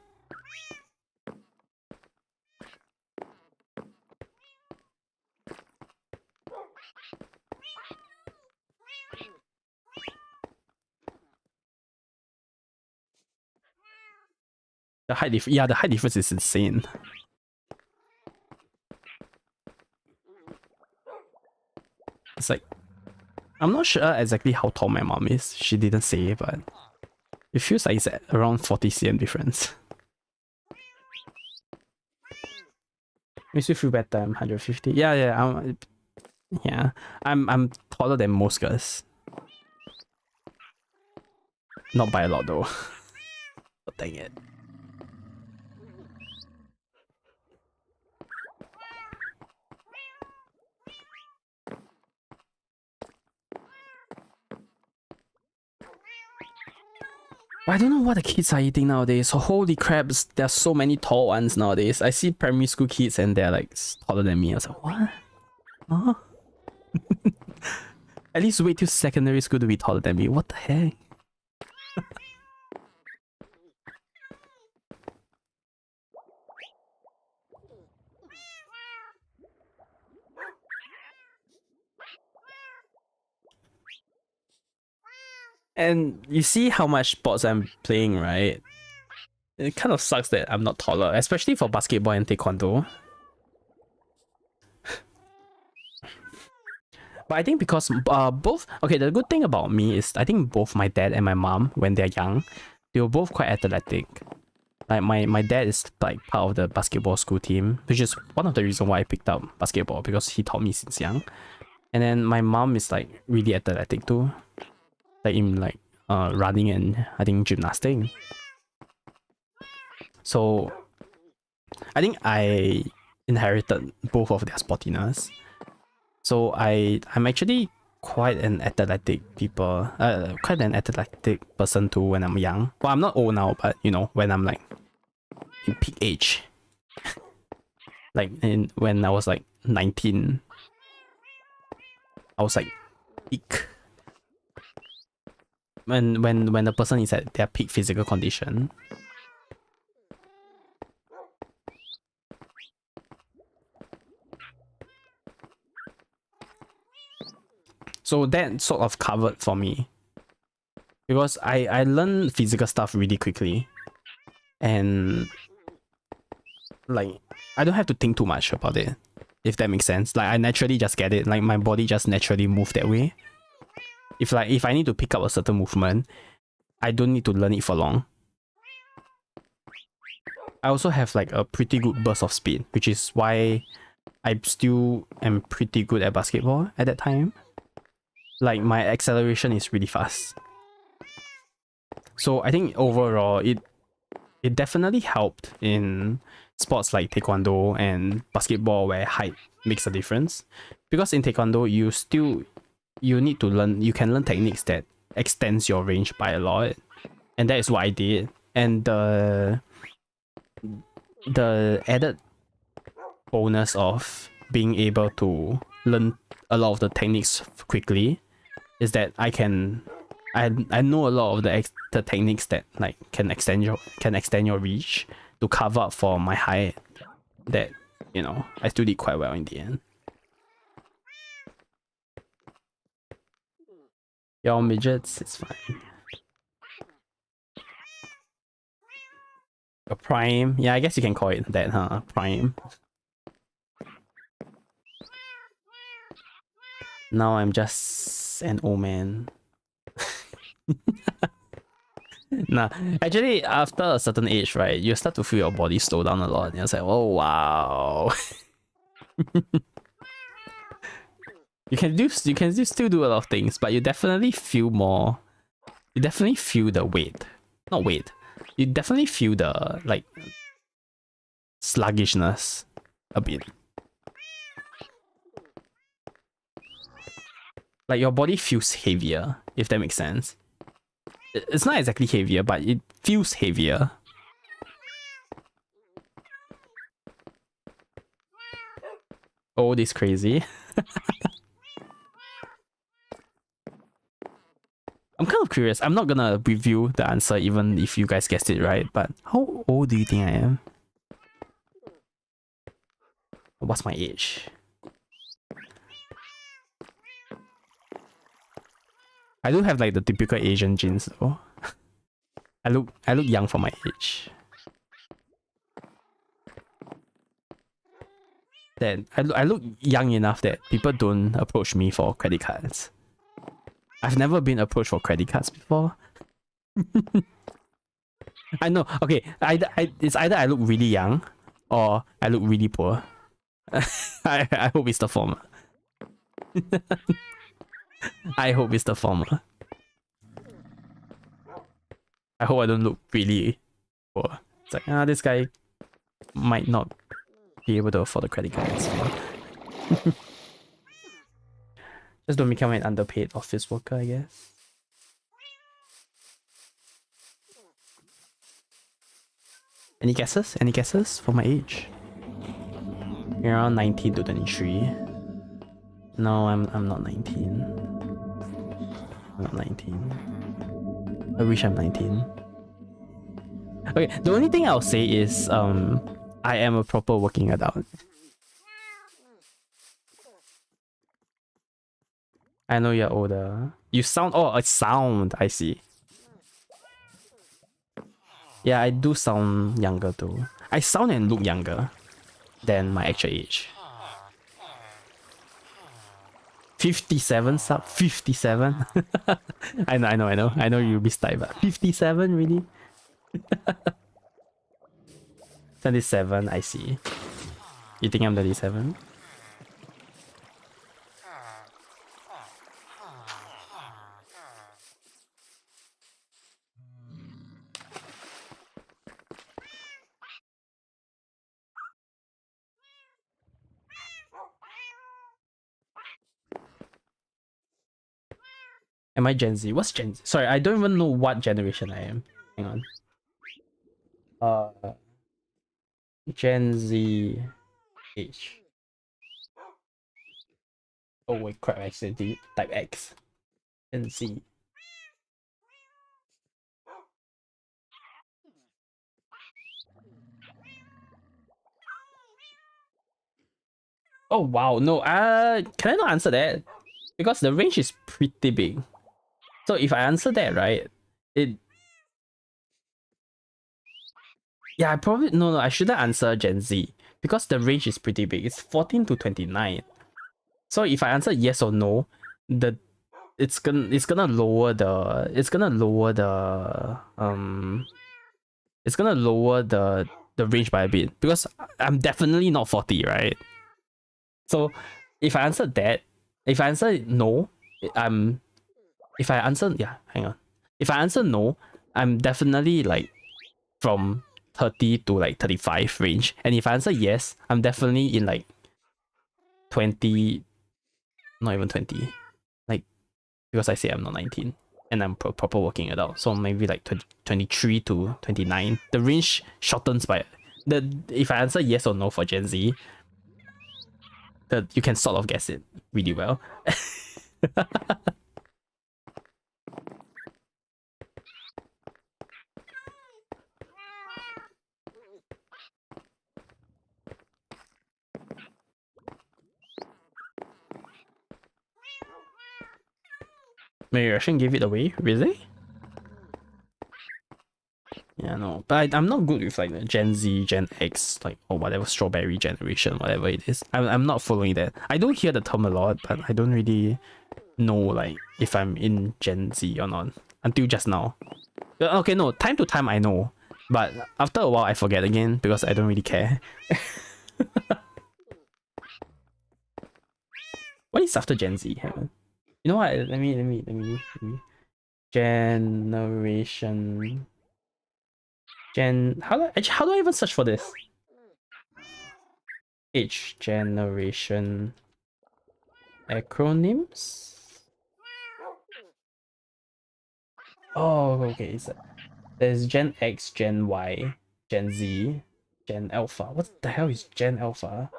The height the height difference is insane. It's like, I'm not sure exactly how tall my mom is. She didn't say, but it feels like it's at around 40 cm difference. Makes you feel better. I'm 150. Yeah. I'm taller than most girls. Not by a lot though. But dang it. I don't know what the kids are eating nowadays. Holy crap, there's so many tall ones nowadays. I see primary school kids and they're like taller than me. I was like, what? Huh? At least wait till secondary school to be taller than me. What the heck? And you see how much sports I'm playing, right? It kind of sucks that I'm not taller, especially for basketball and taekwondo. But I think because both... Okay, the good thing about me is I think both my dad and my mom, when they're young, they were both quite athletic. Like my dad is like part of the basketball school team, which is one of the reasons why I picked up basketball, because he taught me since young. And then my mom is like really athletic too. Like in like running and I think gymnastics. So I think I inherited both of their sportiness. So I'm actually quite an athletic person too when I'm young. Well, I'm not old now, but you know, when I'm like in peak age. Like when I was like 19, I was like peak. When the person is at their peak physical condition. So that sort of covered for me, because I learned physical stuff really quickly, and like I don't have to think too much about it, if that makes sense. Like I naturally just get it. Like my body just naturally move that way. If I need to pick up a certain movement, I don't need to learn it for long. I also have like a pretty good burst of speed, which is why I still am pretty good at basketball at that time. Like my acceleration is really fast. So I think overall it definitely helped in sports like taekwondo and basketball, where height makes a difference. Because in taekwondo you need to learn, you can learn techniques that extends your range by a lot, and that is what I did. And the added bonus of being able to learn a lot of the techniques quickly is that I know a lot of the techniques that like can extend your reach to cover up for my height that, you know, I still did quite well in the end. Y'all midgets, it's fine. A prime, yeah, I guess you can call it that, huh? Prime. Now I'm just an old man. Nah, actually, after a certain age, right, you start to feel your body slow down a lot. And you're like, oh wow. you can still do a lot of things, but you definitely feel more. You definitely feel the weight, not weight. You definitely feel the like sluggishness a bit. Like your body feels heavier, if that makes sense. It's not exactly heavier, but it feels heavier. Oh, this crazy. I'm kind of curious. I'm not gonna review the answer even if you guys guessed it right, but how old do you think I am? What's my age? I do have like the typical Asian genes though. I look young for my age. That I look young enough that people don't approach me for credit cards. I've never been approached for credit cards before. I know. Okay, it's either I look really young or I look really poor. I hope it's the former. I hope it's the former. I hope I don't look really poor. It's like, this guy might not be able to afford the credit cards. Just don't become an underpaid office worker, I guess. Any guesses? Any guesses for my age? Around 19 to 23. No, I'm not 19. I'm not 19. I wish I'm 19. Okay, the only thing I'll say is I am a proper working adult. I know you're older. You sound a sound, I see. Yeah, I do sound younger too. I sound and look younger than my actual age. 57 sub 57. I know you missed that, but 57 really? 27, I see. You think I'm 37? Am I Gen Z? What's Gen Z? Sorry, I don't even know what generation I am. Hang on. Gen Z H. Oh wait, crap! I accidentally type X. Gen Z. Oh wow, no. Can I not answer that? Because the range is pretty big. So if I answer that right, I probably no. I shouldn't answer Gen Z because the range is pretty big. It's 14 to 29. So if I answer yes or no, it's gonna lower the range by a bit because I'm definitely not 40, right? So if I answer no, if I answer no, I'm definitely like from 30 to like 35 range. And if I answer yes, I'm definitely in like 20, not even 20. Like, because I say I'm not 19 and I'm proper working adult. So maybe like 23 to 29. The range shortens by if I answer yes or no for Gen Z, you can sort of guess it really well. Maybe I shouldn't give it away, really? Yeah, no, but I'm not good with like the Gen Z, Gen X, like, or whatever, strawberry generation, whatever it is. I'm not following that. I do hear the term a lot, but I don't really know like if I'm in Gen Z or not until just now. Okay, no, time to time I know, but after a while I forget again because I don't really care. What is after Gen Z? Hang on. You know what? Let me. Generation. How do I even search for this? Age generation acronyms. Oh, okay. So there's Gen X, Gen Y, Gen Z, Gen Alpha. What the hell is Gen Alpha?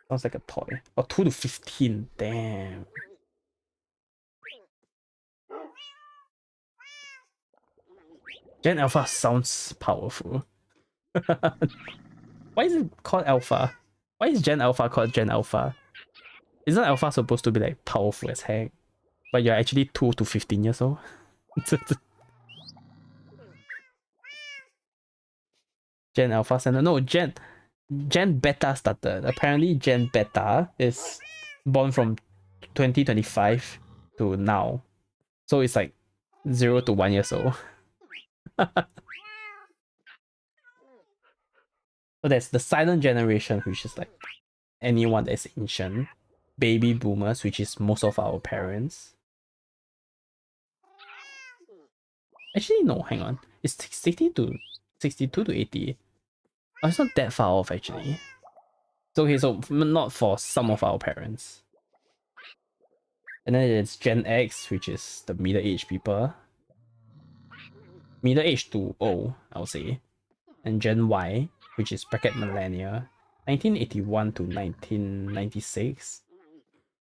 Sounds like a toy. Oh, 2 to 15. Damn. Gen Alpha sounds powerful. Why is it called Alpha? Why is Gen Alpha called Gen Alpha? Isn't Alpha supposed to be like powerful as heck? But you're actually 2 to 15 years old? Gen Alpha Center. No, Gen Beta started. Apparently Gen Beta is born from 2025 to now. So it's like 0 to 1 years old. So there's the silent generation, which is like anyone that's ancient. Baby boomers, which is most of our parents. Actually, no, hang on. It's 62 to 80. Oh, it's not that far off, actually. So, okay, so not for some of our parents. And then it's Gen X, which is the middle-aged people. Middle-aged to old, I would say. And Gen Y, which is bracket millennia. 1981 to 1996.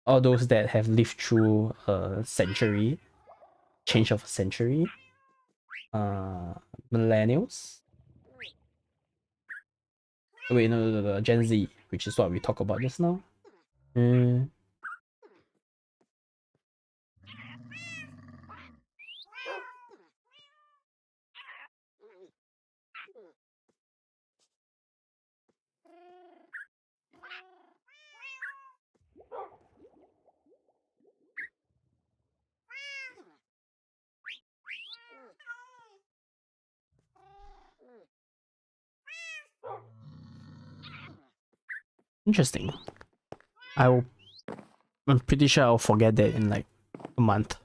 All those that have lived through a century. Change of a century. Millennials. Oh, wait, no, Gen Z, which is what we talked about just now. Interesting. I'm pretty sure I'll forget that in like a month.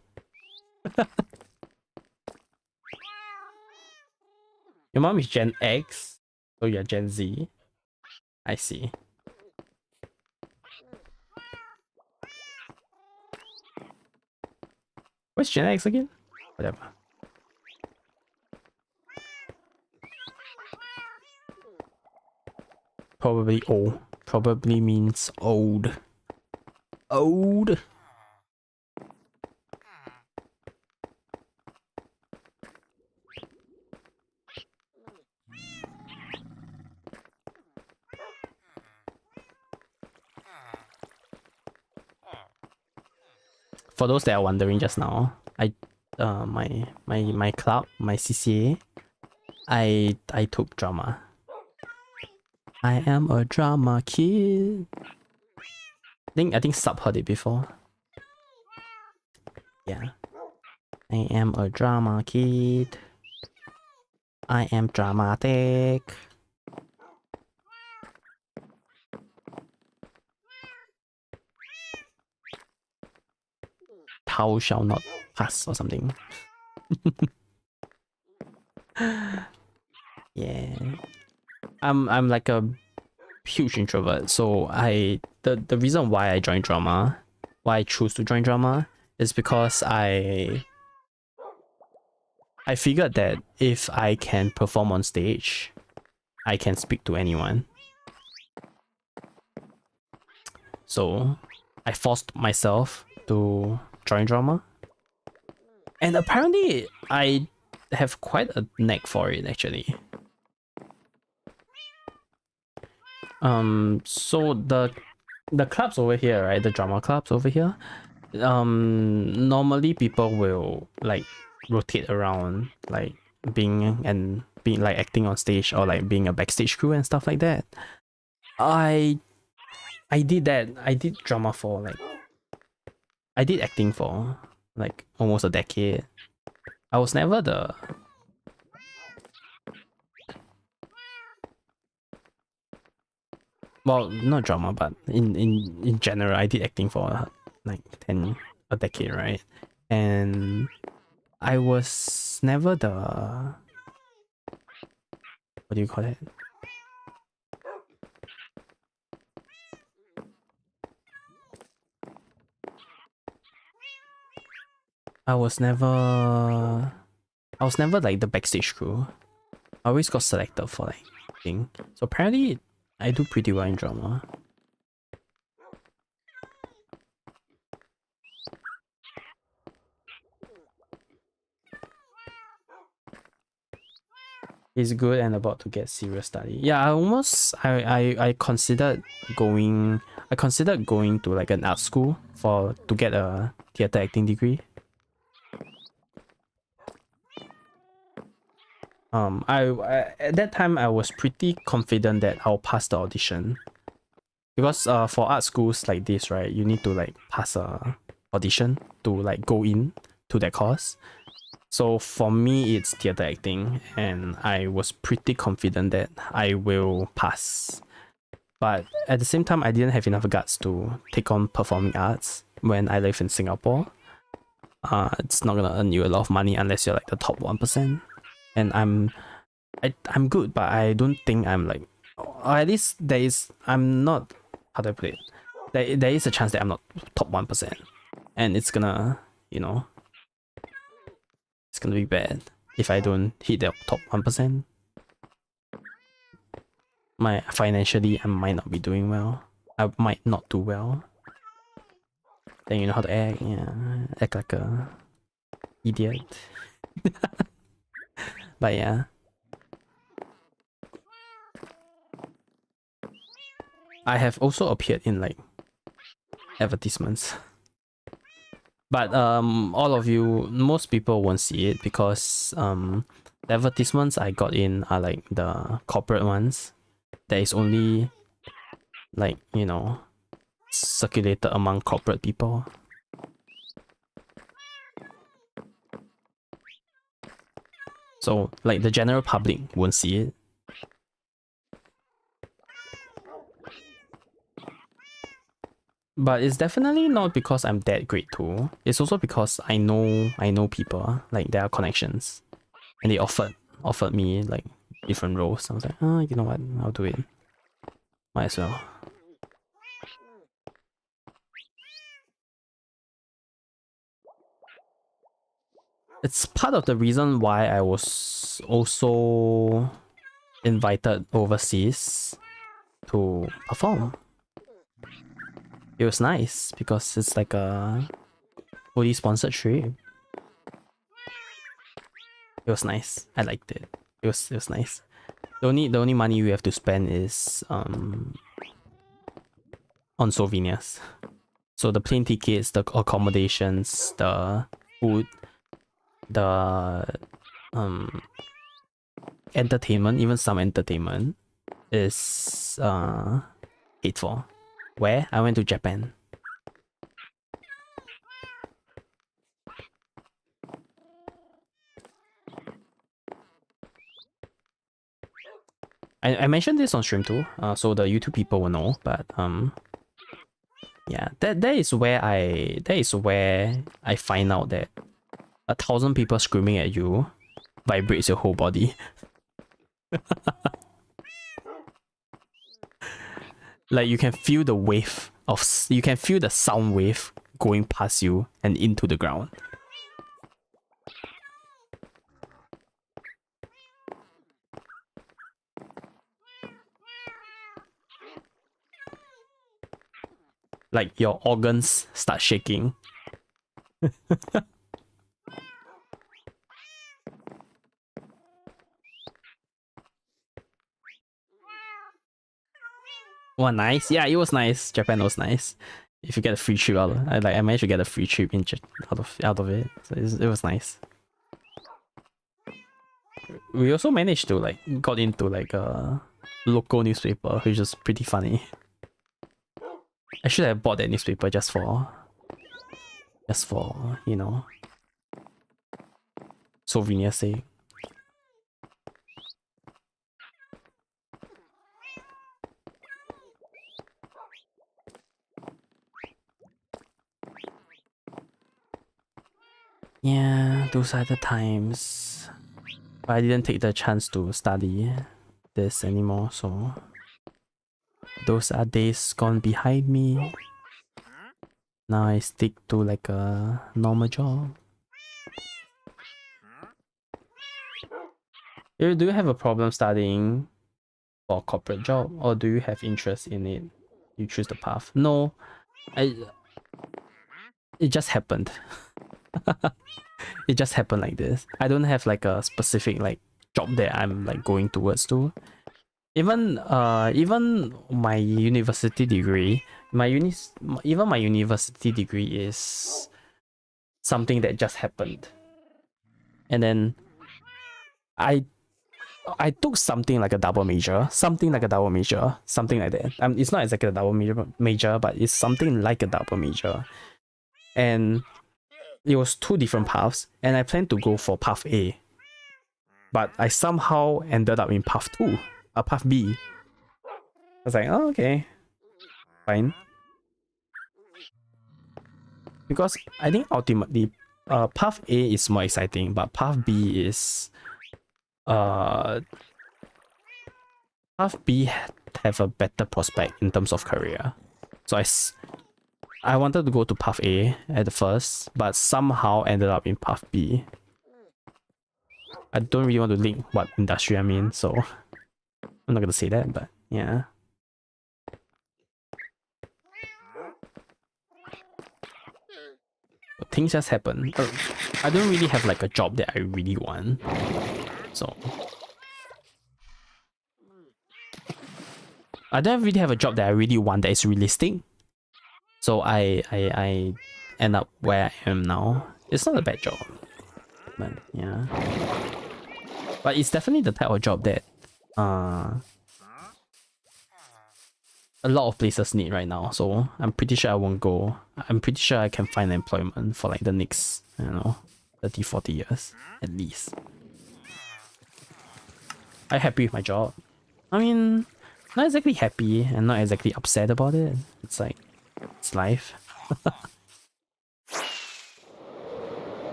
Your mom is Gen X, so you're Gen Z. I see. What's Gen X again? Whatever. Probably old. Probably means old. Old. For those that are wondering just now, my club, my CCA, I took drama. I am a drama kid. I think Sub heard it before. Yeah. I am a drama kid. I am dramatic. Thou shall not pass or something. Yeah. I'm like a huge introvert, so the reason why I joined drama, why I choose to join drama, is because I figured that if I can perform on stage, I can speak to anyone. So I forced myself to join drama. And apparently I have quite a knack for it actually. So the clubs over here, right? The drama clubs over here. Normally people will like rotate around, like being like acting on stage or like being a backstage crew and stuff like that. I did that. I did drama for like I did acting for like almost a decade. I was never the well, not drama, but in general, I did acting for like a decade, right? And I was never the what do you call it? I was never like the backstage crew. I always got selected for like thing. So apparently I do pretty well in drama. It's good and about to get serious study. Yeah, I considered going to like an art school to get a theater acting degree. I at that time I was pretty confident that I'll pass the audition. Because for art schools like this, right, you need to like pass a audition to like go in to that course. So for me, it's theater acting, and I was pretty confident that I will pass. But at the same time, I didn't have enough guts to take on performing arts when I live in Singapore. It's not gonna earn you a lot of money unless you're like the top 1%. And I'm good, but I don't think I'm like, or at least I'm not, how do I put it? There is a chance that I'm not top 1%. And it's gonna, it's gonna be bad if I don't hit the top 1%. Financially, I might not be doing well. I might not do well. Then you know how to act, yeah. Act like a idiot. But yeah. I have also appeared in like advertisements. But all of you, most people won't see it because the advertisements I got in are like the corporate ones. That is only like, circulated among corporate people. So like the general public won't see it. But it's definitely not because I'm that great too. It's also because I know people, like there are connections. And they offered me like different roles. I was like, oh, you know what, I'll do it. Might as well. It's part of the reason why I was also invited overseas to perform. It was nice because it's like a fully sponsored trip. It was nice. I liked it. It was nice. The only money you have to spend is on souvenirs. So the plane tickets, the accommodations, the food, the entertainment, even some entertainment is paid for. Where? I went to Japan. I mentioned this on stream too, so the YouTube people will know, but yeah, that is where I find out that 1,000 people screaming at you vibrates your whole body. Like you can feel the wave you can feel the sound wave going past you and into the ground. like your organs start shaking. Well, nice. Yeah, it was nice. Japan was nice. If you get a free trip I managed to get a free trip out of it. So it was nice. We also managed to like got into like a local newspaper, which is pretty funny. I should have bought that newspaper just for you know, souvenir sake. Yeah, those are the times. But I didn't take the chance to study this anymore, so those are days gone behind me. Now I stick to like a normal job. Do you have a problem studying for a corporate job, or do you have interest in it? You choose the path. No, it just happened. It just happened like this. I don't have like a specific like job that I'm like going towards to. Even my university degree, even my university degree is something that just happened. And then I took something like a double major, something like that. It's not exactly a double major, but it's something like a double major. And it was two different paths, and I planned to go for path A. But I somehow ended up in path B. I was like, oh, okay, fine. Because I think ultimately, path A is more exciting, but path B is, path B have a better prospect in terms of career. So I wanted to go to path A at the first, but somehow ended up in path B. I don't really want to link what industry I'm in, so I'm not gonna say that, but yeah. Things just happen. I don't really have like a job that I really want, so I don't really have a job that I really want that is realistic. So I end up where I am now. It's not a bad job, but yeah. But it's definitely the type of job that a lot of places need right now. So I'm pretty sure I won't go. I'm pretty sure I can find employment for like the next, 30, 40 years at least. I'm happy with my job. I mean, not exactly happy and not exactly upset about it. It's like, it's life.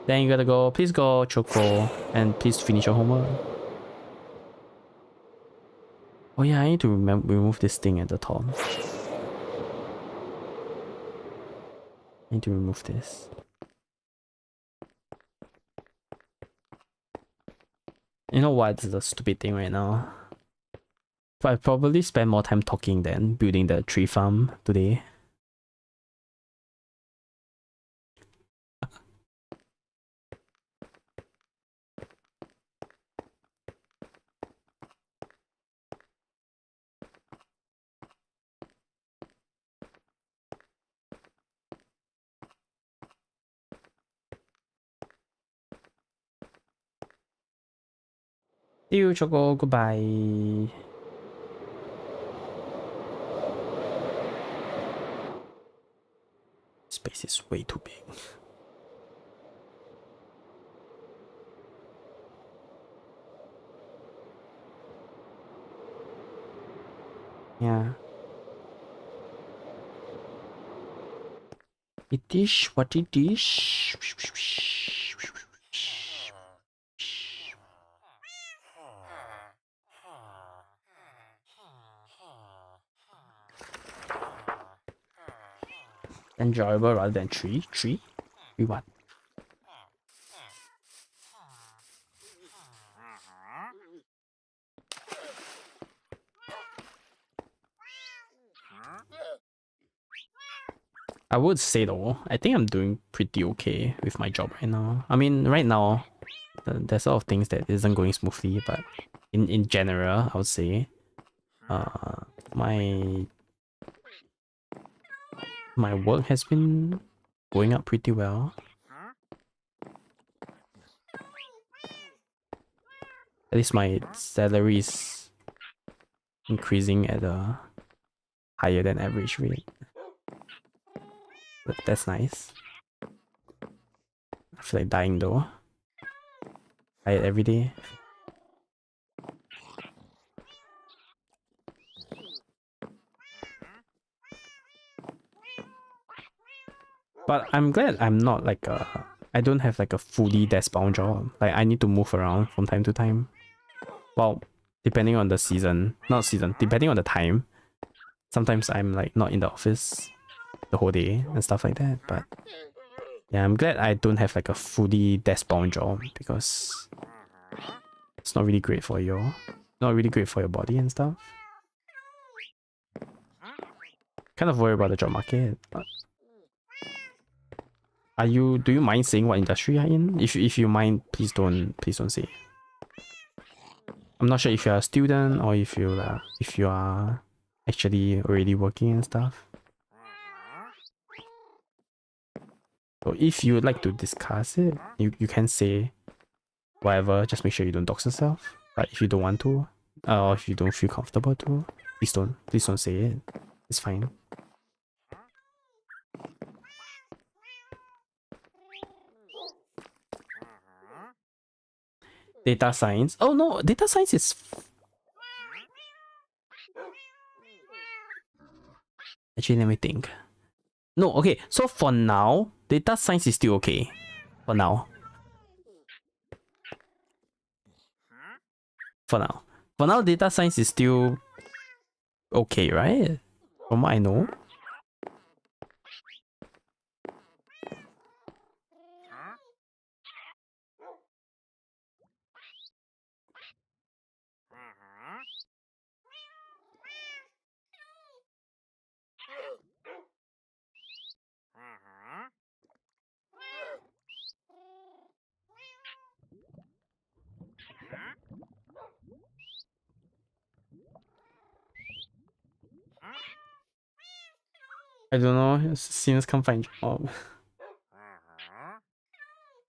Then you gotta go. Please go, Choco, and please finish your homework. Oh yeah, I need to remove this thing at the top. I need to remove this. You know what's the stupid thing right now? But I probably spend more time talking than building the tree farm today. See you, Choco. Goodbye. Space is way too big. Yeah. It is what it is. Enjoyable rather than tree. Tree? We what? I would say though, I think I'm doing pretty okay with my job right now. I mean, right now, there's a lot of things that isn't going smoothly, but in general, I would say, my work has been going up pretty well. At least my salary is increasing at a higher than average rate. But that's nice. I feel like dying though. Tired every day. But I'm glad I'm not like I don't have like a fully desk-bound job. Like I need to move around from time to time. Well, depending on the season, not season, depending on the time. Sometimes I'm like not in the office the whole day and stuff like that. But yeah, I'm glad I don't have like a fully desk-bound job because it's not really great for you. Not really great for your body and stuff. Kind of worry about the job market. But do you mind saying what industry you're in? If you mind, please don't say. I'm not sure if you're a student or if you are actually already working and stuff. So if you would like to discuss it, you can say whatever, just make sure you don't dox yourself. But if you don't want to, or if you don't feel comfortable to, please don't say it. It's fine. Data science. Oh no, data science is actually, let me think. No, okay, so for now, data science is still okay. For now. For now, data science is still okay, right? From what I know. I don't know. Seniors can't find job.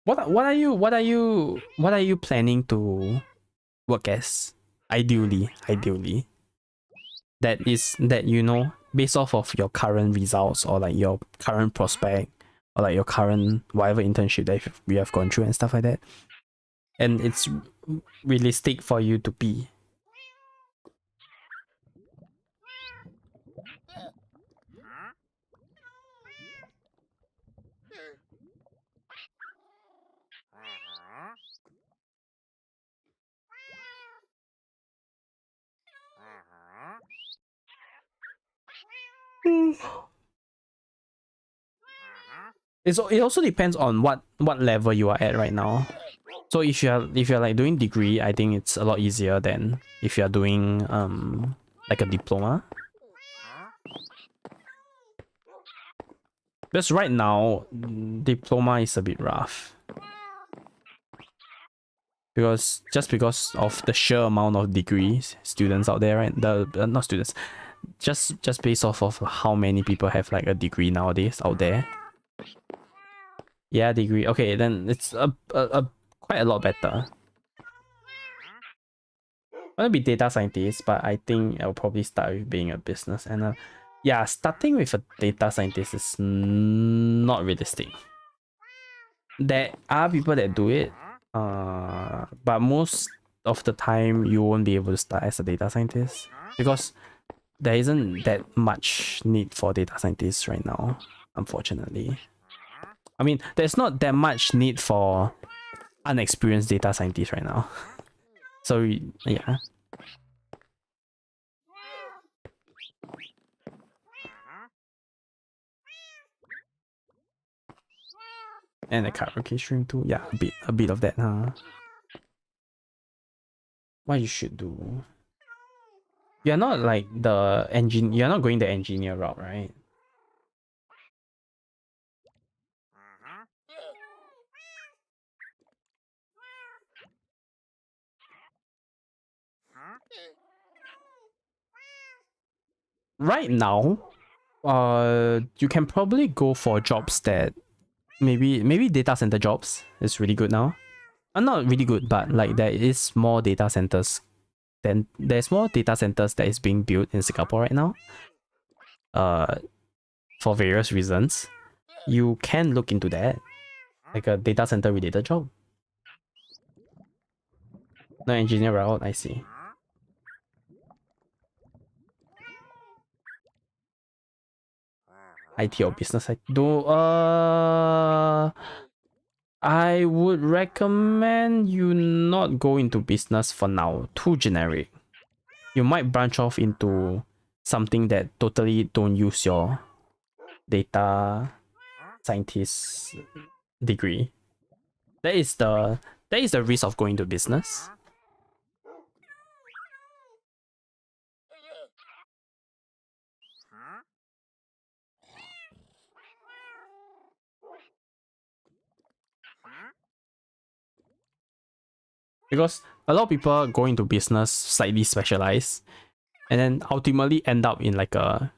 What are you planning to work as? Ideally. That you know, based off of your current results or like your current prospect or like your current whatever internship that we have gone through and stuff like that. And it's realistic for you to be. It also depends on what level you are at right now. So if you're like doing degree, I think it's a lot easier than if you're doing like a diploma. Because right now, diploma is a bit rough. Because of the sheer amount of degrees students out there, right? Not students, just based off of how many people have like a degree nowadays out there. Yeah, degree. Okay, then it's a quite a lot better. I want to be data scientist, but I think I'll probably start with being a business analyst. Yeah, starting with a data scientist is not realistic. There are people that do it, but most of the time you won't be able to start as a data scientist because there isn't that much need for data scientists right now, unfortunately. I mean, there's not that much need for unexperienced data scientists right now. So yeah. And the karaoke stream too. Yeah, a bit of that, huh? What you should do? You're not like you're not going the engineer route, right? right now, you can probably go for jobs that maybe data center jobs is really good now. Not really good, but like there is more data centers. Then there's more data centers that is being built in Singapore right now. For various reasons, you can look into that, like a data center related job. No engineer route, I see. IT or business side. I would recommend you not go into business for now. Too generic. You might branch off into something that totally don't use your data scientist degree. That is the risk of going to business. Because a lot of people go into business slightly specialized and then ultimately end up in like a,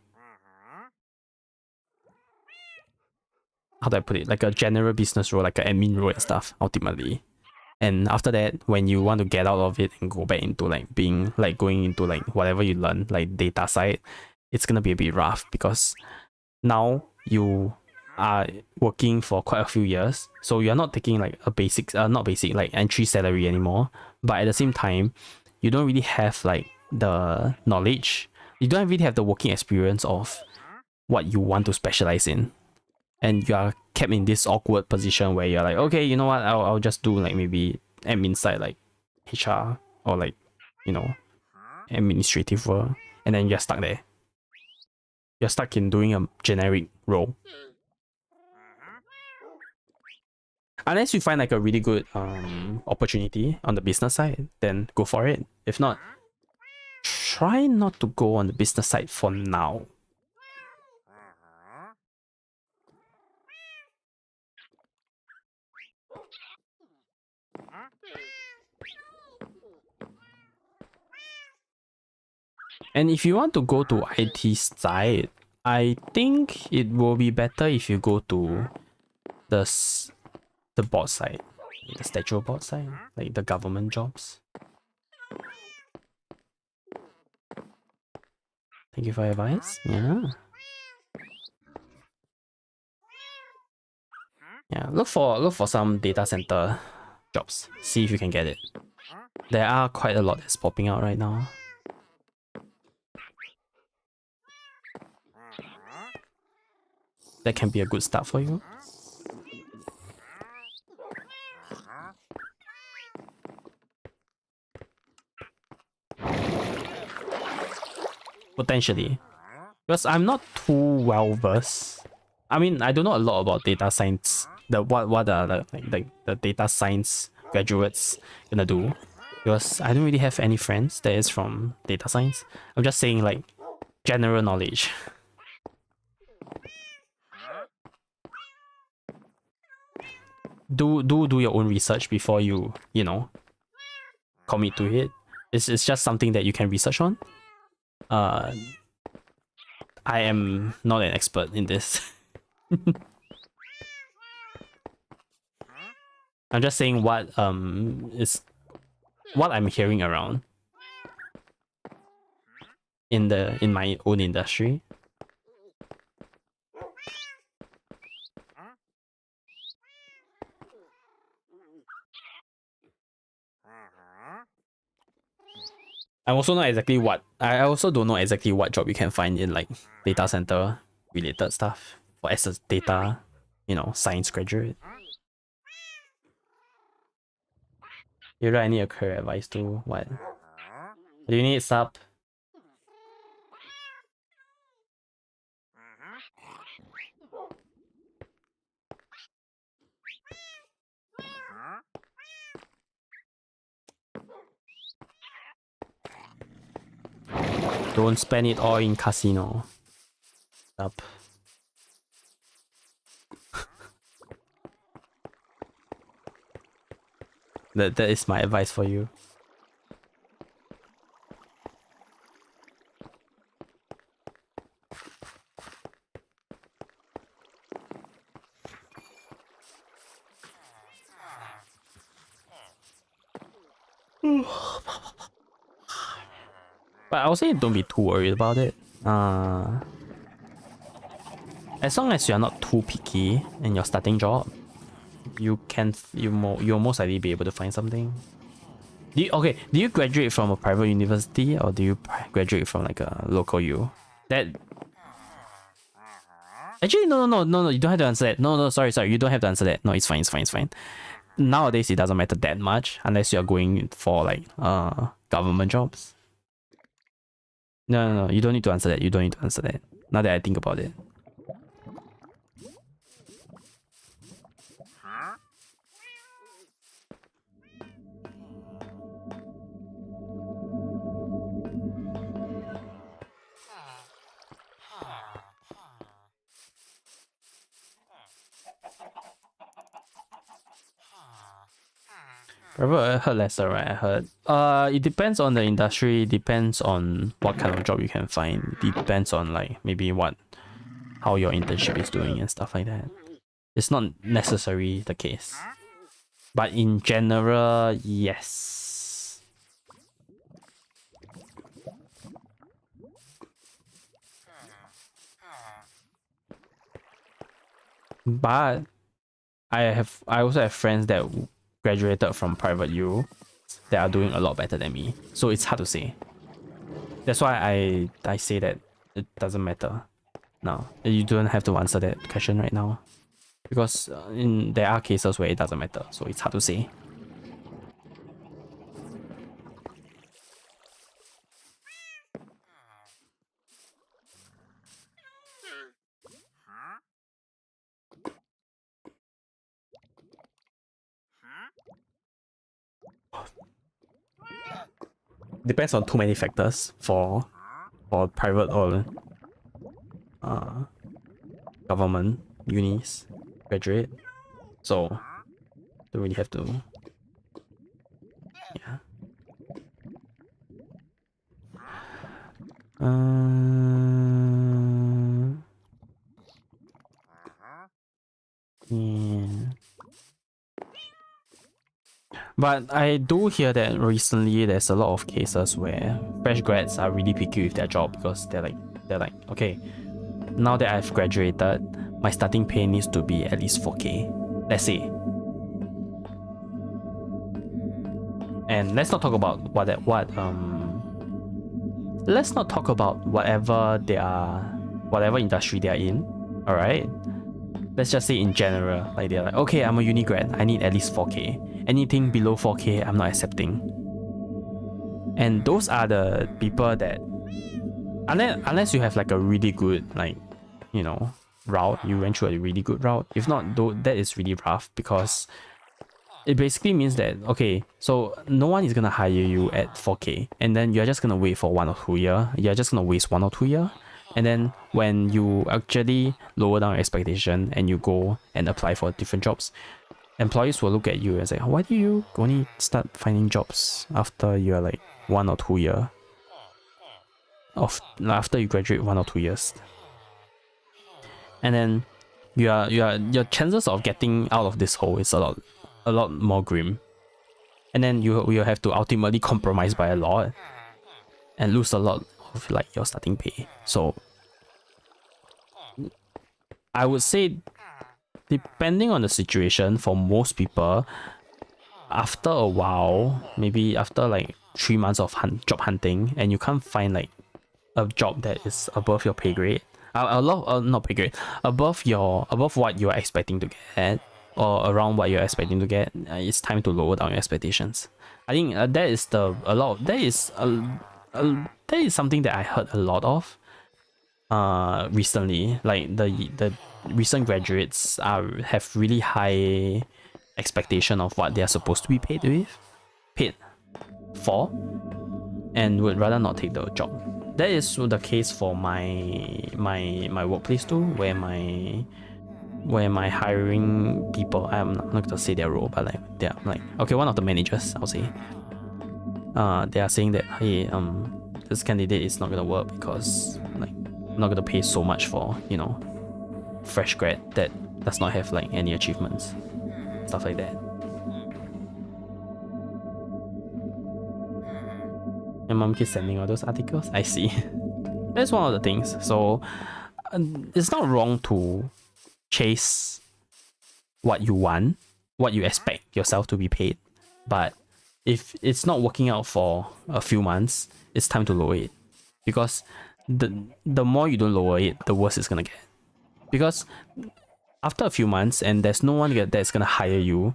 how do I put it, like a general business role, like an admin role and stuff ultimately. And after that, when you want to get out of it and go back into like being like going into like whatever you learn, like data side, it's gonna be a bit rough because now you are working for quite a few years, so you're not taking like a basic, not basic, like entry salary anymore. But at the same time, you don't really have like the knowledge. You don't really have the working experience of what you want to specialize in, and you are kept in this awkward position where you're like, okay, you know what, I'll just do like maybe admin side, like HR or like, you know, administrative work, and then you're stuck there. You're stuck in doing a generic role. Unless you find like a really good opportunity on the business side, then go for it. If not, try not to go on the business side for now. And if you want to go to IT side, I think it will be better if you go to the board side, the statual board side, like the government jobs. Thank you for your advice. Yeah. Yeah. Look for some data center jobs. See if you can get it. There are quite a lot that's popping out right now. That can be a good start for you. Potentially. Because I'm not too well versed. I mean, I don't know a lot about data science. What are the data science graduates gonna do? Because I don't really have any friends that is from data science. I'm just saying like general knowledge. Do your own research before you know, commit to it. It's just something that you can research on. I am not an expert in this. I'm just saying what is what I'm hearing around in my own industry. I also not exactly what I also don't know exactly what job you can find in like data center related stuff for as a data, you know, science graduate. You really need a career advice too. What? Do you need sub? Don't spend it all in casino. Up. That is my advice for you. But I'll say don't be too worried about it. As long as you're not too picky in your starting job, you'll most likely be able to find something. Do you graduate from a private university or do you graduate from like a local U? That actually no, you don't have to answer that. No, sorry, you don't have to answer that. No, it's fine. Nowadays it doesn't matter that much unless you're going for like government jobs. No, you don't need to answer that. You don't need to answer that. Now that I think about it. I heard lesser, right? I heard. It depends on the industry. Depends on what kind of job you can find. Depends on like maybe how your internship is doing and stuff like that. It's not necessarily the case, but in general, yes. But I also have friends that graduated from private U that are doing a lot better than me. So it's hard to say. That's why I say that it doesn't matter. No, you don't have to answer that question right now. Because there are cases where it doesn't matter. So it's hard to say. Depends on too many factors for private or government unis graduate. So don't really have to. Yeah. Yeah. But I do hear that recently there's a lot of cases where fresh grads are really picky with their job because they're like, okay, now that I've graduated, my starting pay needs to be at least 4K. Let's say. And let's not talk about let's not talk about whatever industry they are in. Alright? Let's just say in general, like they're like, okay, I'm a uni grad, I need at least 4K. Anything below 4K, I'm not accepting. And those are the people that, unless you have like a really good, like, you know, route, you went through a really good route. If not, though, that is really rough because it basically means that, okay, so no one is gonna hire you at 4K, and then you're just gonna wait for 1 or 2 years. You're just gonna waste 1 or 2 years. And then when you actually lower down your expectation and you go and apply for different jobs, employees will look at you and say, why do you only start finding jobs after you're like 1 or 2 years? After you graduate 1 or 2 years. And then your chances of getting out of this hole is a lot more grim. And then you will have to ultimately compromise by a lot and lose a lot of like your starting pay. So I would say, depending on the situation, for most people, after a while, maybe after like 3 months of job hunting, and you can't find like a job that is above your pay grade, not pay grade, above what you're expecting to get, or around what you're expecting to get, it's time to lower down your expectations. I think that is something that I heard a lot of recently. Like the recent graduates have really high expectation of what they are supposed to be paid for, and would rather not take the job. That is the case for my workplace too, where my hiring people, I'm not gonna say their role, but like they're like, okay, one of the managers, I'll say, they are saying that, hey, this candidate is not gonna work because like I'm not gonna pay so much for, you know, fresh grad that does not have like any achievements, stuff like that. My mom keeps sending all those articles. I see. That's one of the things. So it's not wrong to chase what you want, what you expect yourself to be paid. But if it's not working out for a few months, it's time to lower it. Because the more you don't lower it, the worse it's gonna get. Because after a few months and there's no one that's gonna hire you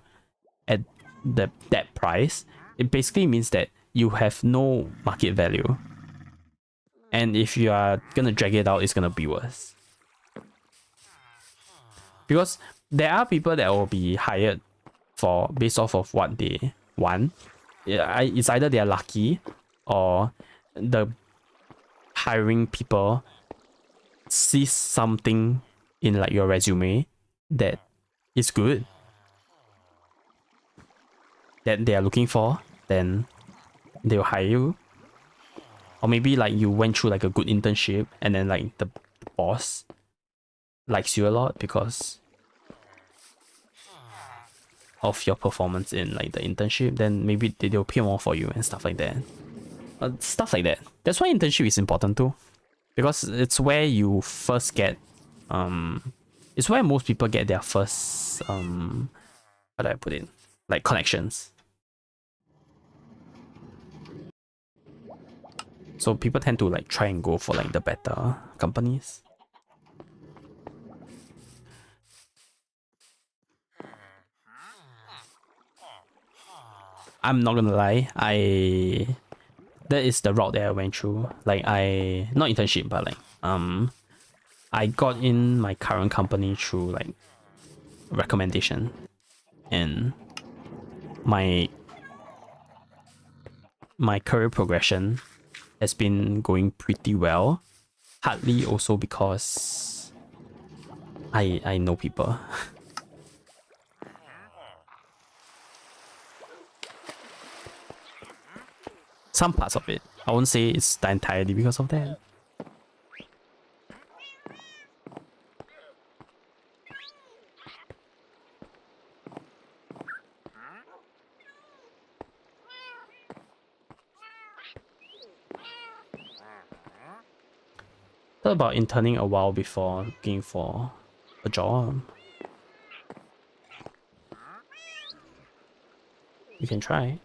at that price, it basically means that you have no market value. And if you are gonna drag it out, it's gonna be worse. Because there are people that will be hired for based off of what they want. Yeah, it's either they're lucky or the hiring people sees something in like your resume that is good, that they are looking for, then they'll hire you. Or maybe like you went through like a good internship and then like the boss likes you a lot because of your performance in like the internship, then maybe they'll pay more for you and stuff like that. Stuff like that. That's why internship is important too. Because it's where you first get it's where most people get their first how do I put it? Like connections. So people tend to like try and go for like the better companies. I'm not gonna lie, that is the route that I went through. Like not internship, but like I got in my current company through like recommendation, and my career progression has been going pretty well. Partly also because I know people. Some parts of it. I won't say it's entirely because of that. Thought about interning a while before looking for a job. You can try.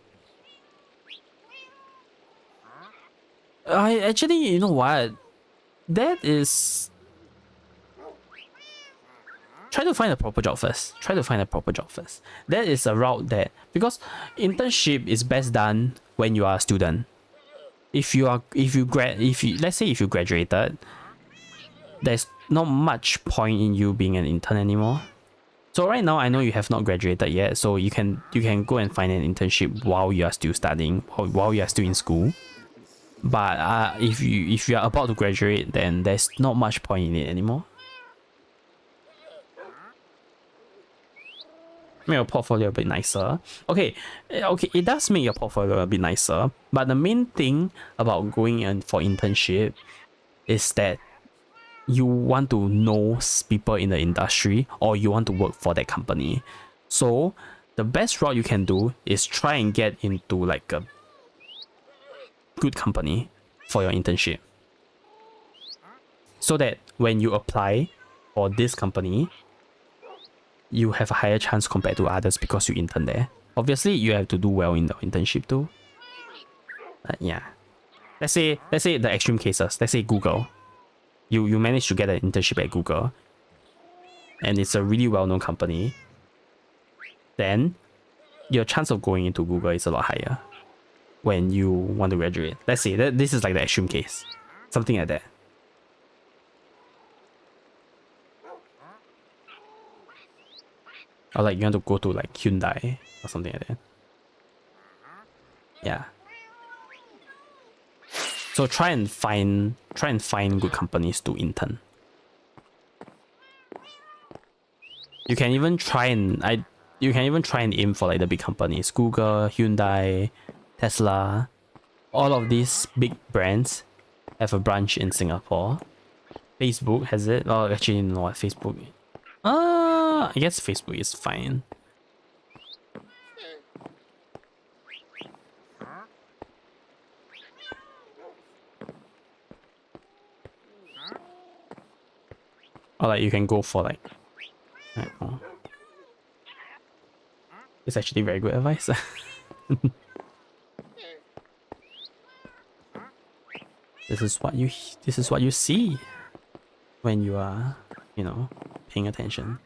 I actually, you know what? That is... Try to find a proper job first. That is a route that... Because internship is best done when you are a student. Let's say if you graduated, there's not much point in you being an intern anymore. So right now, I know you have not graduated yet, so you can go and find an internship while you are still studying or while you are still in school. But if you are about to graduate, then there's not much point in it anymore. Make your portfolio a bit nicer. Okay, it does make your portfolio a bit nicer, but the main thing about going in for internship is that you want to know people in the industry or you want to work for that company. So the best route you can do is try and get into like a good company for your internship, so that when you apply for this company, you have a higher chance compared to others because you intern there. Obviously, you have to do well in the internship too. Yeah. Let's say the extreme cases. Let's say Google. You manage to get an internship at Google, and it's a really well-known company. Then your chance of going into Google is a lot higher when you want to graduate. Let's say that this is like the extreme case, something like that. Or like you want to go to like Hyundai or something like that. Yeah. So try and find good companies to intern. You can even try and aim for like the big companies, Google, Hyundai, Tesla. All of these big brands have a branch in Singapore. Facebook has it. Oh, actually, no, Facebook. I guess Facebook is fine. Or like you can go for like oh. It's actually very good advice. This is what you see when you are, you know, paying attention.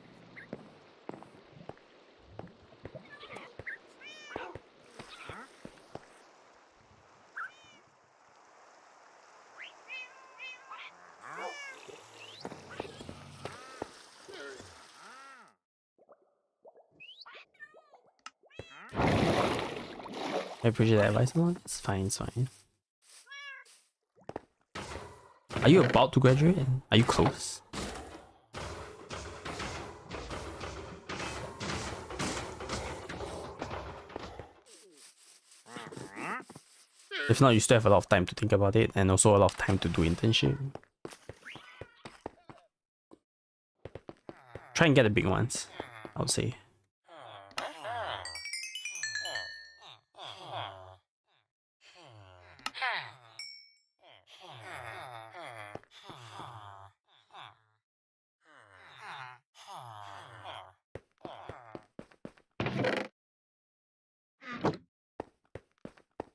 I appreciate that advice. No, it's fine, it's fine. Are you about to graduate? Are you close? If not, you still have a lot of time to think about it and also a lot of time to do internship. Try and get the big ones, I would say.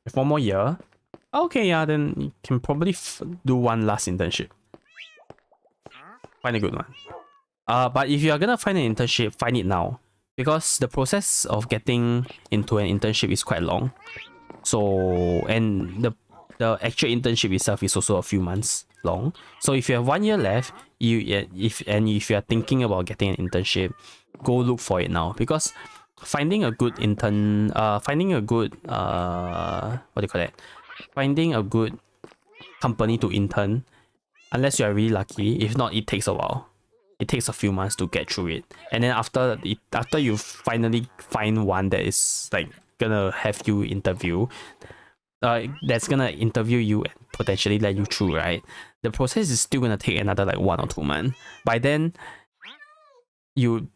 If one more year, okay, yeah, then you can probably do one last internship. Find a good one. But if you are gonna find an internship, find it now, because the process of getting into an internship is quite long. So, and the actual internship itself is also a few months long. So if you have 1 year left, if you are thinking about getting an internship, go look for it now, because finding a good intern, finding a good what do you call that? Finding a good company to intern, unless you are really lucky. If not, it takes a while. It takes a few months to get through it, and then after you finally find one that is like gonna have you interview, that's gonna interview you and potentially let you through, right? The process is still gonna take another like 1 or 2 months. By then, you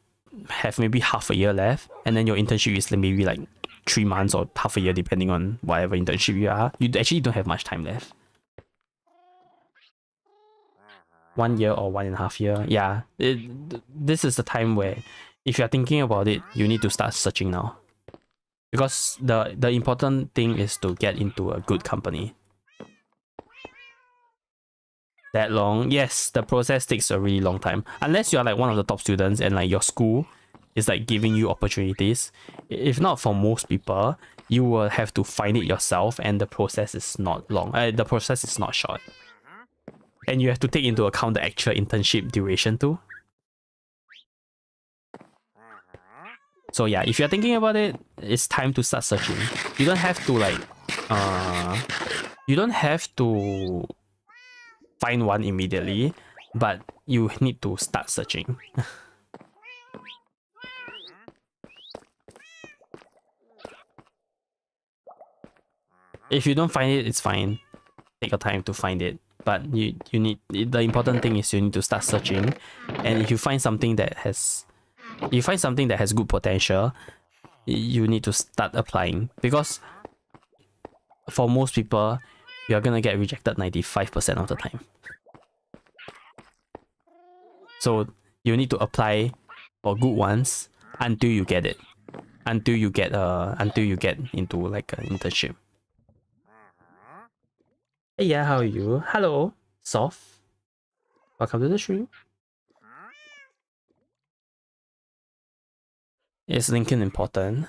have maybe half a year left, and then your internship is maybe like 3 months or half a year, depending on whatever internship you are. You actually don't have much time left. 1 year or 1.5 years. Yeah, this is the time where, if you're thinking about it, you need to start searching now, because the important thing is to get into a good company. That long? Yes, the process takes a really long time, unless you're like one of the top students and like your school is like giving you opportunities. If not, for most people, you will have to find it yourself, and the process is not long. The process is not short, and you have to take into account the actual internship duration too. So yeah, if you're thinking about it, it's time to start searching. You don't have to like you don't have to find one immediately, but you need to start searching. If you don't find it, it's fine. Take your time to find it. But you need, the important thing is you need to start searching. And if you find something that has good potential, you need to start applying, because for most people, you're gonna get rejected 95% of the time. So you need to apply for good ones until you get it, until you get into like an internship. Hey, yeah, how are you? Hello, Soft. Welcome to the stream. Is LinkedIn important?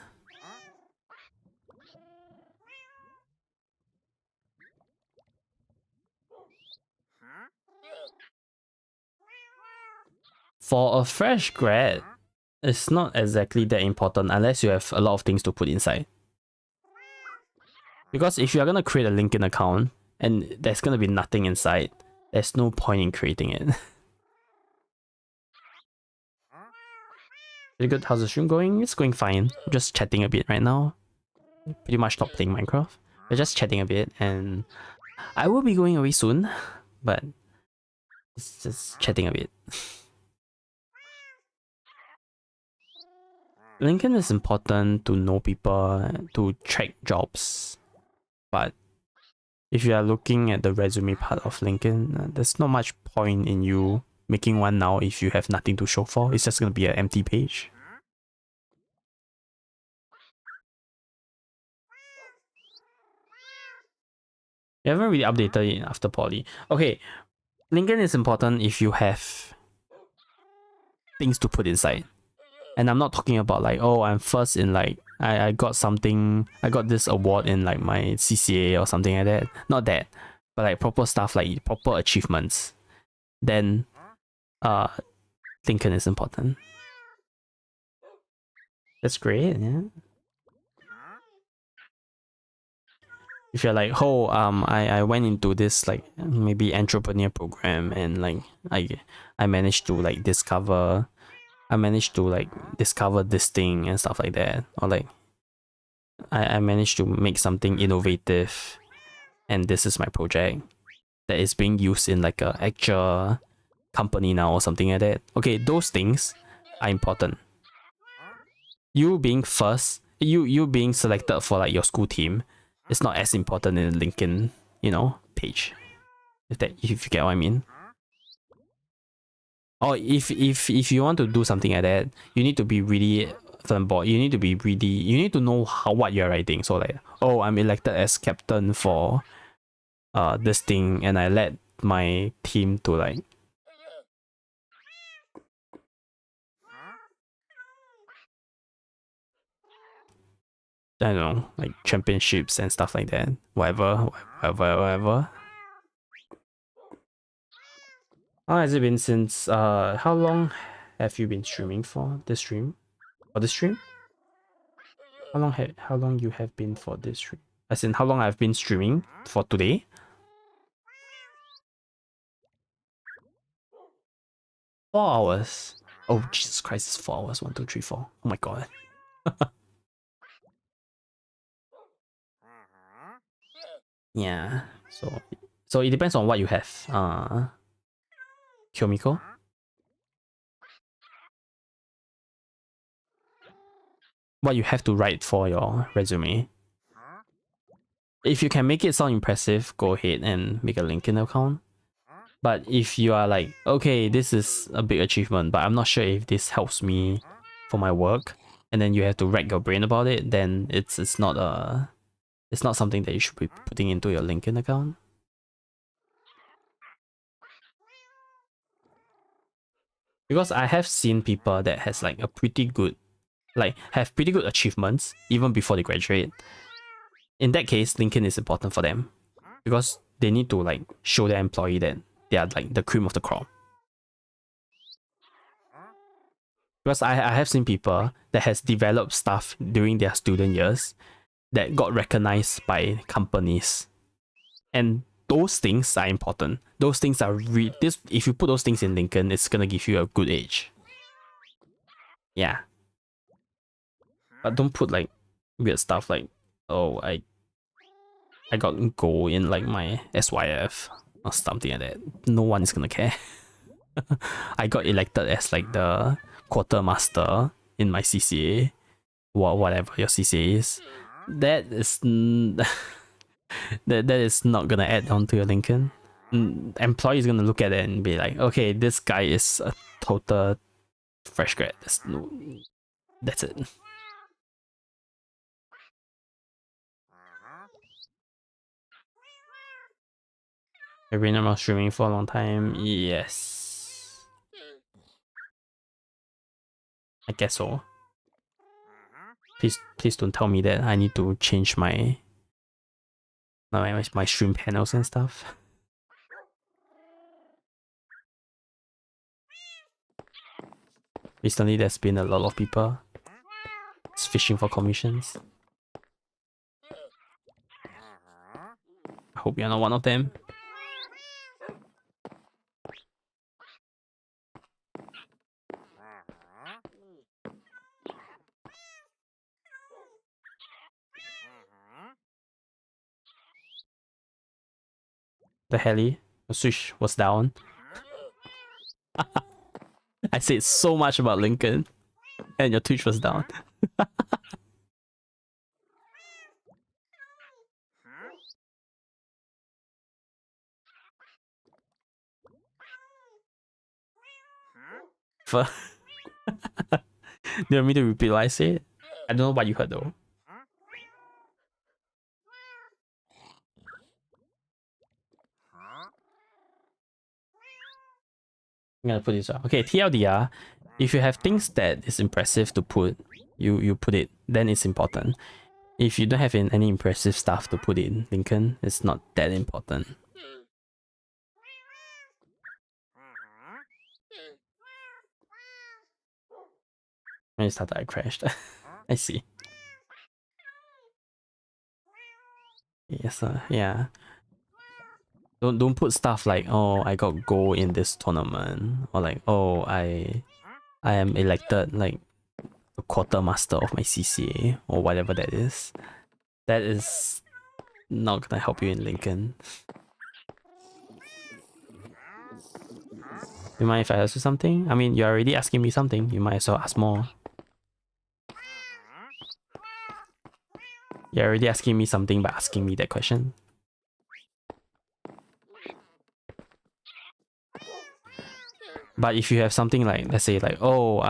For a fresh grad, it's not exactly that important unless you have a lot of things to put inside. Because if you're gonna create a LinkedIn account and there's gonna be nothing inside, there's no point in creating it. Pretty good. How's the stream going? It's going fine. Just chatting a bit right now. Pretty much not playing Minecraft. We're just chatting a bit, and I will be going away soon, but it's just chatting a bit. LinkedIn is important to know people, to track jobs, but if you are looking at the resume part of LinkedIn, there's not much point in you making one now if you have nothing to show for. It's just gonna be an empty page. You haven't really updated it after poly. Okay, LinkedIn is important if you have things to put inside. And I'm not talking about like, oh, I'm first in like, I got something, I got this award in like my CCA or something like that. Not that, but like proper stuff, like proper achievements. Then LinkedIn is important. That's great, yeah. If you're like, oh, I went into this like maybe entrepreneur program and like I managed to like discover this thing and stuff like that, or like I managed to make something innovative, and this is my project that is being used in like a actual company now or something like that. Okay, those things are important. You being first, you being selected for like your school team, is not as important in the LinkedIn, page. If you get what I mean. Or if you want to do something like that, you need to be really flamboyant. You need to know what you're writing. So like, oh, I'm elected as captain for this thing, and I led my team to like I don't know, like championships and stuff like that. Whatever. How has it been since how long have you been streaming for this stream? For this stream? How long you have been for this stream? As in how long I've been streaming for today? 4 hours. Oh Jesus Christ, it's 4 hours. 1, 2, 3, 4. Oh my god. Yeah. So it depends on what you have. Kyomiko? What you have to write for your resume. If you can make it sound impressive, go ahead and make a LinkedIn account. But if you are like, okay, this is a big achievement, but I'm not sure if this helps me for my work, and then you have to rack your brain about it, then it's not something that you should be putting into your LinkedIn account. Because I have seen people that has like have pretty good achievements even before they graduate. In that case, LinkedIn is important for them because they need to like show their employee that they are like the cream of the crop. Because I have seen people that has developed stuff during their student years that got recognized by companies, and those things are important. Those things are if you put those things in LinkedIn, it's gonna give you a good edge. Yeah, but don't put like weird stuff like, oh, I got gold in like my SYF or something like that. No one is gonna care. I got elected as like the quartermaster in my CCA, whatever your CCA is. That is that is not gonna add on to your LinkedIn. Employee is gonna look at it and be like, okay, this guy is a total fresh grad. That's it. I've been about streaming for a long time. Yes, I guess so. Please don't tell me that I need to change my stream panels and stuff. Recently, there's been a lot of people fishing for commissions. I hope you're not one of them. The heli, the switch was down. I said so much about Lincoln, and your Twitch was down. Do you want me to repeat what I said? I don't know what you heard though. I'm gonna put this up. Okay, TLDR. If you have things that is impressive to put, you put it. Then it's important. If you don't have any impressive stuff to put in Lincoln, it's not that important. When it started, I crashed. I see. Yes, yeah. Don't put stuff like, oh, I got gold in this tournament, or like, oh, I am elected like a quartermaster of my CCA, or whatever that is. That is not gonna help you in Lincoln. You mind if I ask you something? I mean, you're already asking me something. You might as well ask more. You're already asking me something by asking me that question. But if you have something like, let's say like, oh,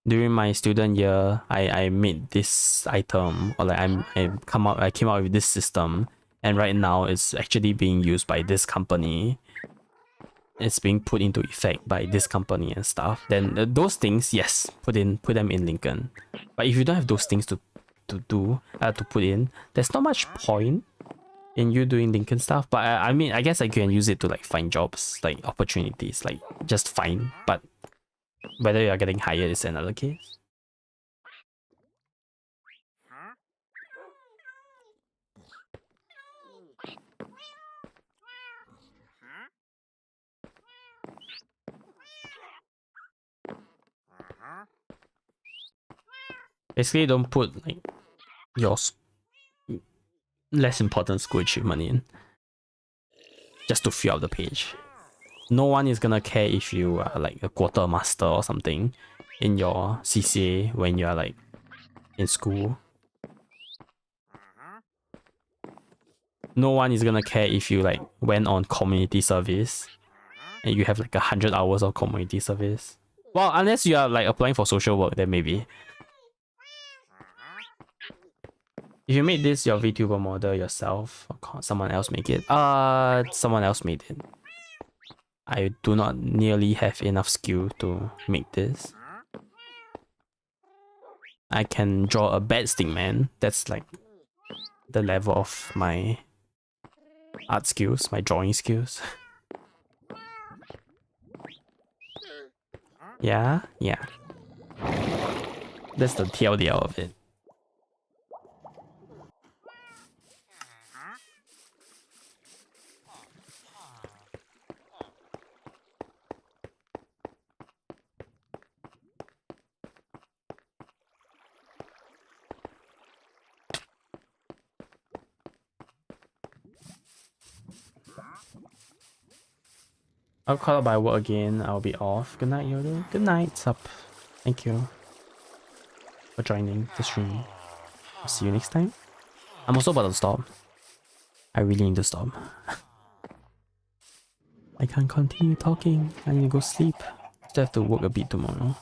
during my student year, I made this item, or like I came out with this system, and right now it's actually being used by this company. It's being put into effect by this company and stuff. Then those things, yes, put them in Lincoln. But if you don't have those things to put in, there's not much point in you doing Lincoln stuff. But I mean, I guess I can use it to like find jobs, like opportunities, like just fine. But whether you're getting hired is another case. Basically, don't put like your less important school achievement in just to fill up the page. No one is gonna care if you are like a quartermaster or something in your CCA when you are like in school. No one is gonna care if you like went on community service and you have like 100 hours of community service. Well, unless you are like applying for social work, then maybe. If you made this your VTuber model yourself, or someone else make it? Someone else made it. I do not nearly have enough skill to make this. I can draw a bad stickman. That's like the level of my art skills, my drawing skills. Yeah. That's the TLDR of it. I'll call up by work again. I'll be off. Good night, Yoru. Good night, sup. Thank you for joining the stream. I'll see you next time. I'm also about to stop. I really need to stop. I can't continue talking. I need to go sleep. Still have to work a bit tomorrow.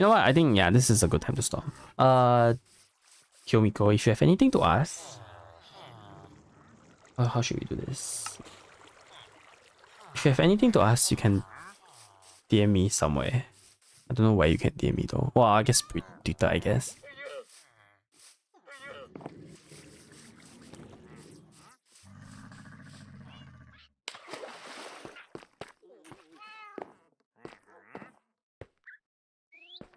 You know what? I think, yeah, this is a good time to stop. Kyomiko, if you have anything to ask... how should we do this? If you have anything to ask, you can DM me somewhere. I don't know where you can DM me though. Well, I guess Twitter, I guess.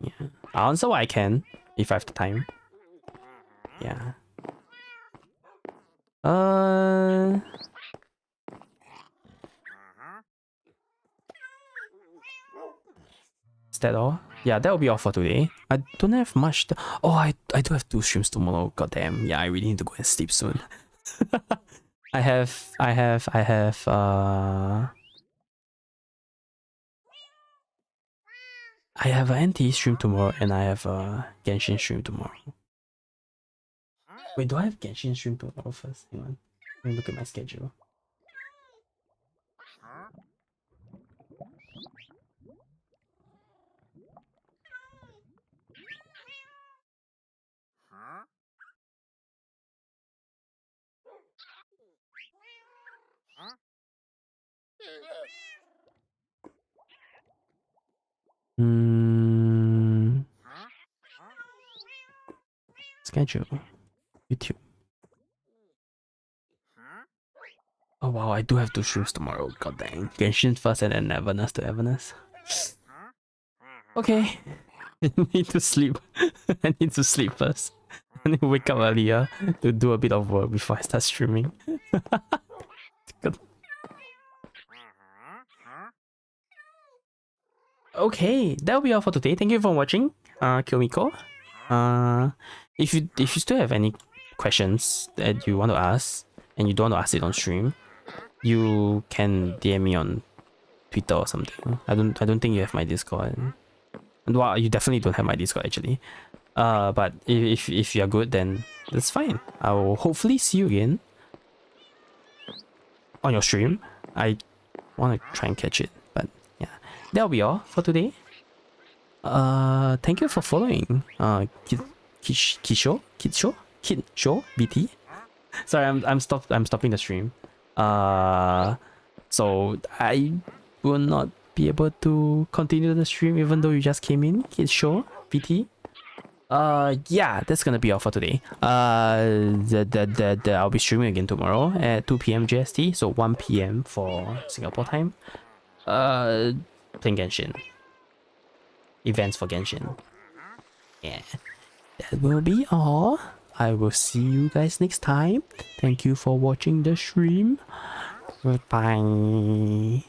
Yeah. I'll answer what I can if I have the time. Yeah. Is that all? Yeah, that will be all for today. I don't have much. Oh, I do have 2 streams tomorrow. God damn. Yeah, I really need to go and sleep soon. I have an NT stream tomorrow and I have a Genshin stream tomorrow. Wait, do I have Genshin stream tomorrow first? Hang on. Let me look at my schedule. Schedule. YouTube. Oh wow, I do have 2 streams tomorrow. God dang. Genshin first and then Everness to Everness. Okay. I need to sleep. I need to sleep first. I need to wake up earlier to do a bit of work before I start streaming. Good. Okay, that'll be all for today. Thank you for watching, Kyomiko. If you still have any questions that you want to ask and you don't want to ask it on stream, you can DM me on Twitter or something. I don't think you have my Discord. Well, you definitely don't have my Discord actually. But if you're good, then that's fine. I will hopefully see you again on your stream. I want to try and catch it, but yeah, that'll be all for today. Thank you for following. Kisho BT. Sorry, I'm stopping the stream. So I will not be able to continue the stream even though you just came in. Kisho BT. Yeah, that's gonna be all for today. I'll be streaming again tomorrow at 2 p.m. GST, so 1 p.m. for Singapore time. Playing Genshin. Events for Genshin. Yeah, that will be all. I will see you guys next time. Thank you for watching the stream. Goodbye.